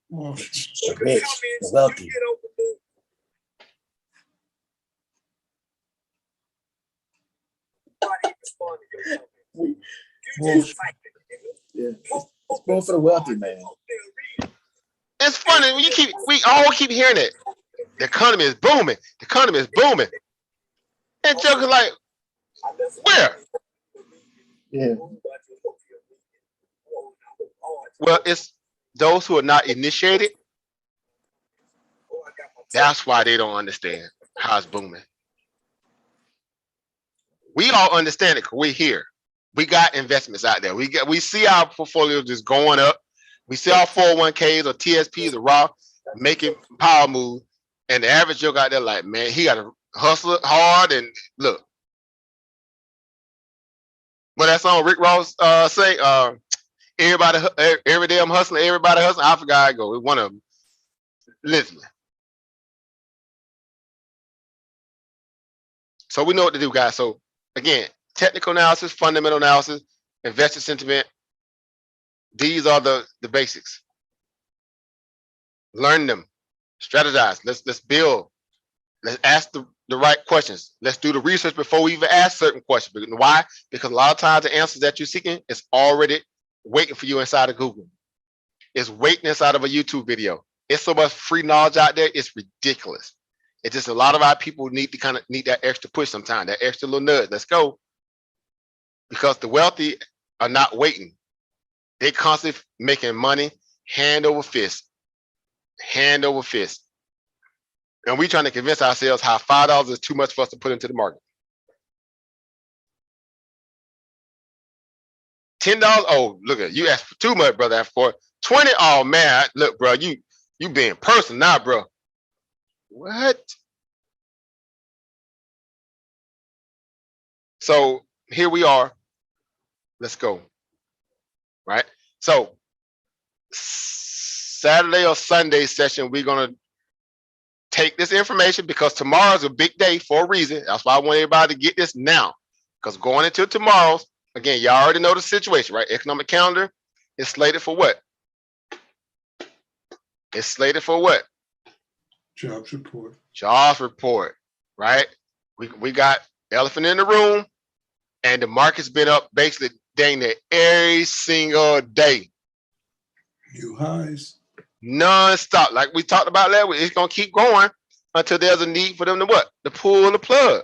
The rich, the wealthy. Yeah, it's booming for the wealthy, man. It's funny when we all keep hearing it. The economy is booming. The economy is booming. And Joker's like, where? Yeah. Well, it's those who are not initiated. That's why they don't understand how it's booming. We all understand it because we're here. We got investments out there. We see our portfolio just going up. We see our 401ks or TSPs or Roth making power moves. And the average Joe out there like, man, he got to hustle hard and look. But that song Rick Ross say, every day I'm hustling, everybody hustling. I forgot I go. It's one of them. Listen. So we know what to do, guys. So again, technical analysis, fundamental analysis, investor sentiment. These are the basics. Learn them. Strategize. Let's build. Let's ask the right questions. Let's do the research before we even ask certain questions. Why? Because a lot of times the answers that you're seeking is already waiting for you inside of Google. It's waiting inside of a YouTube video. It's so much free knowledge out there. It's ridiculous. It's just a lot of our people need that extra push sometimes, that extra little nudge. Let's go. Because the wealthy are not waiting. They constantly making money hand over fist. Hand over fist. And we trying to convince ourselves how $5 is too much for us to put into the market. $10. Oh, look at you asked for too much, brother. For 20. Oh man, look, bro, you being personal now, bro. What? So here we are. Let's go. Right. So Saturday or Sunday session, we're gonna take this information because tomorrow's a big day for a reason. That's why I want everybody to get this now. Because going into tomorrow's, again, y'all already know the situation, right? Economic calendar is slated for what? It's slated for what? Jobs report. Jobs report, right? We got elephant in the room, and the market's been up basically dang near every single day. New highs. Non-stop. Like we talked about last week, it's gonna keep going until there's a need for them to what? To pull the plug.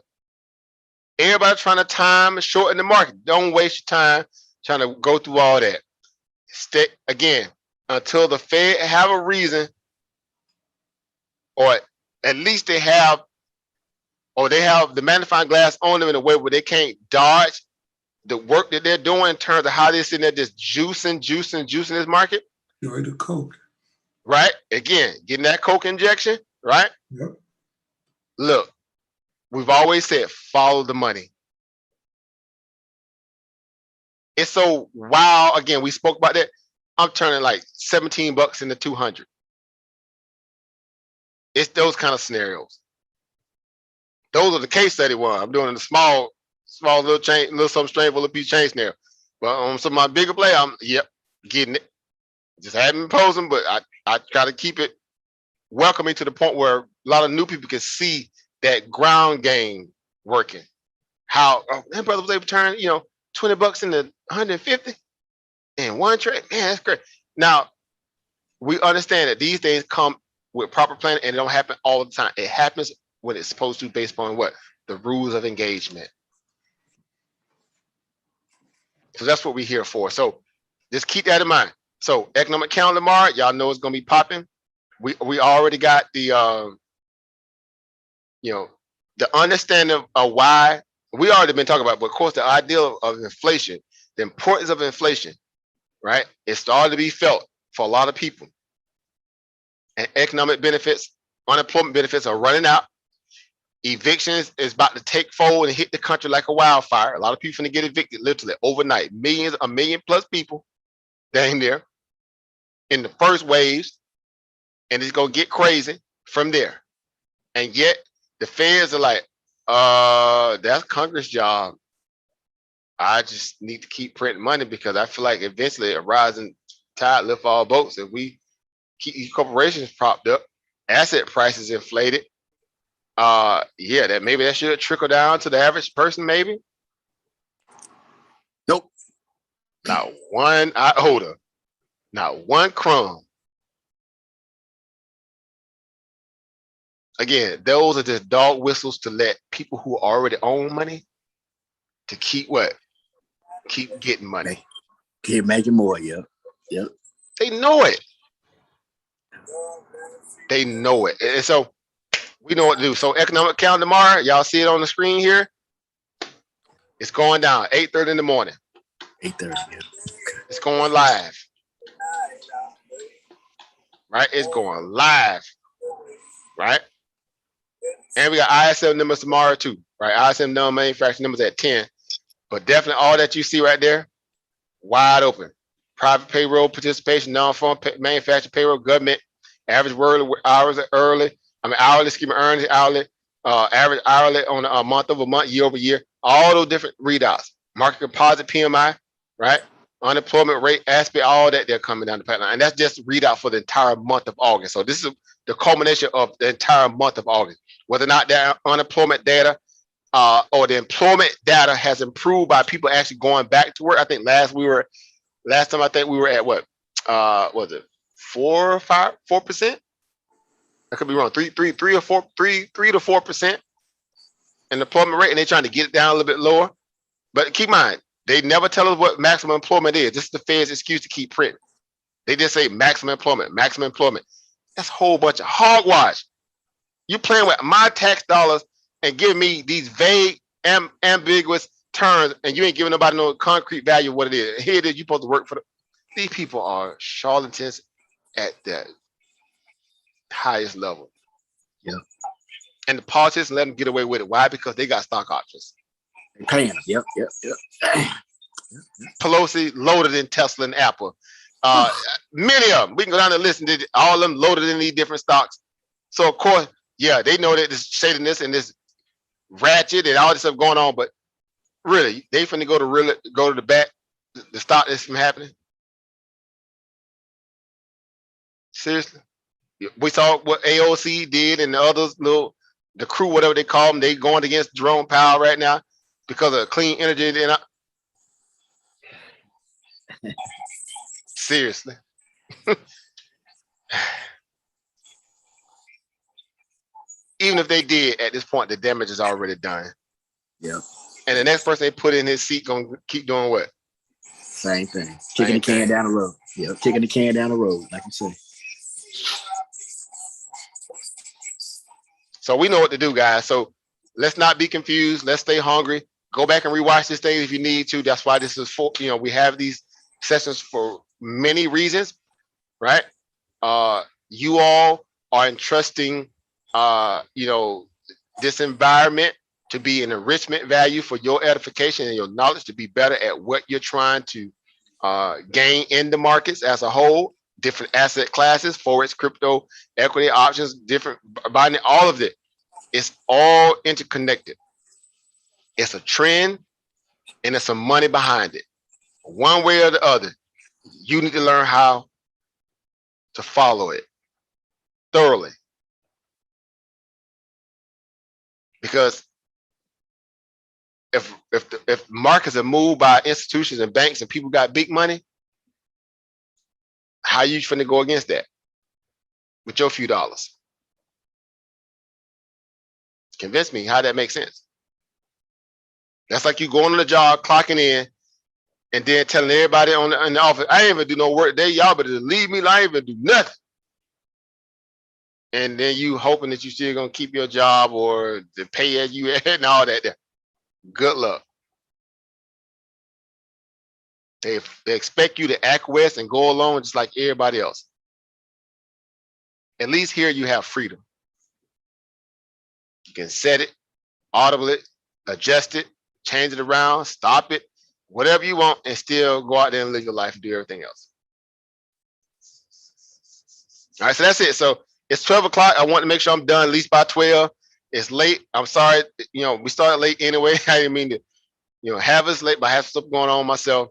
Everybody trying to time and shorten the market. Don't waste your time trying to go through all that. Stay again until the Fed have a reason, or at least they have the magnifying glass on them in a way where they can't dodge the work that they're doing in terms of how they're sitting there just juicing this market. Enjoy the Coke. Right? Again, getting that Coke injection, right? Yep. Look, we've always said follow the money. It's so wild. Again, we spoke about that. I'm turning like $17 into 200. It's those kind of scenarios. Those are the case study one. I'm doing a small little change, little something strange, little piece change scenario. But on some of my bigger play, I'm getting it. Just haven't been posing, but I try to keep it welcoming to the point where a lot of new people can see that ground game working. How that brother was able to turn, $20 into 150 in one trade. Man, that's great. Now we understand that these things come with proper planning and it don't happen all the time. It happens when it's supposed to based on what? The rules of engagement. So that's what we're here for. So just keep that in mind. So economic calendar tomorrow, y'all know it's gonna be popping. We already got the the understanding of why we already been talking about, but of course the ideal of inflation, the importance of inflation, right? It's starting to be felt for a lot of people. And economic benefits, unemployment benefits are running out. Evictions is about to take fold and hit the country like a wildfire. A lot of people finna get evicted literally overnight. A million plus people dang there in the first waves, and it's gonna get crazy from there. And yet the feds are like, that's Congress' job. I just need to keep printing money because I feel like eventually a rising tide lifts all boats. If we keep these corporations propped up, asset prices inflated, that maybe that should trickle down to the average person, maybe. Nope. Not one iota, not one crumb. Again, those are just dog whistles to let people who already own money to keep what? Keep getting money. Keep making more, yep. They know it. They know it. And so we know what to do. So economic calendar tomorrow, y'all see it on the screen here. It's going down 8:30 in the morning. 8:30, yeah. It's going live. Right? It's going live. Right? And we got ISM numbers tomorrow too. Right? ISM non-manufacturing numbers at 10. But definitely all that you see right there, wide open. Private payroll participation, non-farm manufacturing payroll, government, average hours early, earnings hourly, average hourly on a month over month, year over year, all those different readouts. Market composite PMI, right? Unemployment rate, aspect, all that they're coming down the pipeline. And that's just readout for the entire month of August. So this is the culmination of the entire month of August. Whether or not that unemployment data or the employment data has improved by people actually going back to work. I think last time I think we were at what? Was it 4%? I could be wrong. 3 to 4% in the employment rate, and they're trying to get it down a little bit lower. But keep in mind, they never tell us what maximum employment is. This is the Fed's excuse to keep printing. They just say maximum employment, maximum employment. That's a whole bunch of hogwash. You playing with my tax dollars and giving me these vague, ambiguous terms, and you ain't giving nobody no concrete value of what it is. Here it is, you're supposed to work for these people are charlatans at the highest level. Yeah. And the politicians let them get away with it. Why? Because they got stock options. They paying them. Yep. Pelosi loaded in Tesla and Apple. Many of them. We can go down and listen to all of them loaded in these different stocks. So of course, yeah, they know that this shadiness and this ratchet and all this stuff going on, but really, they finna go to the back to stop this from happening. Seriously, we saw what AOC did and the others, the crew, whatever they call them, they going against Jerome Powell right now because of clean energy. And seriously. Even if they did, at this point, the damage is already done. Yeah. And the next person they put in his seat gonna keep doing what? Same thing. Kicking the can down the road. Yeah, kicking the can down the road, like you say. So we know what to do, guys. So let's not be confused. Let's stay hungry. Go back and rewatch this thing if you need to. That's why this is for, we have these sessions for many reasons, right? You all are entrusting, this environment to be an enrichment value for your edification and your knowledge to be better at what you're trying to gain in the markets as a whole, different asset classes, forex, crypto, equity, options, different buying, all of it. It's all interconnected. It's a trend and there's some money behind it. One way or the other, you need to learn how to follow it thoroughly. Because if markets are moved by institutions and banks and people got big money, how you finna go against that with your few dollars? Convince me how that makes sense. That's like you going on the job, clocking in, and then telling everybody in the office, I ain't even do no work today. Y'all better leave me. I ain't even do nothing. And then you hoping that you still gonna keep your job or the pay as you had and all that there. Good luck. They expect you to acquiesce and go along just like everybody else. At least here you have freedom. You can set it, audible it, adjust it, change it around, stop it, whatever you want, and still go out there and live your life and do everything else. All right, so that's it. So it's 12 o'clock. I want to make sure I'm done at least by 12. It's late. I'm sorry. We started late anyway. I didn't mean to, have us late, but I have stuff going on myself.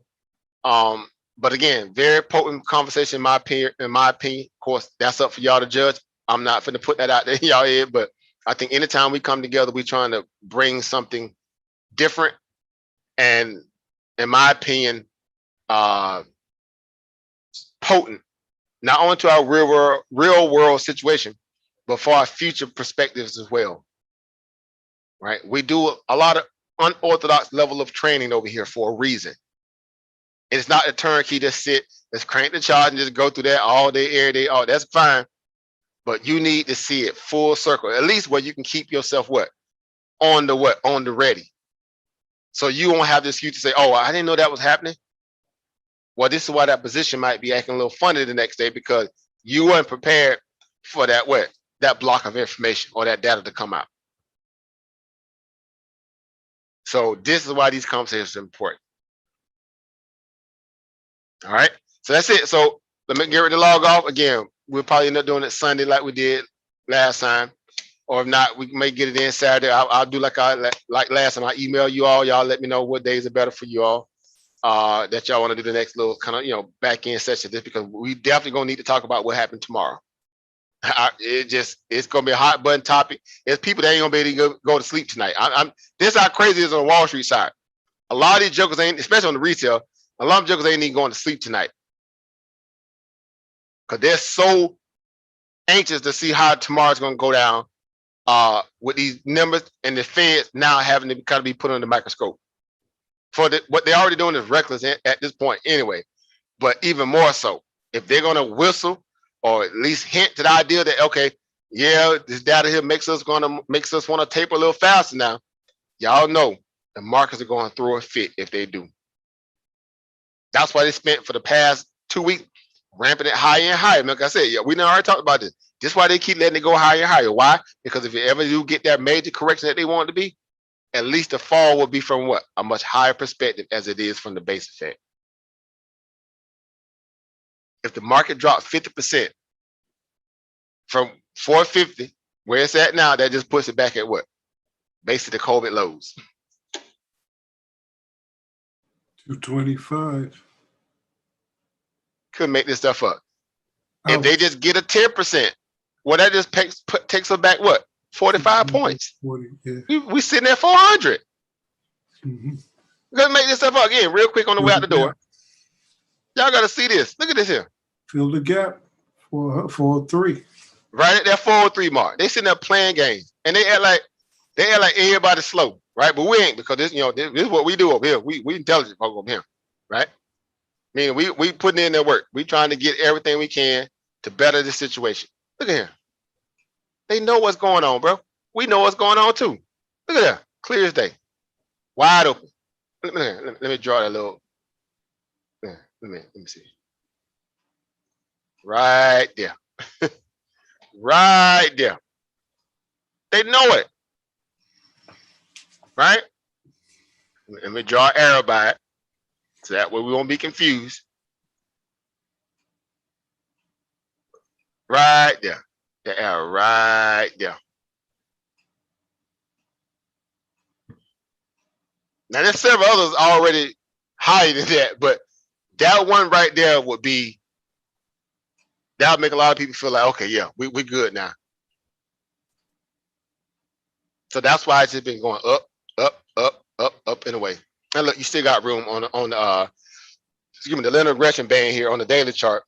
But again, very potent conversation in my opinion. Of course, that's up for y'all to judge. I'm not finna put that out there in y'all head, but I think anytime we come together, we're trying to bring something different and, in my opinion, potent, not only to our real world situation, but for our future perspectives as well. Right? We do a lot of unorthodox level of training over here for a reason. It's not a turnkey, just sit, let's crank the charge and just go through that all day, every day. Oh, that's fine. But you need to see it full circle, at least where you can keep yourself on the ready. So you won't have the excuse to say, oh, I didn't know that was happening. Well, this is why that position might be acting a little funny the next day, because you weren't prepared for that block of information or that data to come out. So this is why these conversations are important. All right, so that's it. So let me get ready to log off. Again, we'll probably end up doing it Sunday like we did last time. Or if not, we may get it in Saturday. I'll do like last time. I email you all. Y'all let me know what days are better for you all. That y'all want to do the next little kind of back end session. Just because we definitely gonna need to talk about what happened tomorrow. It's gonna be a hot button topic. There's people that ain't gonna be able to go to sleep tonight. This how crazy it is on the Wall Street side. A lot of these jokers ain't, especially on the retail. A lot of jokers ain't even going to sleep tonight because they're so anxious to see how tomorrow's going to go down with these numbers and the Fed now having to kind of be put under the microscope. What they're already doing is reckless at this point anyway, but even more so, if they're going to whistle or at least hint to the idea that, okay, yeah, this data here makes us want to taper a little faster now. Y'all know the markets are going to throw a fit if they do. That's why they spent for the past 2 weeks ramping it higher and higher. Like I said, yeah, we already talked about this. This is why they keep letting it go higher and higher. Why? Because if you ever do get that major correction that they want it to be, at least the fall will be from what? A much higher perspective as it is from the base effect. If the market dropped 50% from 450, where it's at now, that just puts it back at what? Basically the COVID lows. 225. Couldn't make this stuff up. If they just get a 10%, well, that just takes them back what? 45 points. 40, yeah. We sitting at 400. Mm-hmm. We're gonna make this stuff up again real quick on the way out the door. Y'all gotta see this. Look at this here. Fill the gap for 403. Right at that 403 mark. They sitting there playing games. And they act like everybody's slow, right? But we ain't, because this, this is what we do over here. We intelligent folk over here, right? I mean, we putting in their work. We trying to get everything we can to better the situation. Look at here. They know what's going on, bro. We know what's going on too. Look at that. Clear as day. Wide open. Let me draw that little. Let me see. Right there. Right there. They know it. Right? Let me draw an arrow by it. So that way we won't be confused. Right there. The arrow right there. Now there's several others already higher than that, but that one right there would be, that would make a lot of people feel like, okay, yeah, we good now. So that's why it's just been going up, up, up, up, up and away. And look, you still got room on the the linear regression band here on the daily chart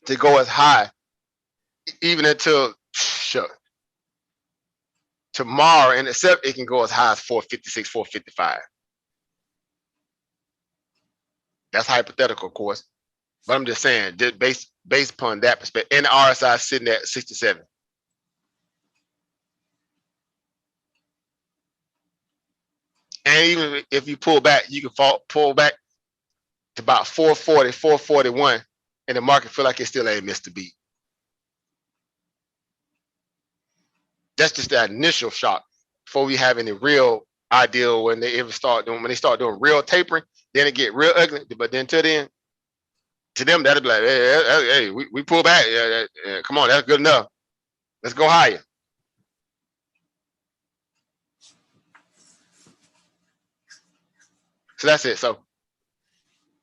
to go as high, even until tomorrow, and except it can go as high as 456, 455. That's hypothetical, of course, but I'm just saying, based upon that perspective, and the RSI sitting at 67. And even if you pull back, you can pull back to about 440, 441, and the market feel like it still ain't missed a beat. That's just that initial shock before we have any real idea when they start doing real tapering, then it get real ugly. But then to them, that'll be like, hey, we pull back. Come on, that's good enough. Let's go higher. So that's it. So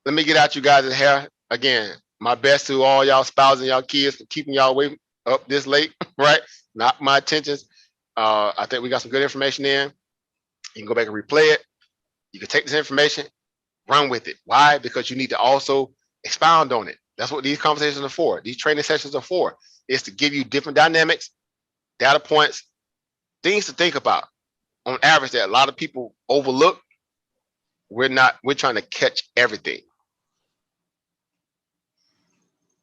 let me get out you guys' hair again. My best to all y'all spouses and y'all kids for keeping y'all away up this late, right? Not my intentions. I think we got some good information in. You can go back and replay it. You can take this information, run with it. Why? Because you need to also expound on it. That's what these conversations are for. These training sessions are for. It's to give you different dynamics, data points, things to think about. On average, that a lot of people overlook. We're trying to catch everything.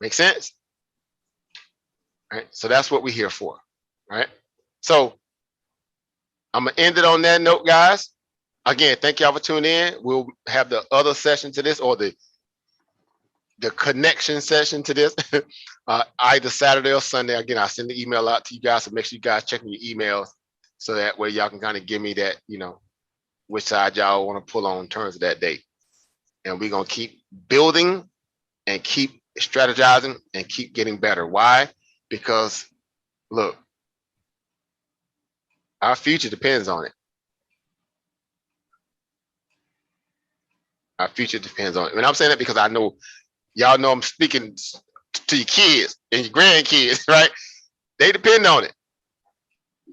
Make sense? Right. So that's what we're here for. Right. So I'm gonna end it on that note, guys. Again, thank y'all for tuning in. We'll have the other session to this, or the connection session to this, either Saturday or Sunday. Again, I'll send the email out to you guys, so make sure you guys checking your emails, so that way y'all can kind of give me that, which side y'all want to pull on in terms of that date. And we're gonna keep building and keep strategizing and keep getting better. Why? Because look, our future depends on it. Our future depends on it. And I'm saying that because I know y'all know I'm speaking to your kids and your grandkids, right? They depend on it.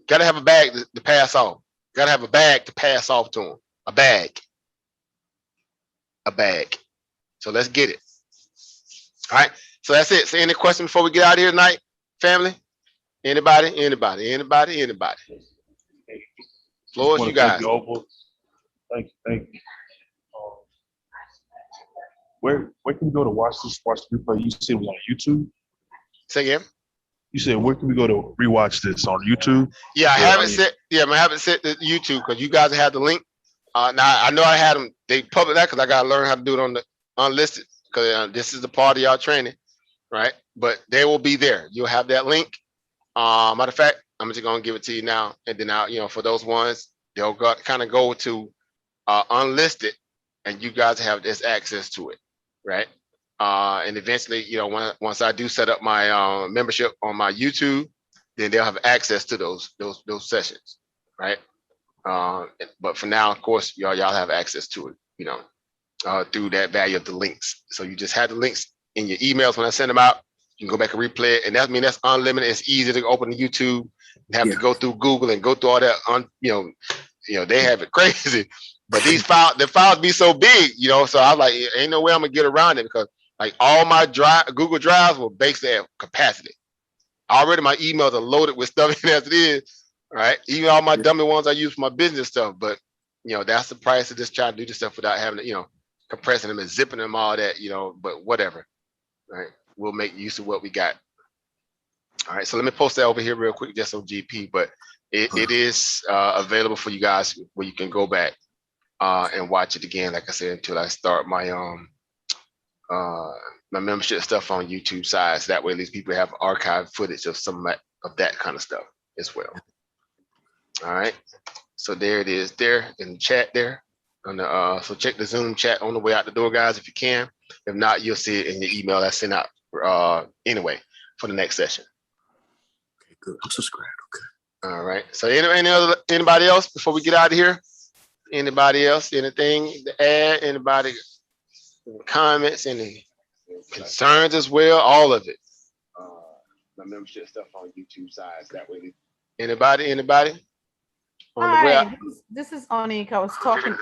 Gotta have a bag to pass off. Gotta have a bag to pass off to them. A bag. A bag. So let's get it. All right. So that's it. So any questions before we get out of here tonight? family? Anybody? Floor is you guys. Thank you. Where can we go to watch the replay? You said it was on YouTube? Say again? You said where can we go to rewatch this on YouTube? Yeah, I haven't set the YouTube because you guys have the link. Now I know I had them. They public that because I gotta learn how to do it on the unlisted because this is the part of y'all training, right? But they will be there. You'll have that link. Matter of fact, I'm just gonna give it to you now, and then for those ones, they'll kind of go to unlisted, and you guys have this access to it, right? And eventually, once I do set up my membership on my YouTube, then they'll have access to those sessions, right? But for now, of course, y'all have access to it, through that value of the links. So you just have the links in your emails when I send them out. You can go back and replay it, and that's unlimited. It's easy to open the YouTube and have to go through Google and go through all that. They have it crazy, but the files be so big, so I was like, ain't no way I'm gonna get around it because like all my Google Drives were basically at capacity. Already my emails are loaded with stuff as it is, right? Even all my dummy ones I use for my business stuff, but that's the price of just trying to do this stuff without having to, compressing them and zipping them all that, but whatever, right? We'll make use of what we got. All right, so let me post that over here real quick, just on GP, but it is available for you guys where you can go back and watch it again, like I said, until I start my my membership stuff on YouTube side. So that way at least people have archived footage of some of that kind of stuff as well. All right, so there it is there in the chat there. So check the Zoom chat on the way out the door, guys, if you can. If not, you'll see it in the email I sent out anyway for the next session. Okay, good. I'm subscribed. Okay. All right. So anybody else before we get out of here? Anybody else? Anything to add? Anybody? Comments? Any concerns as well? All of it. My membership stuff on YouTube sides. That way. Anybody? On the way out? Hi, this is Onik. I was talking.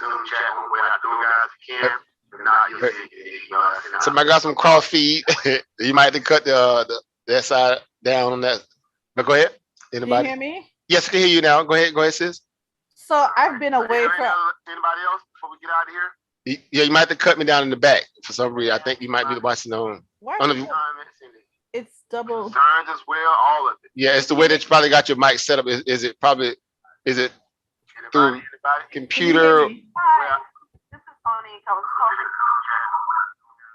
Somebody got some cross feed. You might have to cut that side down on that. But go ahead. Anybody? Can you hear me? Yes, I can hear you now. Go ahead, sis. So I've been away from. Anybody else before we get out of here? Yeah, you might have to cut me down in the back for some reason. I think you might be watching on. It's double. Concerns as well, all of it. Yeah, it's the way that you probably got your mic set up. Is it through computer?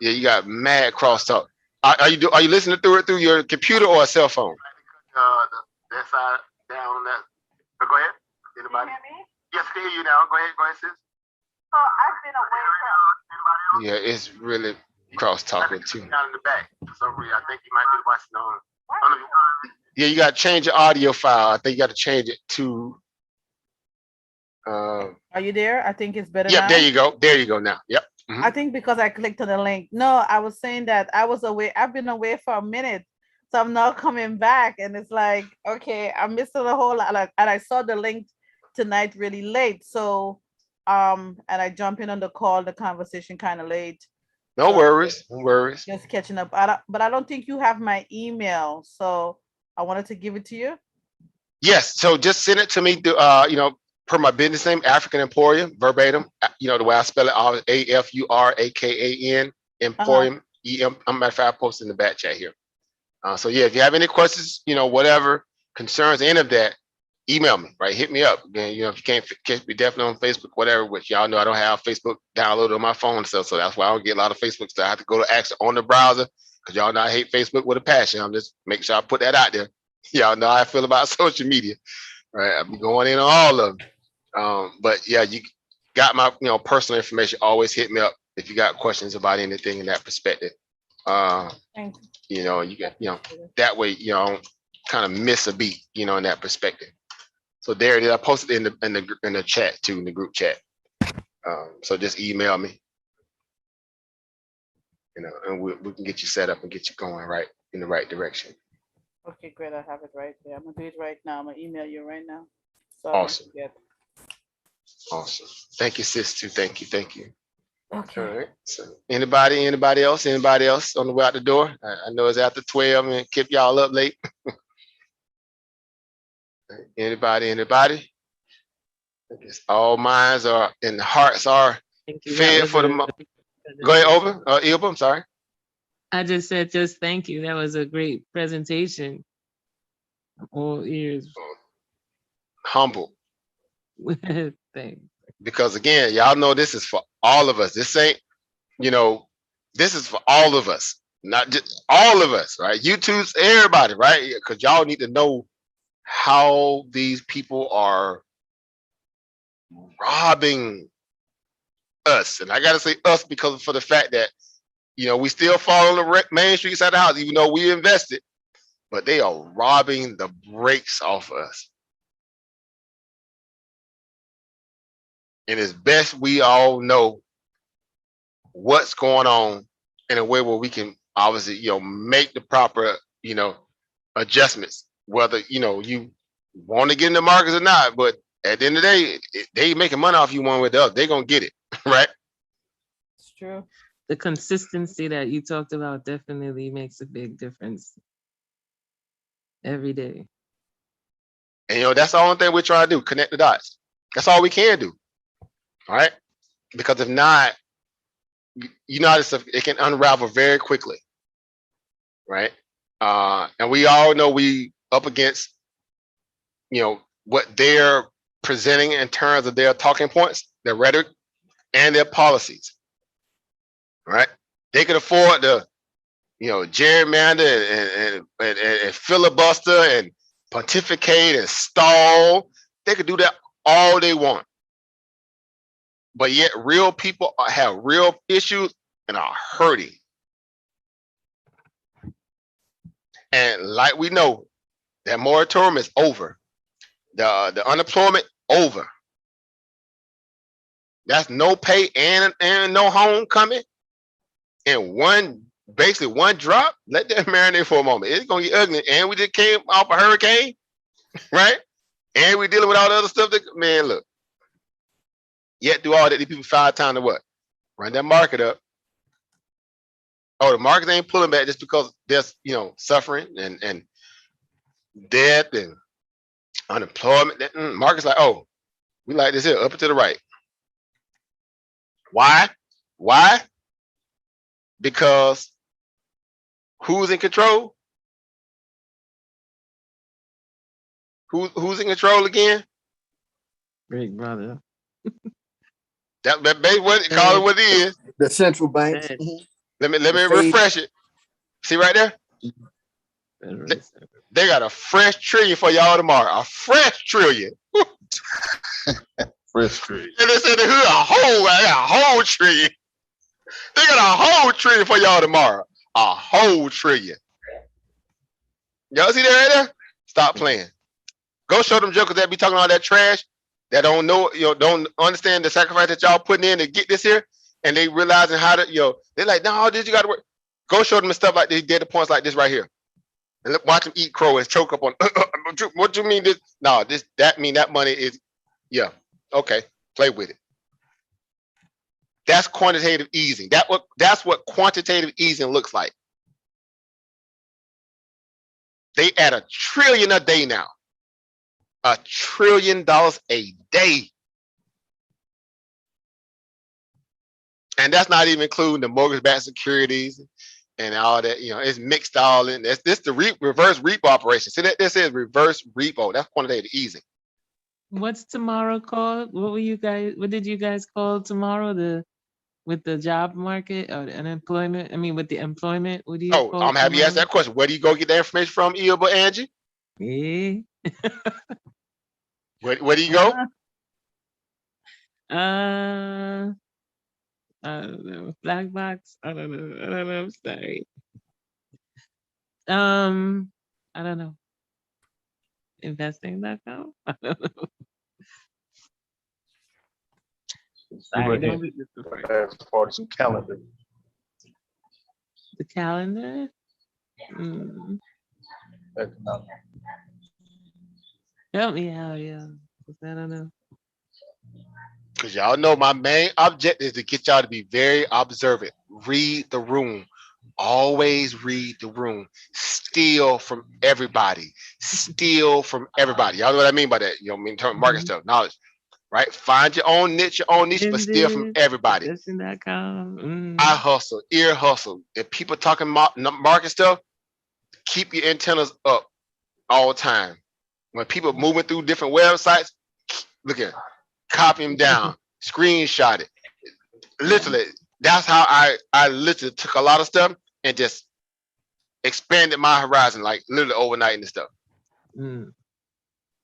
Yeah, you got mad crosstalk. Are you listening through your computer or a cell phone? That side down on that. Go ahead. Anybody? Can you hear me? Yes, I can hear you now. Go ahead, sis. So I've been away from. Yeah, it's really crosstalking too. Down in the back for some reason. I think you might be watching on. Yeah, you got to change your audio file. I think you got to change it to. Are you there? I think it's better. Yep, now. there you go. There you go now. Yep. I think because I clicked on the link. No, I was saying that I was away. I've been away for a minute. So I'm now coming back and it's like, okay, I'm missing a whole lot. And I saw the link tonight really late. So, and I jump in on the call, the conversation kind of late. No worries. Just catching up. But I don't think you have my email. So I wanted to give it to you. Yes. So just send it to me, per my business name, African Emporium, verbatim. The way I spell it, AFURAKAN, Emporium, EM. Matter of fact, I posted in the back chat here. So yeah, if you have any questions, whatever concerns, any of that, email me, right? Hit me up. Again, if you can't catch me, definitely on Facebook, whatever, which y'all know I don't have Facebook downloaded on my phone and stuff. So that's why I don't get a lot of Facebook stuff. I have to go to actually on the browser because y'all know I hate Facebook with a passion. I'm just making sure I put that out there. Y'all know how I feel about social media, right? I'll be going in on all of them. But yeah, you got my personal information. Always hit me up if you got questions about anything in that perspective. Thank you. You get that way you don't kind of miss a beat, in that perspective. So there it is. I posted in the chat too, in the group chat. So just email me, and we can get you set up and get you going right in the right direction. Okay, great. I have it right there. I'm gonna do it right now. I'm gonna email you right now. So Awesome. Awesome. Thank you, sis. Too. Thank you. Okay. All right. So anybody else on the way out the door? I know it's after 12 and keep y'all up late. Anybody? I guess all minds are and hearts are Thank you. That fed was for the a Go ahead, over. Ilba, I'm sorry. I just said just thank you. That was a great presentation. I'm all ears. Humble. Thanks. Because again, y'all know this is for all of us. This ain't, this is for all of us, not just all of us, right? YouTube's everybody, right? Because y'all need to know how these people are robbing us. And I got to say us because for the fact that, we still fall on the main street side of the house, even though we invested, but they are robbing the brakes off us. And it's best we all know what's going on in a way where we can obviously, make the proper, adjustments, whether, you want to get in the markets or not. But at the end of the day, they making money off you one way or the other. They're going to get it, right? It's true. The consistency that you talked about definitely makes a big difference every day. And, that's the only thing we're trying to do, connect the dots. That's all we can do, all right? Because if not, this stuff, it can unravel very quickly, right? And we all know we up against, what they're presenting in terms of their talking points, their rhetoric, and their policies, right? They could afford to, gerrymander and filibuster and pontificate and stall. They could do that all they want. But yet real people have real issues and are hurting. And like we know, that moratorium is over. The unemployment over. That's no pay and no homecoming. And basically one drop. Let that marinate for a moment. It's gonna get ugly. And we just came off a hurricane, right? And we dealing with all the other stuff that, man, look. Yet do all that, these people 5 times to what? Run that market up. Oh, the market ain't pulling back just because there's, suffering and death and unemployment. Market's like, oh, we like this here, up and to the right. Why? Because who's in control? Who's in control again? Big brother. That what call it what it is. The central banks. Let me refresh it. See right there? They got a fresh trillion for y'all tomorrow. A fresh trillion. Fresh trillion. And they said a whole trillion. They got a whole trillion for y'all tomorrow. A whole trillion. Y'all see that right there? Stop playing. Go show them jokers that be talking all that trash, that don't know, don't understand the sacrifice that y'all putting in to get this here, and they realizing how to, they're like, no, this you got to work. Go show them the stuff like this, data points like this right here, and watch them eat crow and choke up on. What you mean this? No, that mean that money is, yeah, okay, play with it. That's quantitative easing. That's what quantitative easing looks like. They add $1 trillion a day now. $1 trillion a day. And that's not even including the mortgage-backed securities and all that. It's mixed all in. This the reverse repo operation. See that this is reverse repo. That's quantitative easing. What's tomorrow called? What did you guys call tomorrow? With the job market or the unemployment? I mean, with the employment, what do you call I'm happy you asked that question. Where do you go get the information from, Ilba, Angie? Yeah. Where do you go? I don't know. Black box. I don't know. I'm sorry. I don't know. Investing.com. I don't know. Sorry, don't be As part of some calendar. The calendar. Help me out, yeah. I don't know. Because y'all know my main objective is to get y'all to be very observant. Read the room. Always read the room. Steal from everybody. Steal from everybody. Y'all know what I mean by that. You know what I mean? In terms of market stuff, knowledge, right? Find your own niche, but steal from everybody. I hustle, ear hustle. If people talking market stuff, keep your antennas up all the time. When people moving through different websites, look at it, copy them down, screenshot it. Literally, that's how I literally took a lot of stuff and just expanded my horizon, like literally overnight and stuff.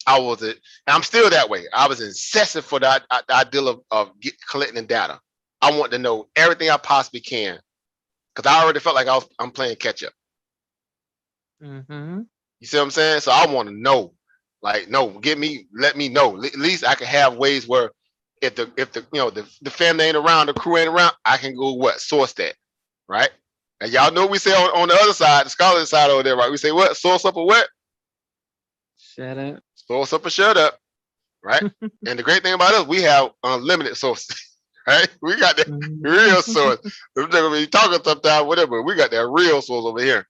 I'm still that way. I was incessant for the idea of collecting data. I want to know everything I possibly can because I already felt like I'm playing catch up. You see what I'm saying? So I want to know, like, no, let me know. At least I can have ways where if the family ain't around, the crew ain't around, I can go source that, right? And y'all know what we say on the other side, the scholarly side over there, right? We say what? Source up or what? Shut up. Source up or shut up, right? And the great thing about us, we have unlimited sources, right? We got that real source. We're gonna be talking sometimes, whatever. We got that real source over here,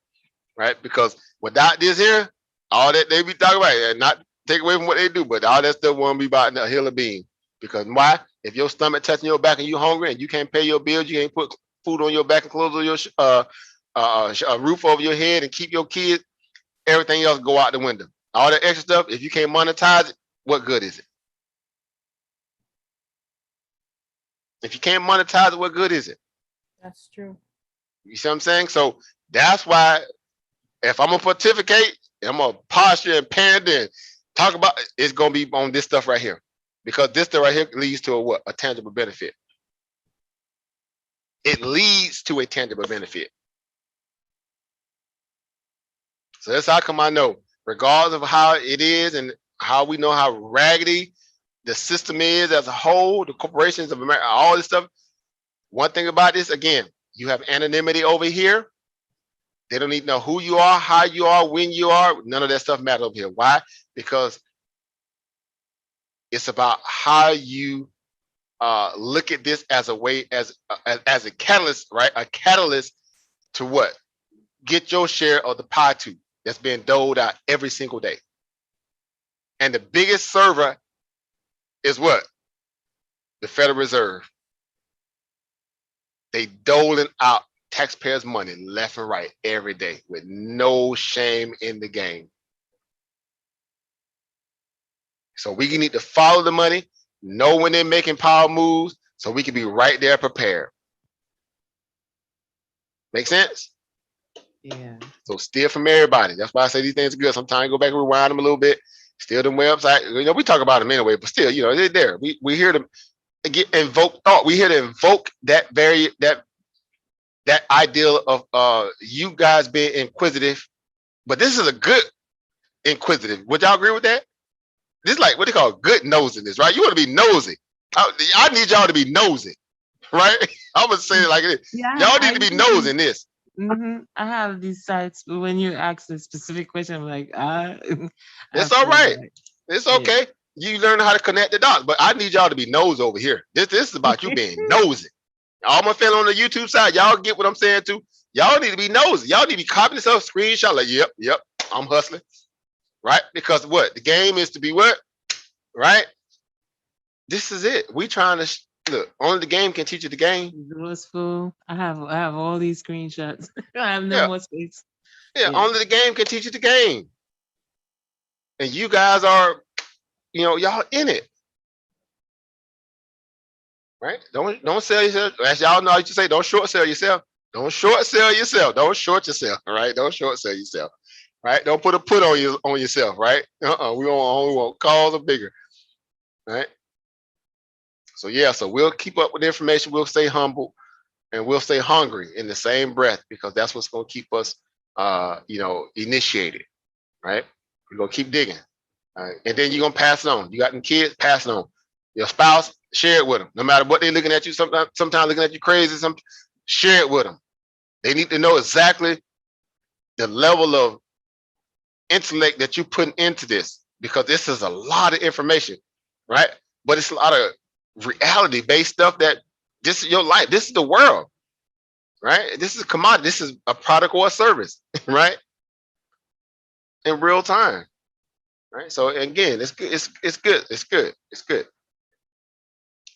right? Because without this here, all that they be talking about, and not take away from what they do, but all that stuff won't be about a hill of beans. Because why? If your stomach touching your back and you hungry and you can't pay your bills, you can't put food on your back and clothes on your roof over your head and keep your kids, everything else go out the window. All that extra stuff, if you can't monetize it, what good is it? If you can't monetize it, what good is it? That's true. You see what I'm saying? So that's why if I'm gonna pontificate, I'm gonna posture and pander and talk about it, it's gonna be on this stuff right here. Because this stuff right here leads to a tangible benefit. It leads to a tangible benefit. So that's how come I know, regardless of how it is and how we know how raggedy the system is as a whole, the corporations of America, all this stuff. One thing about this, again, you have anonymity over here. They don't need to know who you are, how you are, when you are. None of that stuff matters over here. Why? Because it's about how you look at this as a way, as a catalyst, right? A catalyst to what? Get your share of the pie too that's being doled out every single day. And the biggest server is what? The Federal Reserve. They doling out taxpayers' money left and right every day with no shame in the game. So we need to follow the money, know when they're making power moves, so we can be right there prepared. Make sense? Yeah. So steal from everybody. That's why I say these things are good. Sometimes go back and rewind them a little bit, steal them website. You know, we talk about them anyway, but still, you know, they're there. We here to invoke thought. We here to invoke that ideal of you guys being inquisitive. But this is a good inquisitive. Would y'all agree with that? This is like what they call good nosiness, right? You want to be nosy. I need y'all to be nosy, right? I'm gonna say it like this. Yeah, Y'all need to be nosy in this. I have these sites, but when you ask a specific question, I'm like, It's all right. It's okay. You learn how to connect the dots, but I need y'all to be nosy over here. This is about you being nosy. All my family on the YouTube side, y'all get what I'm saying too. Y'all need to be nosy. Y'all need to be copying this up, screenshot, like, yep, I'm hustling. Right? Because what? The game is to be what? Right? This is it. We trying to look, only the game can teach you the game. Resourceful. I have all these screenshots. I have no more space. Yeah, only the game can teach you the game. And you guys are, y'all in it. Right? Don't sell yourself. As y'all know, I used to say, don't short sell yourself. Don't short sell yourself. Don't short yourself. All right? Don't short sell yourself. Right? Don't put a put on yourself, right? We only want calls or bigger. Right? So yeah, so we'll keep up with the information, we'll stay humble, and we'll stay hungry in the same breath, because that's what's gonna keep us initiated, right? We're gonna keep digging. And then you're gonna pass it on. You got them kids, pass it on. Your spouse, share it with them. No matter what they're looking at you, sometimes looking at you crazy, share it with them. They need to know exactly the level of intellect that you put into this, because this is a lot of information, right? But it's a lot of reality-based stuff that this is your life. This is the world, right? This is a commodity. This is a product or a service, right? In real time, right? So again, it's good. It's good. It's good. It's good.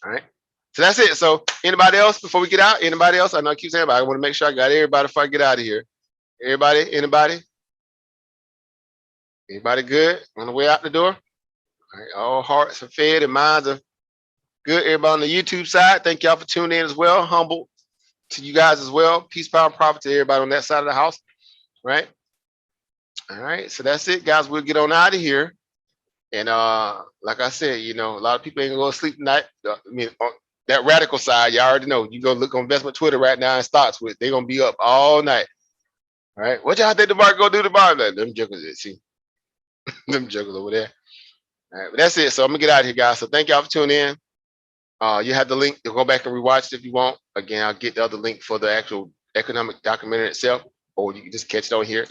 All right. So that's it. So anybody else before we get out? Anybody else? I know I keep saying, but I want to make sure I got everybody before I get out of here. Everybody? Anybody? Anybody good on the way out the door? All right. All hearts are fed and minds are good. Everybody on the YouTube side, thank y'all for tuning in as well. Humble to you guys as well. Peace, power, and profit to everybody on that side of the house. Right. All right. So that's it, guys. We'll get on out of here. And like I said, you know, a lot of people ain't gonna go to sleep tonight. I mean, on that radical side, you already know. You go look on investment Twitter right now and stocks with. They're gonna be up all night. All right. What y'all think the market gonna do tomorrow? Them jokers, see. Them jokers over there. All right, but that's it. So I'm gonna get out of here, guys. So thank y'all for tuning in. You have the link to go back and rewatch it if you want. Again, I'll get the other link for the actual economic documentary itself, or you can just catch it on here.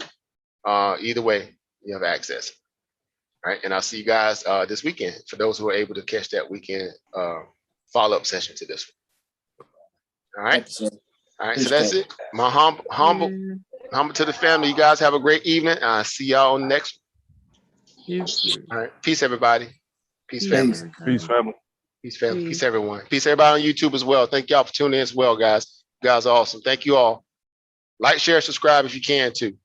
Either way, you have access. All right, and I'll see you guys this weekend for those who are able to catch that weekend follow-up session to this one. All right. All right, so that's it. My humble to the family. You guys have a great evening. See y'all on next one. All right. Peace, everybody. Peace, family. Peace, family. Peace, family. Peace, everyone. Peace, everybody on YouTube as well. Thank y'all for tuning in as well, guys. You guys are awesome. Thank you all. Like, share, subscribe if you can too.